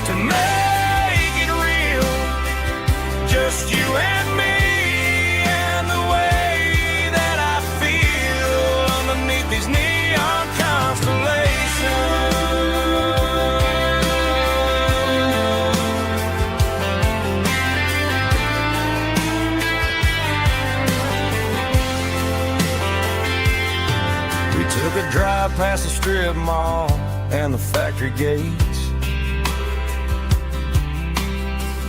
to make it real, just you and me Took a drive past the strip mall and the factory gates.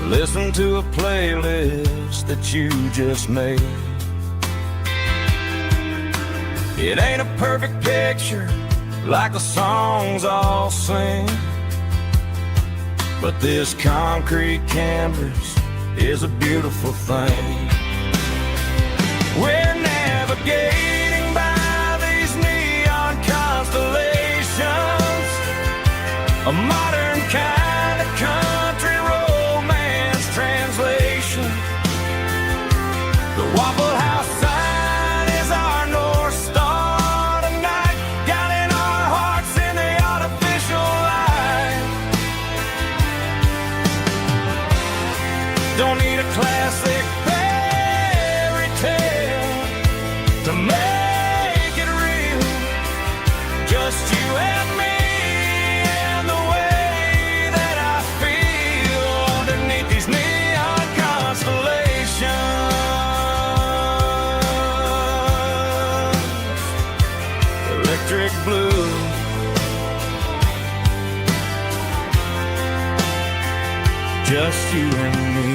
Listen to a playlist that you just made. It ain't a perfect picture like the songs all sing, but this concrete canvas is a beautiful thing. We're navigating by these neon constellations, a modern kind of country romance translation. The Waffle House sign is our North Star tonight, guiding our hearts in the artificial light. Don't need a classic fairy tale to make it real, just you and me and the way that I feel underneath these neon constellations. Electric blue, just you and me.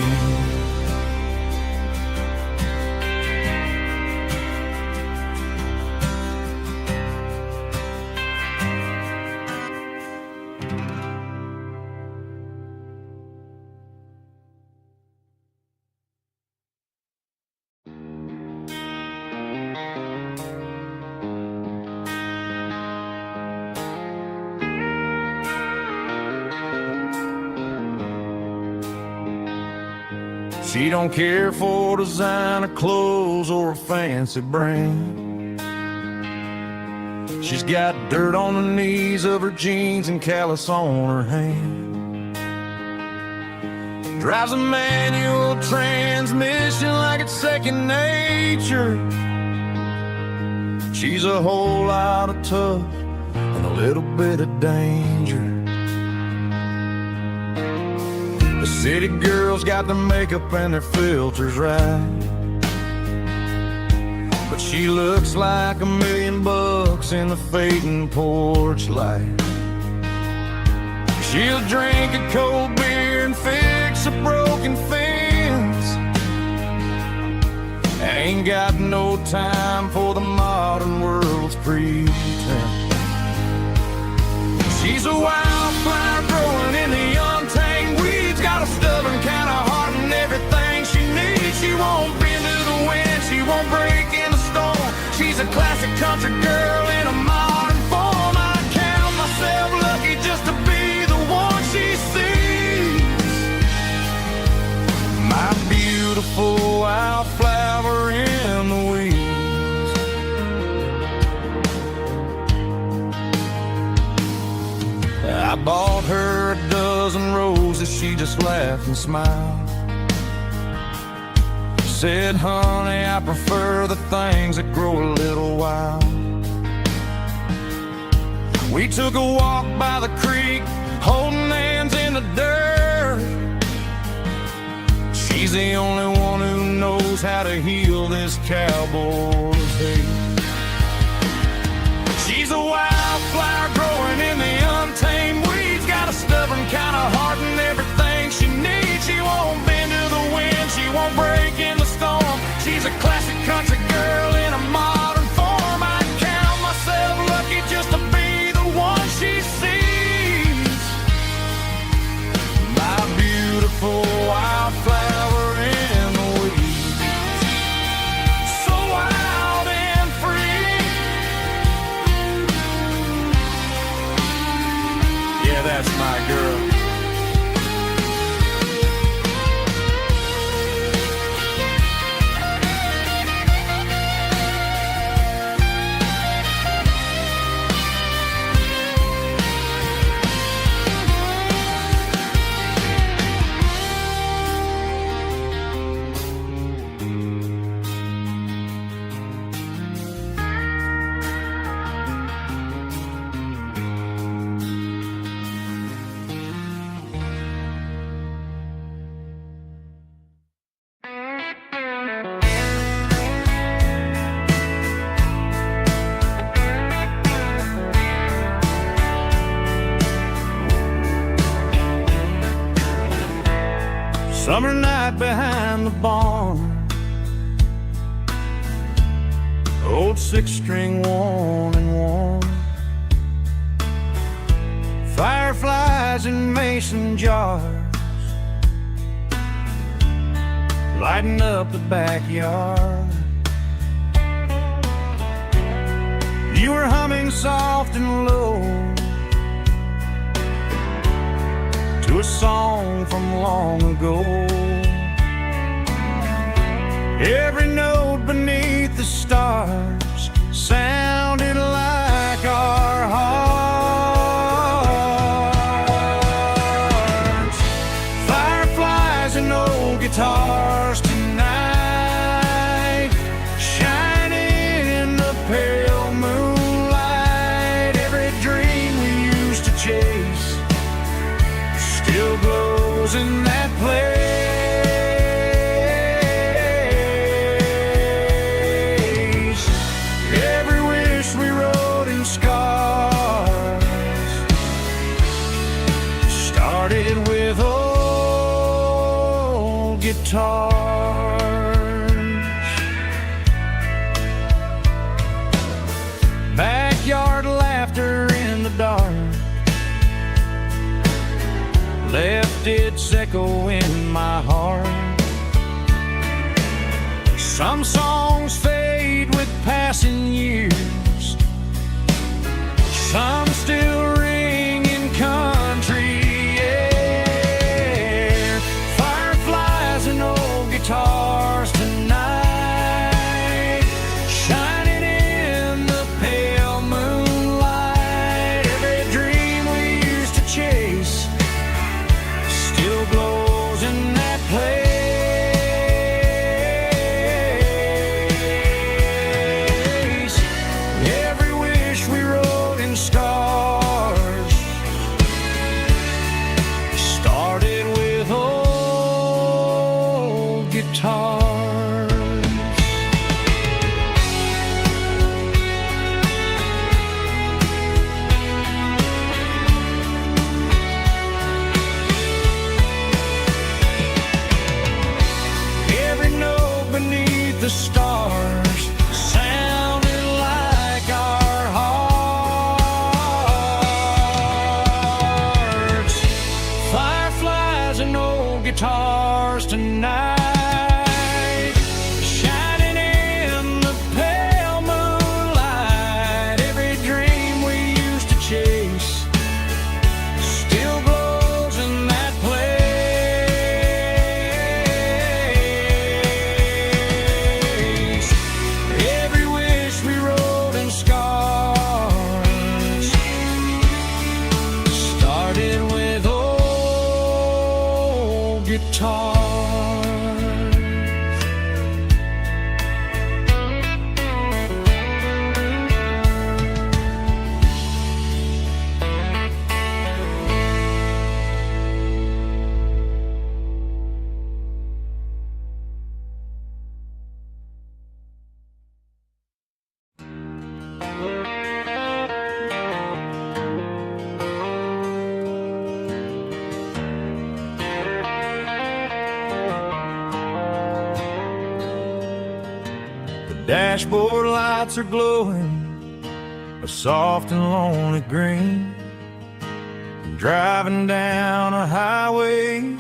She don't care for designer clothes or a fancy brand. She's got dirt on the knees of her jeans and callus on her hand. Drives a manual transmission like it's second nature. She's a whole lot of tough and a little bit of danger. The city girls got their makeup and their filters right, but she looks like $1 million in the fading porch light. She'll drink a cold beer and fix a broken fence. Ain't got no time for the modern world's pretense. She's a wildflower growing in the untamed weeds, got a stubborn kind of heart and everything she needs. She won't bend to the wind, she won't break in the storm. She's a classic country girl in a modern form. I count myself lucky just to be the one she sees. My beautiful wildflower in the weeds. I bought her a dozen roses, she just laughed and smiled. Said, honey, I prefer the things that grow a little wild. We took a walk by the creek, holding hands in the dirt. She's the only one who knows how to heal this cowboy's hate. She's a wildflower growing in the untamed weeds, got a stubborn kind of heart and everything she needs. She won't bend to the wind, she won't break in the storm. She's a classic country girl in a modern form. I count myself lucky just to be the one she sees. My beautiful wildflower in the weeds, so wild and free. Yeah, that's my girl. Summer night behind the barn, old six-string one and one. Fireflies in mason jars, lighting up the backyard. You were humming soft and low to a song from long ago. Every note beneath the stars sounded like our hearts. Fireflies and old guitars tonight, shining in the pale moonlight. Every dream we used to chase still glows in that place. Every wish we wrote in scars started with old guitars. Backyard laughter in the dark left its echo in my heart. Some songs fade with passing years, some still ring in country air. Fireflies and old guitars tonight, shining in the pale moonlight. Every dream we used to chase still glows in that place. Every wish we wrote in stars started with old guitars. Every note beneath the stars sounded like our hearts. Fireflies and old guitars tonight, shining in the pale moonlight. Every dream we used to chase still glows in that place. Every wish we wrote in scars started with old guitars. The dashboard lights are glowing a soft and lonely green. I'm driving down a highway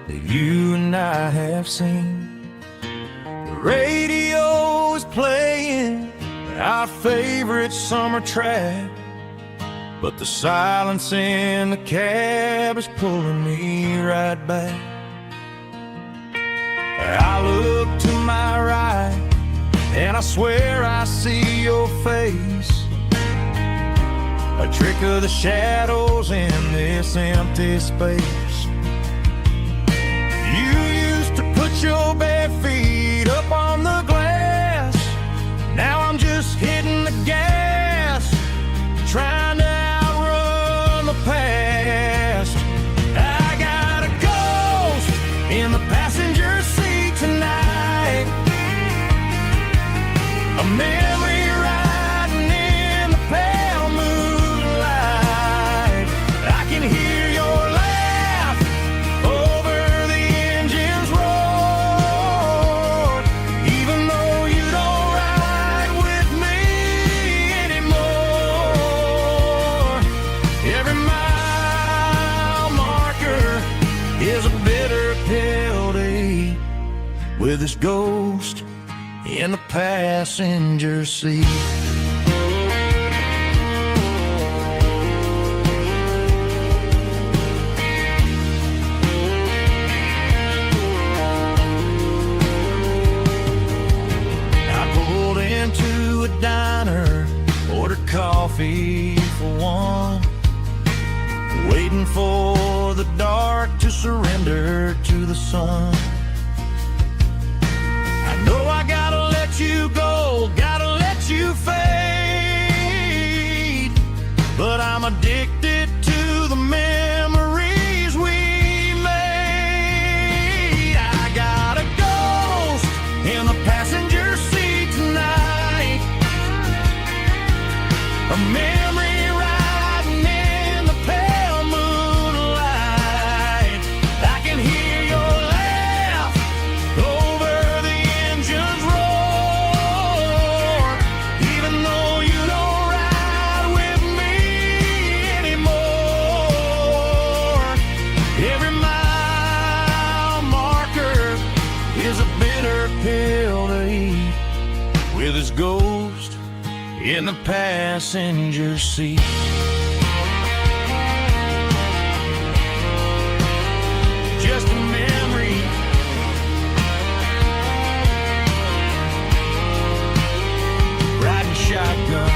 that you and I have seen. The radio is playing our favorite summer track, but the silence in the cab is pulling me right back. I look to my right and I swear I see your face, a trick of the shadows in this empty space. You used to put your bare feet up on the glass. Now I'm just hitting the gas, trying to outrun the past. I got a ghost in the passenger seat tonight, a memory riding in the pale moonlight. I can hear your laugh over the engine with his ghost in the passenger seat. Into a diner, ordered coffee for one, waiting for the dark to surrender to the sun. I know I gotta let you go, gotta let you fade, but I'm addicted to the memories we made. I got a ghost in the passenger seat tonight, a memory riding in the pale moonlight. I can hear your laugh over the engine's roar, even though you don't ride with me anymore. Every mile marker is a bitter pill to eat, with his ghost in the passenger seat. Just a memory, riding shotgun.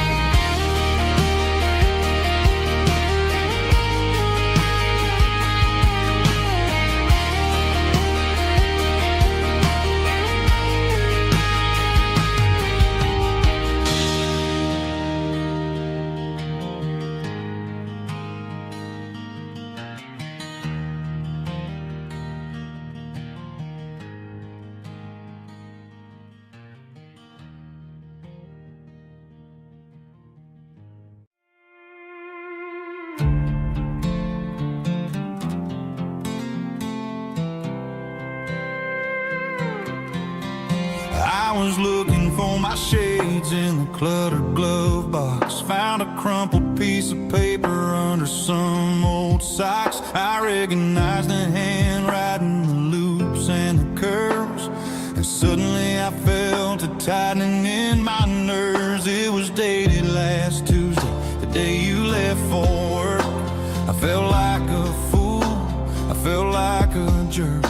I was looking for my shades in the cluttered glove box, found a crumpled piece of paper under some old socks. I recognized the handwriting, the loops and the curves, and suddenly I felt a tightening in my nerves. It was dated last Tuesday, the day you left for work. I felt like a fool, I felt like a jerk.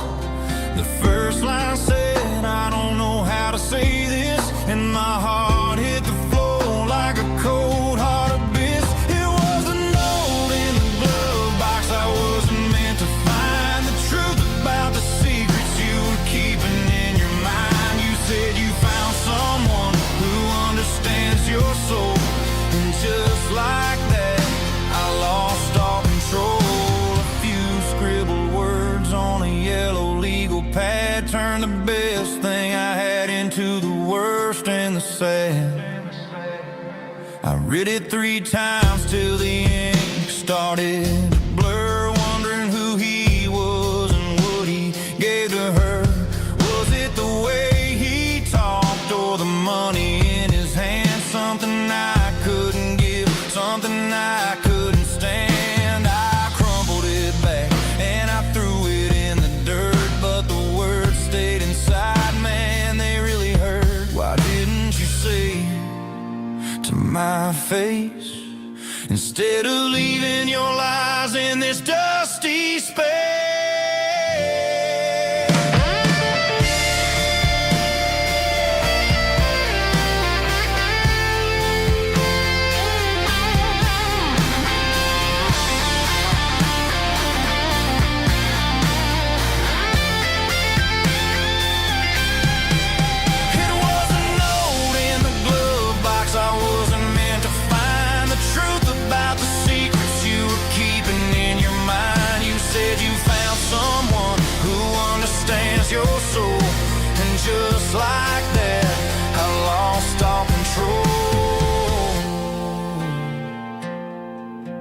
The first line said, I don't know how to say this, and my heart hit the floor like a cold heart abyss. It was a note in the glove box I wasn't meant to find, the truth about the secrets you were keeping in your mind. You said you found someone who understands your soul, and just like that I lost all control. A few scribbled words on a yellow legal pad turned the best thing I had into the worst and the sad. I read it 3 times till the ink started to blur, wondering who he was and what he gave to her. Was it the way he talked or the money in his hand? Something I couldn't give, something I couldn't stand. I crumpled it back and I threw it in the dirt, but the words stayed inside, man, they really hurt. Why didn't you say to my face, instead of leaving your lies in this dusty space? Your soul, and just like that I lost all control.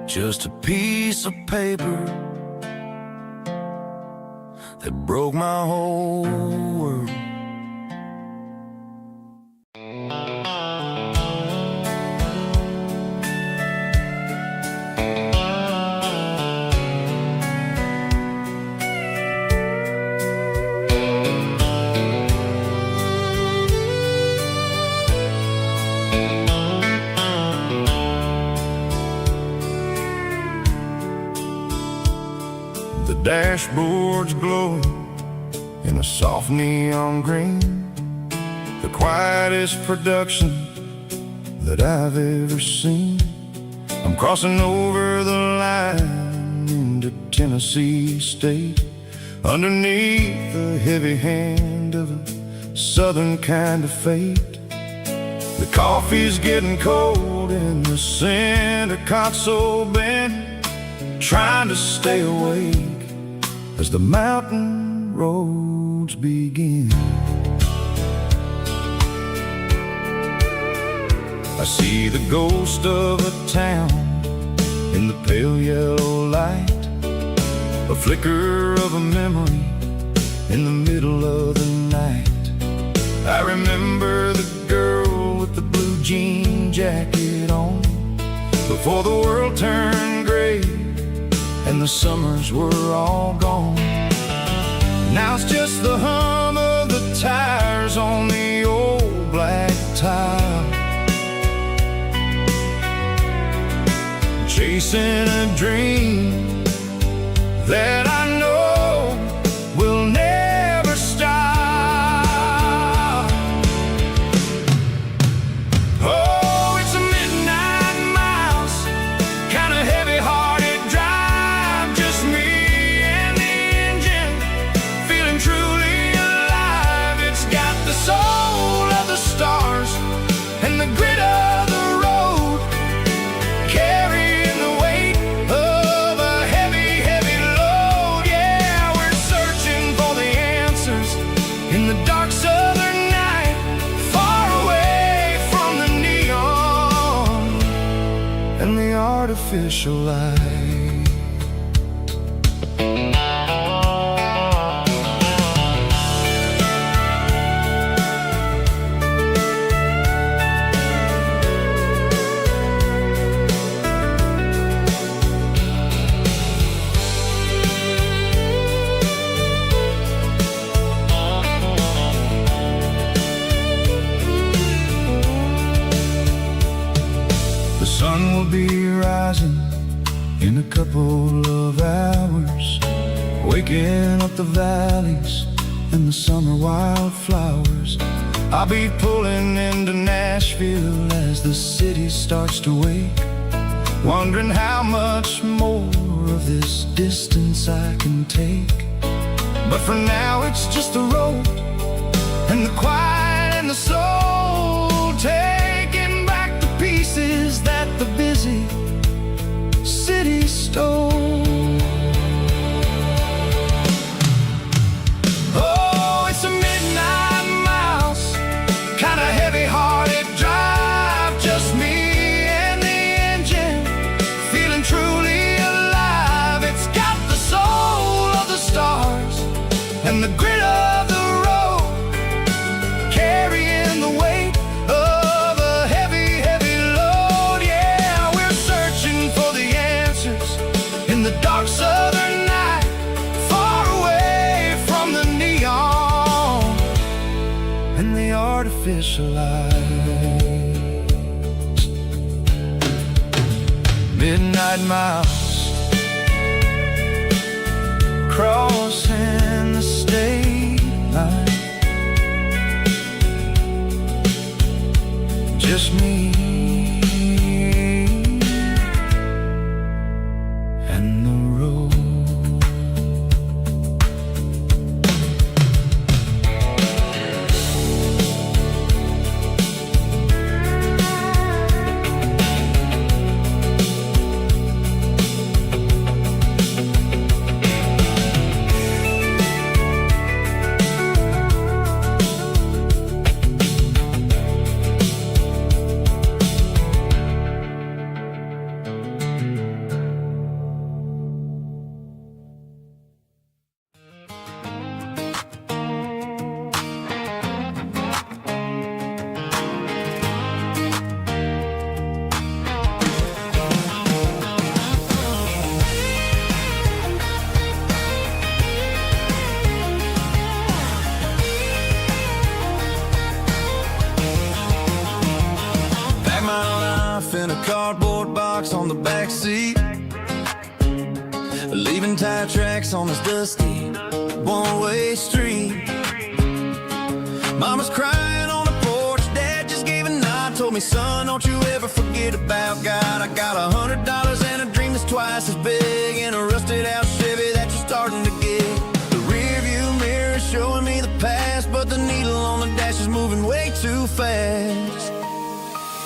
Just a piece of paper that broke my whole world. dashboard's glowing in a soft neon green, the quietest production that I've ever seen. I'm crossing over the line into Tennessee State, underneath the heavy hand of a southern kind of fate. The coffee's getting cold in the center console bin, trying to stay awake as the mountain roads begin. I see the ghost of a town in the pale yellow light, a flicker of a memory in the middle of the night. I remember the girl with the blue jean jacket on, before the world turned gray and the summers were all gone. Now it's just the hum of the tires on the old black tile, chasing a dream that I know will never stop. Oh, it's a midnight miles, kind of heavy-hearted drive, just me and the engine, feeling truly alive. It's got the soul of the stars and the grit of the road, carrying the weight of a heavy, heavy load. Yeah, we're searching for the answers in the dark southern night, far away from the neon and the artificial light. The sun will be rising in a couple of hours, waking up the valleys and the summer wildflowers. I'll be pulling into Nashville as the city starts to wake, wondering how much more of this distance I can take. But for now it's just the road and the quiet and the soul, taking back the pieces that the busy city stole. Oh, it's a midnight miles, kind of heavy-hearted drive, just me and the engine, feeling truly alive. It's got the soul of the stars and the grit of the road, carrying the weight of a heavy, heavy load. Yeah, we're searching for the answers in the dark southern night, far away from the neon and the artificial lights. Midnight miles, crossing the state line, just me and the road. In a cardboard box on the back seat, leaving Running tire tracks on this dusty one-way street. Mama's crying on the porch, Dad just gave a nod. Told me, son, don't you ever forget about God. I got $100 and a dream that's twice as big, and a rusted out Chevy that you're starting to get. The rear view mirror is showing me the past, but the needle on the dash is moving way too fast.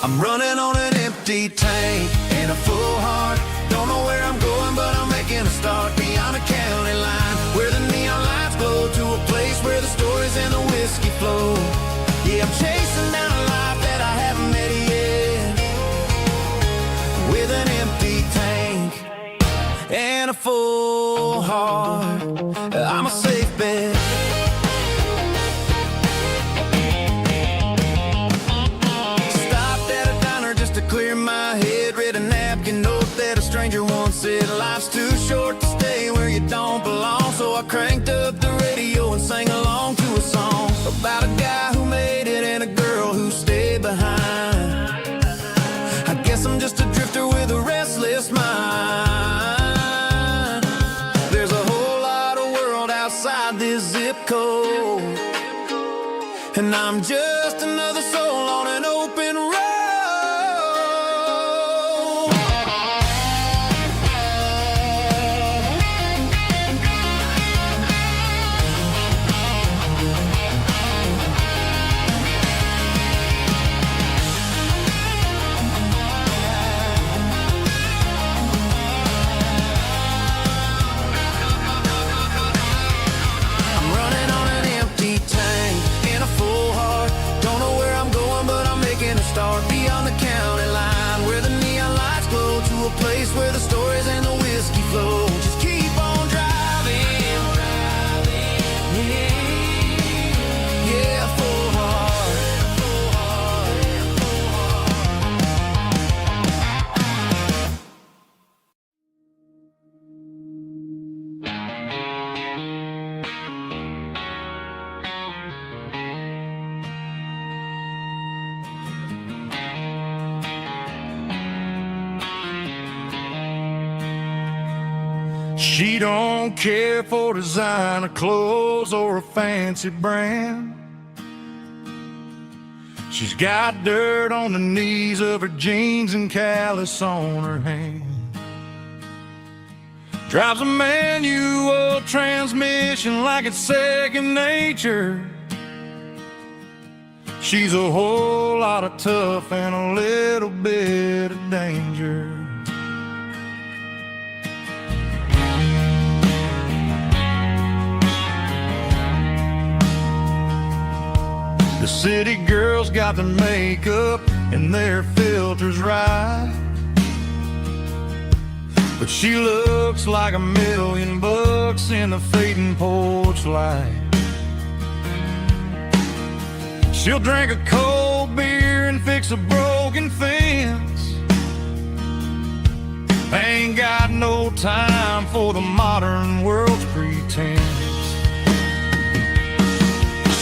I'm running on an empty tank and a full heart. Don't know where I'm going, but I'm making a start beyond the county line, where the neon lights glow, to a place where the stories and the whiskey flow. Yeah, I'm chasing down a life that I haven't met yet, with an empty tank and a full heart. I'm a safe bet. Stopped at a diner just to clear my head. Read a napkin note that a stranger once said, life's too short to stay where you don't belong. So I cranked up the radio and sang along to a song about a guy who made it and a girl who stayed behind. I guess I'm just a drifter with a restless mind. There's a whole lot of world outside this zip code, and I'm just another soul on an open road. Start beyond the county line, where the neon lights glow, to a place where the stories and the whiskey flow. Just keep on driving, yeah, full heart. She don't care for designer clothes or a fancy brand. She's got dirt on the knees of her jeans and callus on her hand. Drives a manual transmission like it's second nature. She's a whole lot of tough and a little bit of danger. The city girls got their makeup and their filters right, but she looks like $1,000,000 in the fading porch light. She'll drink a cold beer and fix a broken fence. Ain't got no time for the modern world's pretense.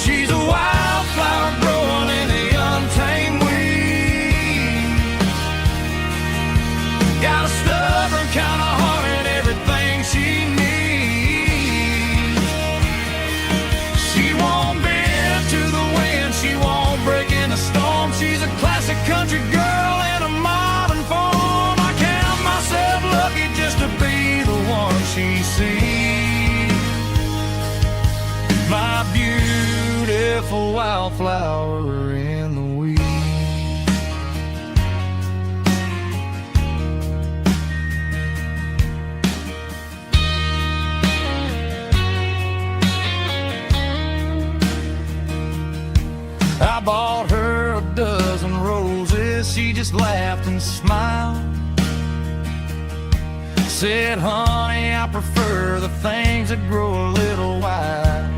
She's a wildflower growing in the untamed weeds. Got a stubborn kind of heart and everything she needs. She won't bend to the wind, she won't break in a storm. She's a classic country girl in a modern form. I count myself lucky just to be the one she sees. My beautiful wildflower in the weeds. I bought her a dozen roses, she just laughed and smiled. Said, honey, I prefer the things that grow a little wild.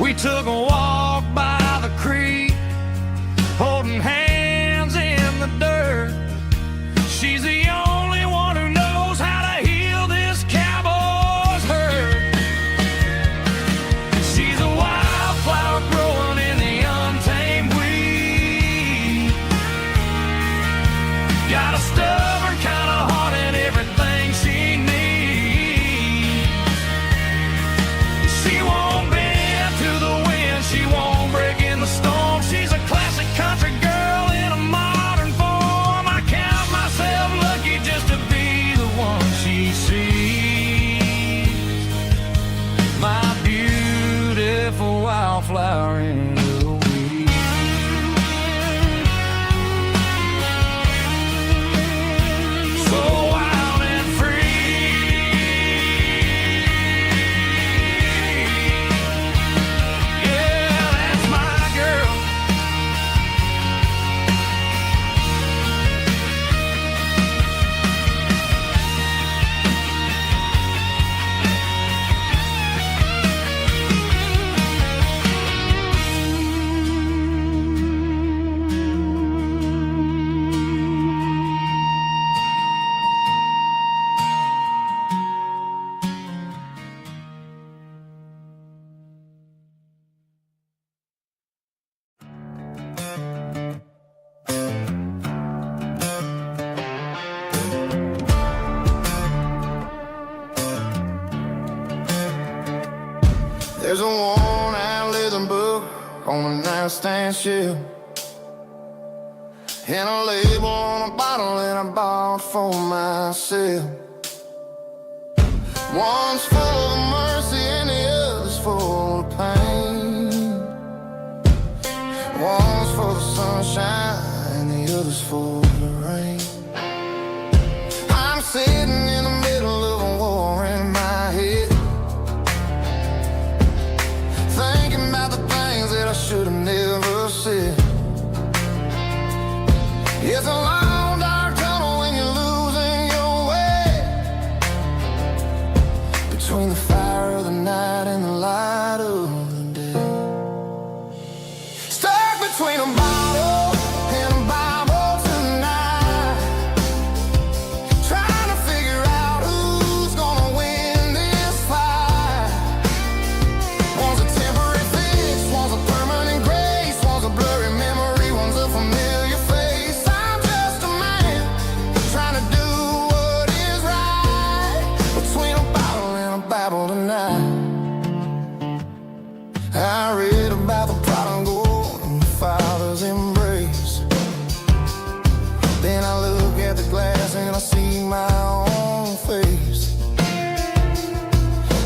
We took a walk by the creek, holding hands in the dirt. She's the only one who knows how to heal this cowboy's hurt. She's a wildflower growing in the untamed weed. Got a stubborn kind of heart and everything she There's a worn-out leather book on a nightstand shelf, and a label on a bottle that I bought for myself. One's full of mercy and the other's full of pain. One's for the sunshine and the other's for the rain. I'm sitting in the middle of a war in my head, thinking about the things that I should have never said. It's a long dark tunnel when you're losing your way, between the fire of the night and the light of the day. Stuck between a bottle and a Bible tonight, trying to figure out who's gonna win this fight. One's a temporary fix, one's a permanent grace, one's a blurry memory, one's a familiar face. I'm just a man trying to do what is right, between a bottle and a Bible tonight. I read about the prodigal and the Father's embrace. Then I look at the glass and I see my own face.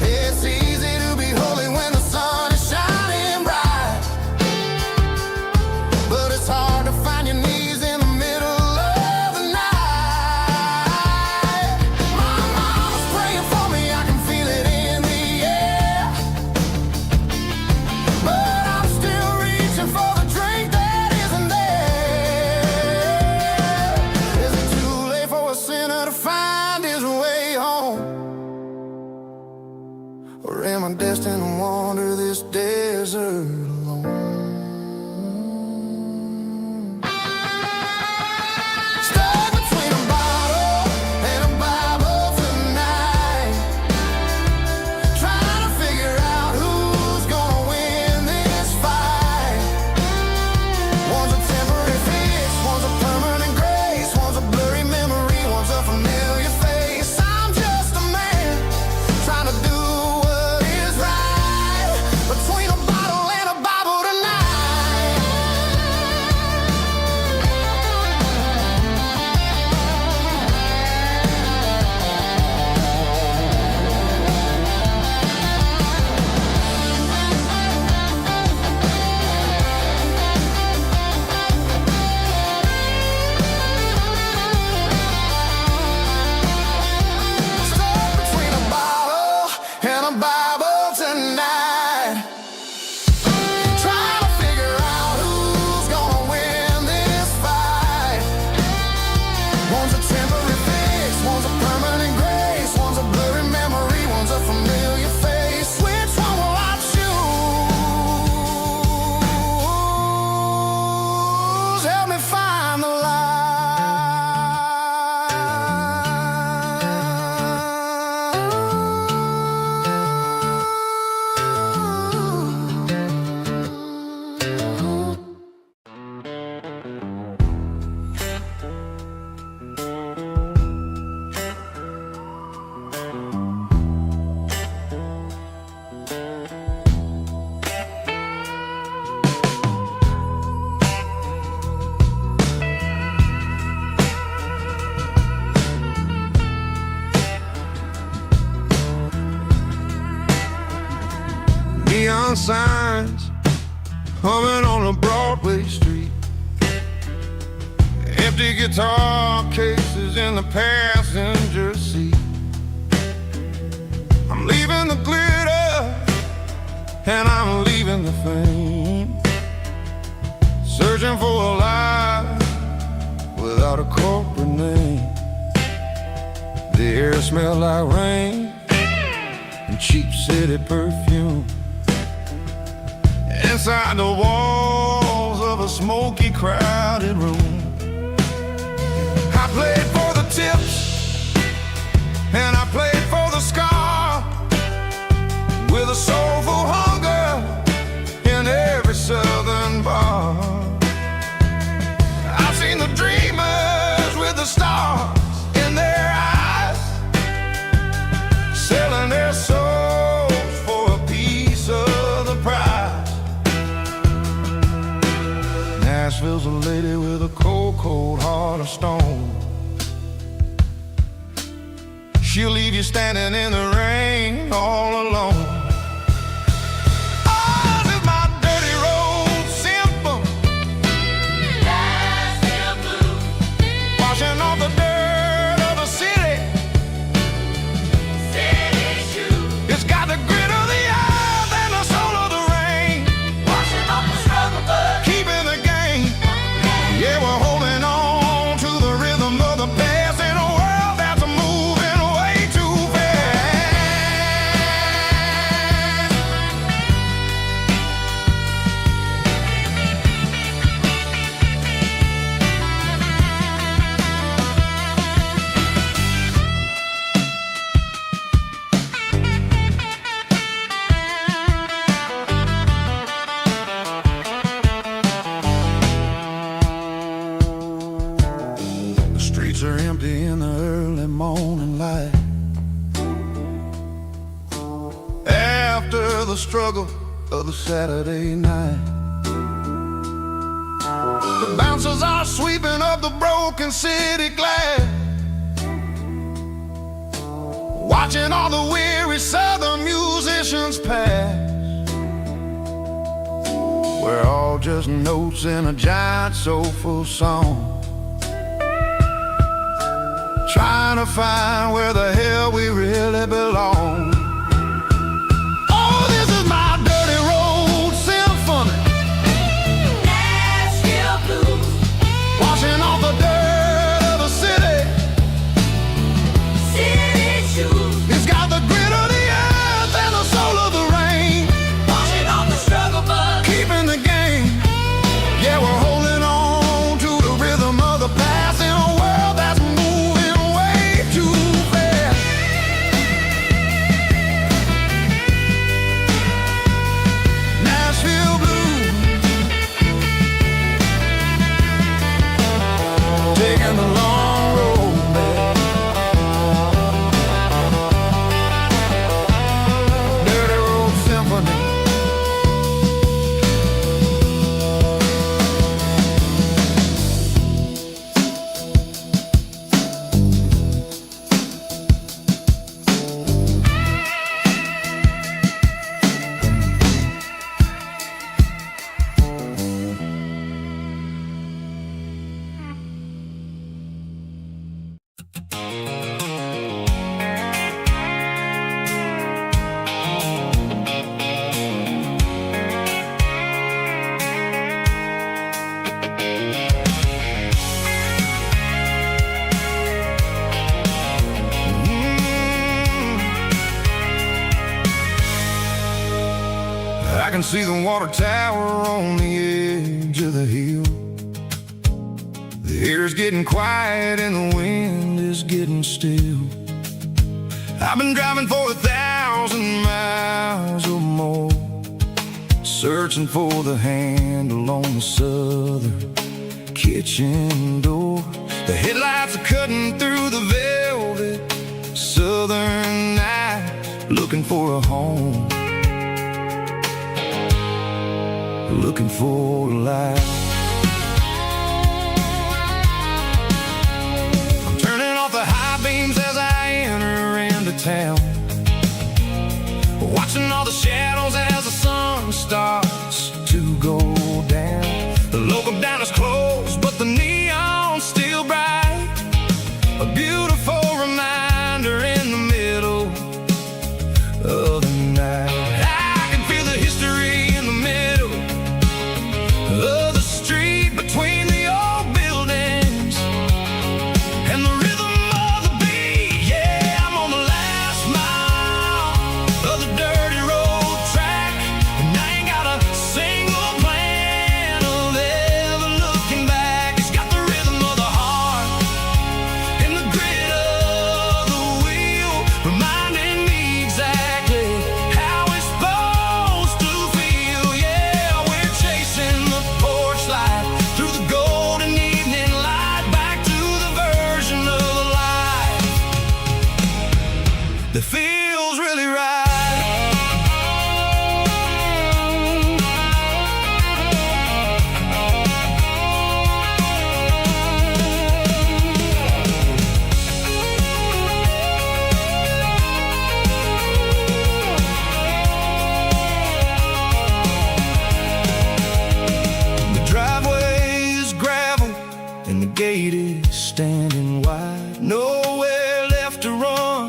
It's easy to be holy when the sun is shining bright, but it's hard to find your knees in the middle of the night. My mama's praying for me, I can feel it in the air, but I'm still reaching for the drink that isn't there. Is it too late for a sinner to find his way home? Or am I destined to wander this desert alone? Stuck between a bottle and a Bible tonight, trying to figure out who's gonna win this fight. One's a temporary fix, one's a permanent grace, one's a blurry memory, one's a familiar face. I'm just a man trying to do what is right, between a bottle and a Bible tonight. Stuck between a bottle and a Bible tonight, trying to figure out who's gonna win this fight. One's a temporary fix, one's a permanent grace, one's a blurry memory, one's a familiar face. Which one will I choose? Help me find the light. Neon signs humming on a Broadway street, empty guitar cases in the passenger seat. I'm leaving the glitter and I'm leaving the fame, searching for a life without a corporate name. The air smelled like rain and cheap city perfume. Inside the walls of a smoky, crowded room, I played for the tips and I played for the scar, with a soulful hunger in every southern bar. I've seen the dreamers with the stars in their eyes, selling their souls for a piece of Nashville's a lady with a cold, cold heart of stone. She'll leave you standing in the rain all alone. Oh, this is my dirty road symphony. Nashville blues. Washing off the dirt of the city. City shoes. It's got the grit of the earth and the soul of the rain. Washing off the struggle, but keeping the game. Yeah, we're holding on to the rhythm of the past in a world that's moving way too fast. The streets are empty in the early morning light. After the struggle of the Saturday night, the bouncers are sweeping up the broken city glass, watching all the weary southern musicians pass. We're all just notes in a giant soulful song, trying to find where the hell we really belong. Oh, this is my dirty road symphony. Nashville blues. Washing off the dirt of the city. City shoes. It's got the grit of the earth and the soul of the rain. Washing off the struggle, but keeping the game. Yeah, we're holding on to the rhythm of the past in a world that's moving way too fast. Nashville blues, taking the long road back. Dirty road symphony. I can see the water tower on the edge of the hill. The air's getting quiet and the wind is getting still. I've been driving for 1,000 miles or more, searching for the handle on the southern kitchen door. The headlights are cutting through the velvet southern night, looking for a home, looking for a life. I'm turning off the high beams as I enter into town, watching all the shadows as the sun starts to go down. The local diner's closed, but the neon's still bright, a beautiful reminder in the middle of the night. I can feel the history in the middle of the street between the old buildings and the rhythm of the beat. Yeah, I'm on the last mile of the dirty road track, and I ain't got a single plan of ever looking back. It's got the rhythm of the heart and the grit of gate is standing wide. Nowhere left to run,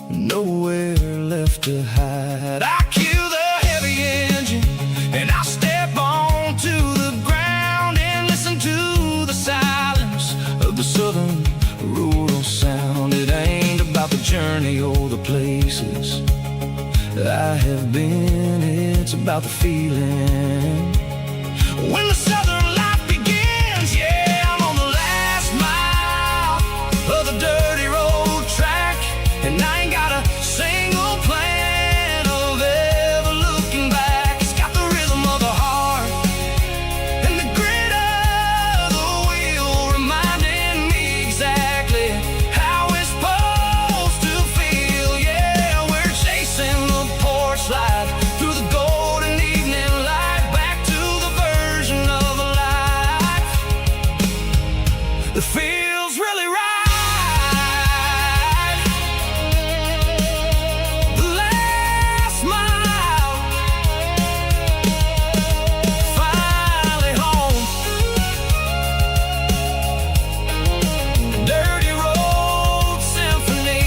nowhere left to hide. I kill the heavy engine and I step onto the ground and listen to the silence of the southern rural sound. It ain't about the journey or the places I have been, it's about the feeling when the southern life begins. Yeah, I'm on the last mile of the dirty road track, and I ain't got a single plan of ever looking back. It's got the rhythm of the heart and the grit of the wheel, reminding me exactly how it's supposed to feel. Yeah, we're chasing the porch light through the golden evening light, back to the version of a life that feels really right. The last mile, finally home. Dirty road symphony.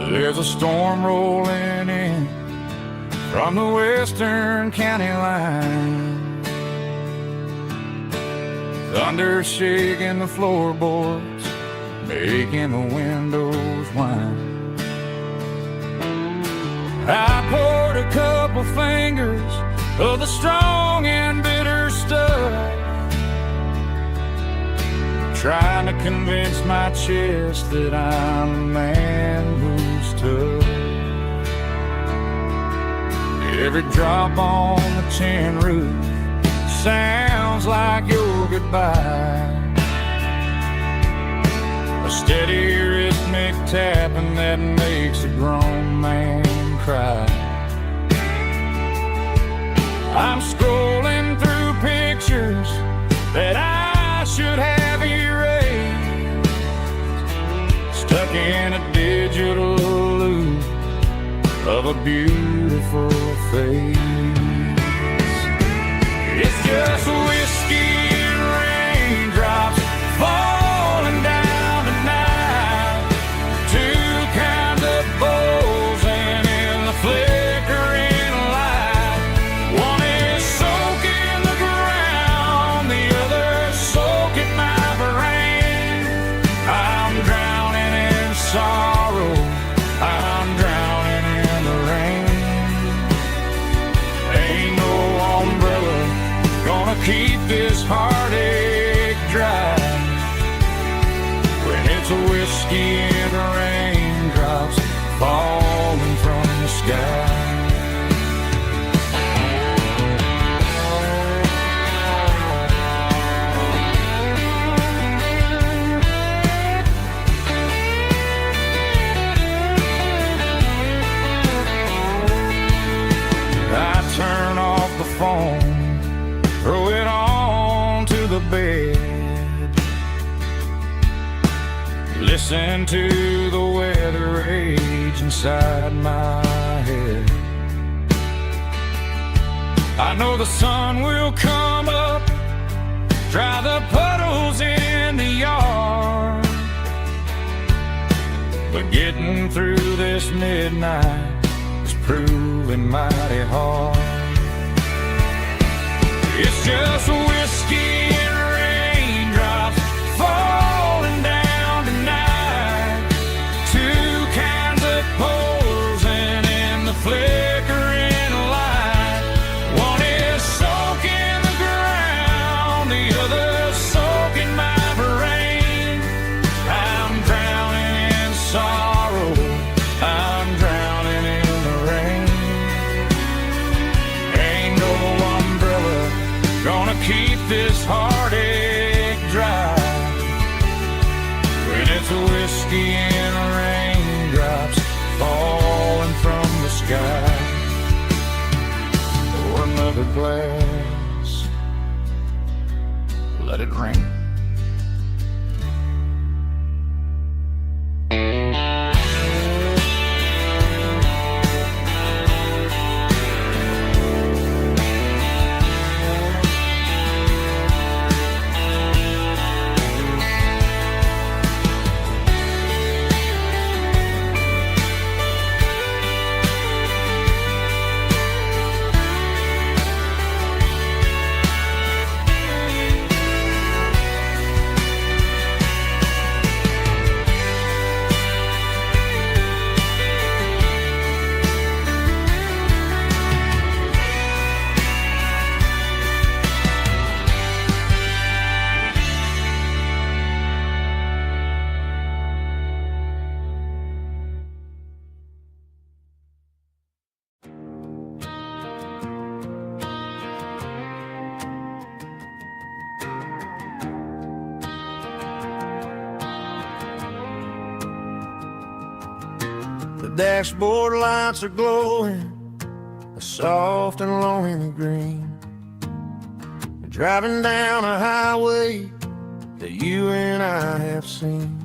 There's a storm rolling in from the western county line. Thunder shaking the floorboards, making the windows whine. I poured a couple fingers of the strong and bitter stuff, trying to convince my chest that I'm a man who's tough. Every drop on the tin roof sounds like your goodbye, a steady rhythmic tapping that makes a grown man cry. I'm scrolling through pictures that I should have erased, stuck in a digital loop of a beautiful face. It's just whiskey and raindrops falling down tonight, two kinds of bulging in the flickering light. One is soaking the ground, the other soaking my brain. I'm drowning in sorrow, I'm drowning in the rain. Ain't no umbrella gonna keep this heartache dry when it's a whiskey and raindrops falling from the sky. I turn off the phone, throw it on to the bed, listen to the weather rage inside my head. I know the sun will come up, dry the puddles in the yard, but getting through this midnight is proving mighty hard. It's just whiskey and raindrops falling down tonight, two kinds of posing in the flickering light. One is soaking the ground, the other soaking my brain. I'm drowning in sorrow, I'm drowning in the rain. Ain't no umbrella gonna keep this heartache dry shots of whiskey and raindrops falling from the sky. Pour another glass, let it rain. The dashboard lights are glowing, a soft and lonely green. Driving down a highway that you and I have seen.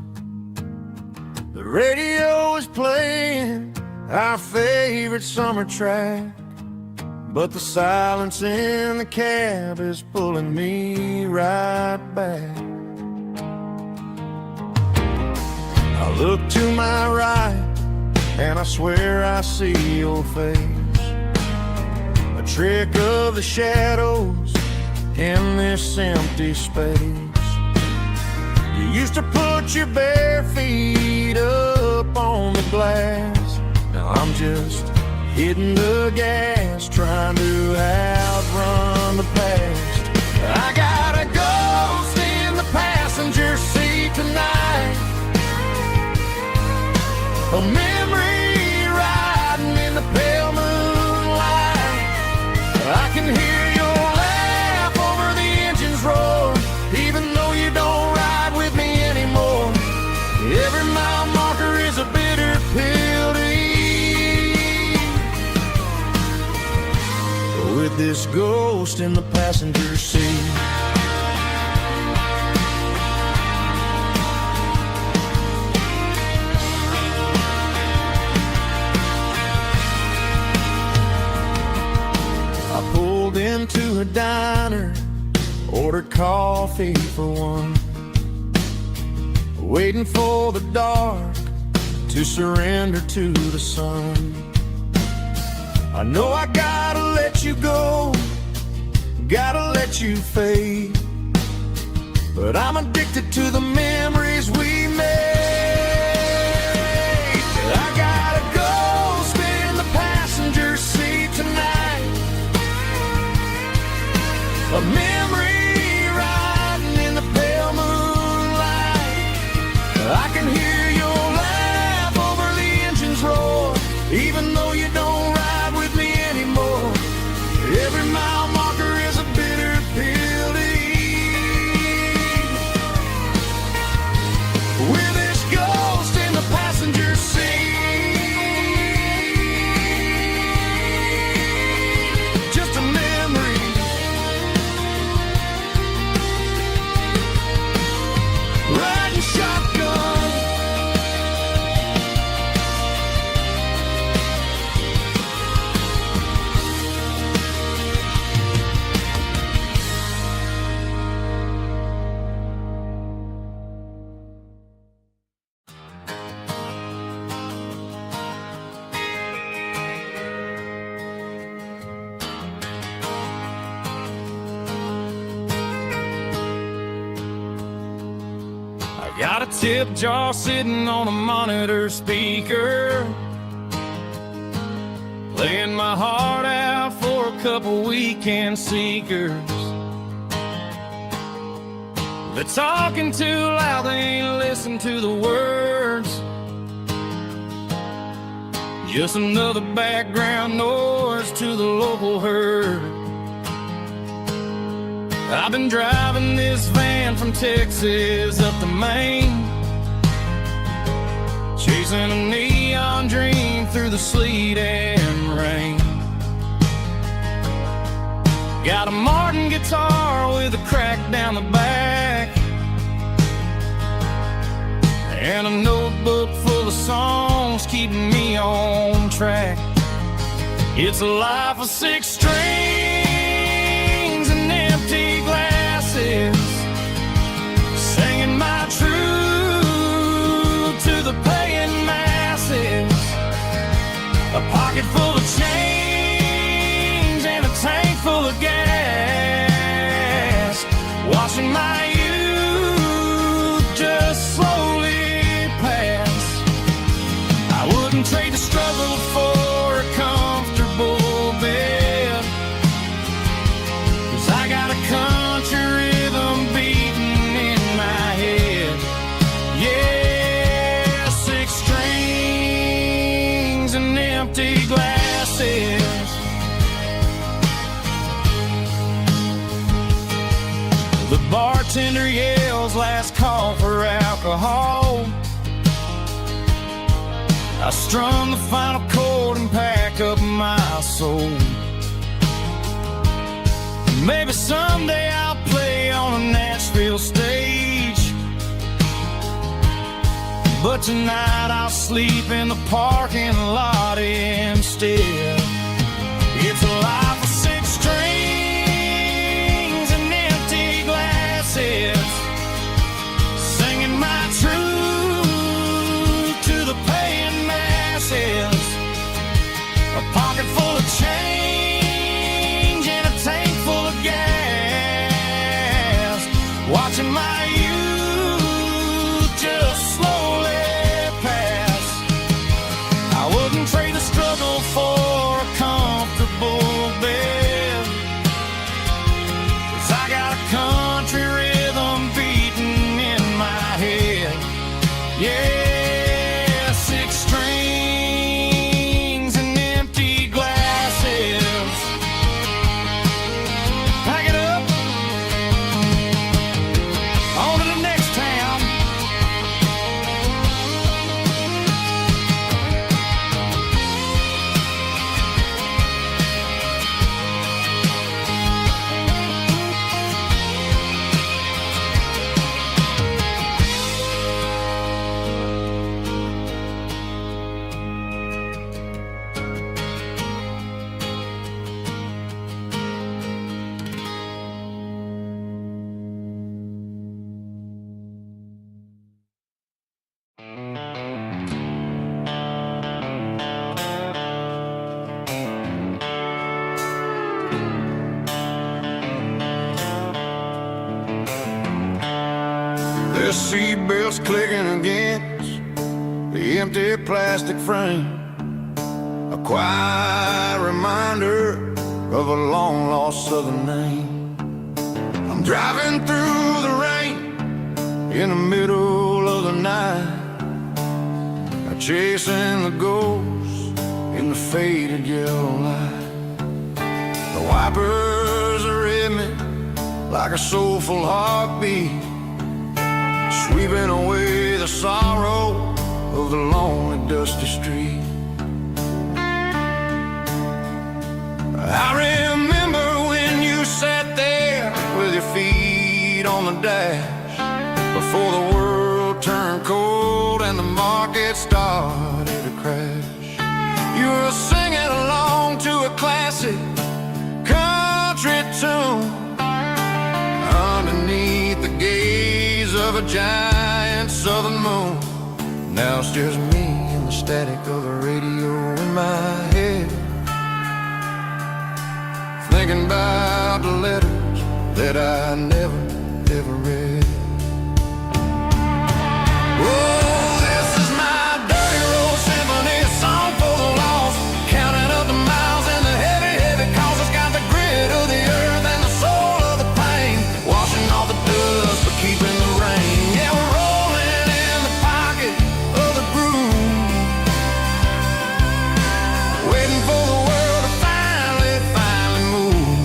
The radio is playing our favorite summer track, but the silence in the cab is pulling me right back. I look to my right and I swear I see your face, a trick of the shadows in this empty space. You used to put your bare feet up on the glass. Now I'm just hitting the gas, trying to outrun the past. I got a ghost in the passenger seat tonight, a memory riding in the pale moonlight. I can hear your laugh over the engine's roar, even though you don't ride with me anymore. Every mile marker is a bitter pill to eat, with this ghost in the passenger seat. Into a diner, ordered coffee for one, waiting for the dark to surrender to the sun. I know I gotta let you go, gotta let you fade, but I'm addicted to the memories we made. I got a ghost in the passenger seat tonight, a memory riding in the pale moonlight. I can hear your laugh over the engine's roar, even though you don't ride with me anymore. Every mile marker is a bitter pill to eat, with this ghost in the passenger seat. Just a memory, riding shotgun. Got a tip jar sitting on a monitor speaker, playing my heart out for a couple weekend seekers. They're talking too loud, they ain't listen to the words. Just another background noise to the local herd. I've been driving this van from Texas up to Maine, chasing a neon dream through the sleet and rain. Got a Martin guitar with a crack down the back, and a notebook full of songs keeping me on track. It's a life of 6 strings and empty glasses, singing my truth to the paying masses. A pocket full of change and a tank full of gas, watching my youth just slowly pass. I wouldn't trade the struggle for a comfortable bed, 'cause I got a country rhythm beating in my head. Yeah, 6 strings and empty glasses. The bartender yells last call for alcohol. I strum the final chord and pack up my soul. Maybe someday I'll play on a Nashville stage, but tonight I'll sleep in the parking lot instead. It's a life of 6 strings and empty glasses, singing my truth to the paying masses. A pocket full of change and a tank full of gas, watching my youth just slowly pass. I wouldn't trade the struggle for a comfortable bed, 'cause I got a country rhythm beating in my head. Yeah, 6 strings and empty glasses. Pack it up, on to the next town. The seatbelt's clicking against the empty plastic frame, a quiet reminder of a long-lost southern name. I'm driving through the rain in the middle of the night, chasing the ghost in the faded yellow light. The wipers are in me like a soulful heartbeat, sweeping away the sorrow of the lonely, dusty street. I remember when you sat there with your feet on the dash, before the world turned cold and the market started to crash. You were singing along to a classic country tune underneath the gaze of a giant southern moon. Now it's just me and the static of the radio in my head, thinking about the letters that I never, ever read. Oh, this is my dirty road symphony, a song for the lost, counting up the miles and the heavy, heavy calls. It's got the grit of the earth and the soul of the pain, washing off the dust but keeping the rain. Yeah, we're rolling in the pocket of the groove, waiting for the world to finally move.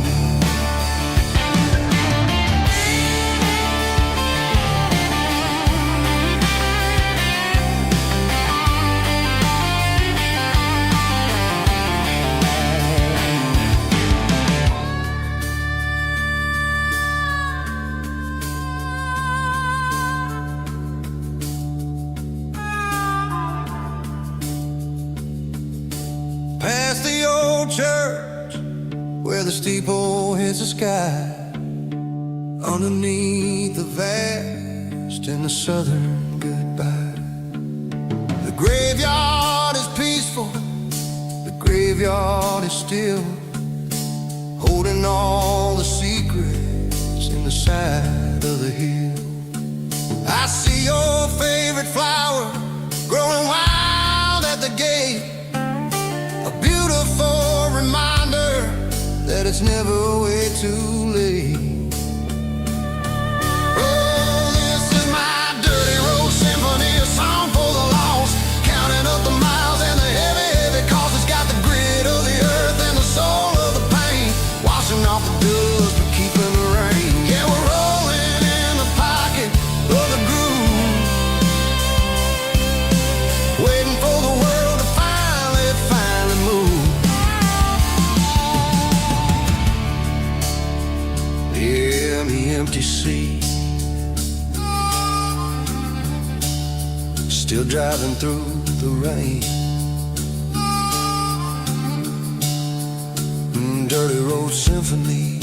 church where the steeple hits the sky, underneath the vast and the southern goodbye. The graveyard is peaceful, the graveyard is still, holding all the secrets in the side of the hill. I see your favorite flower growing wild at the gate, a beautiful reminder that it's never way too late. Oh, this is my dirty road symphony, a song for the lost, counting up the miles and the heavy, heavy cost. It's got the grit of the earth and the soul of the pain, washing off the dust but keeping the rain. Yeah, we're rolling in the pocket of the groove, waiting for the world to finally move. Yeah, the empty sea, still driving through the rain. Dirty road symphony.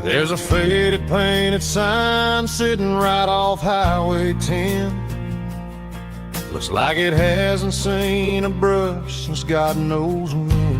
There's a faded painted sign sitting right off Highway 10. Looks like it hasn't seen a brush since God knows when.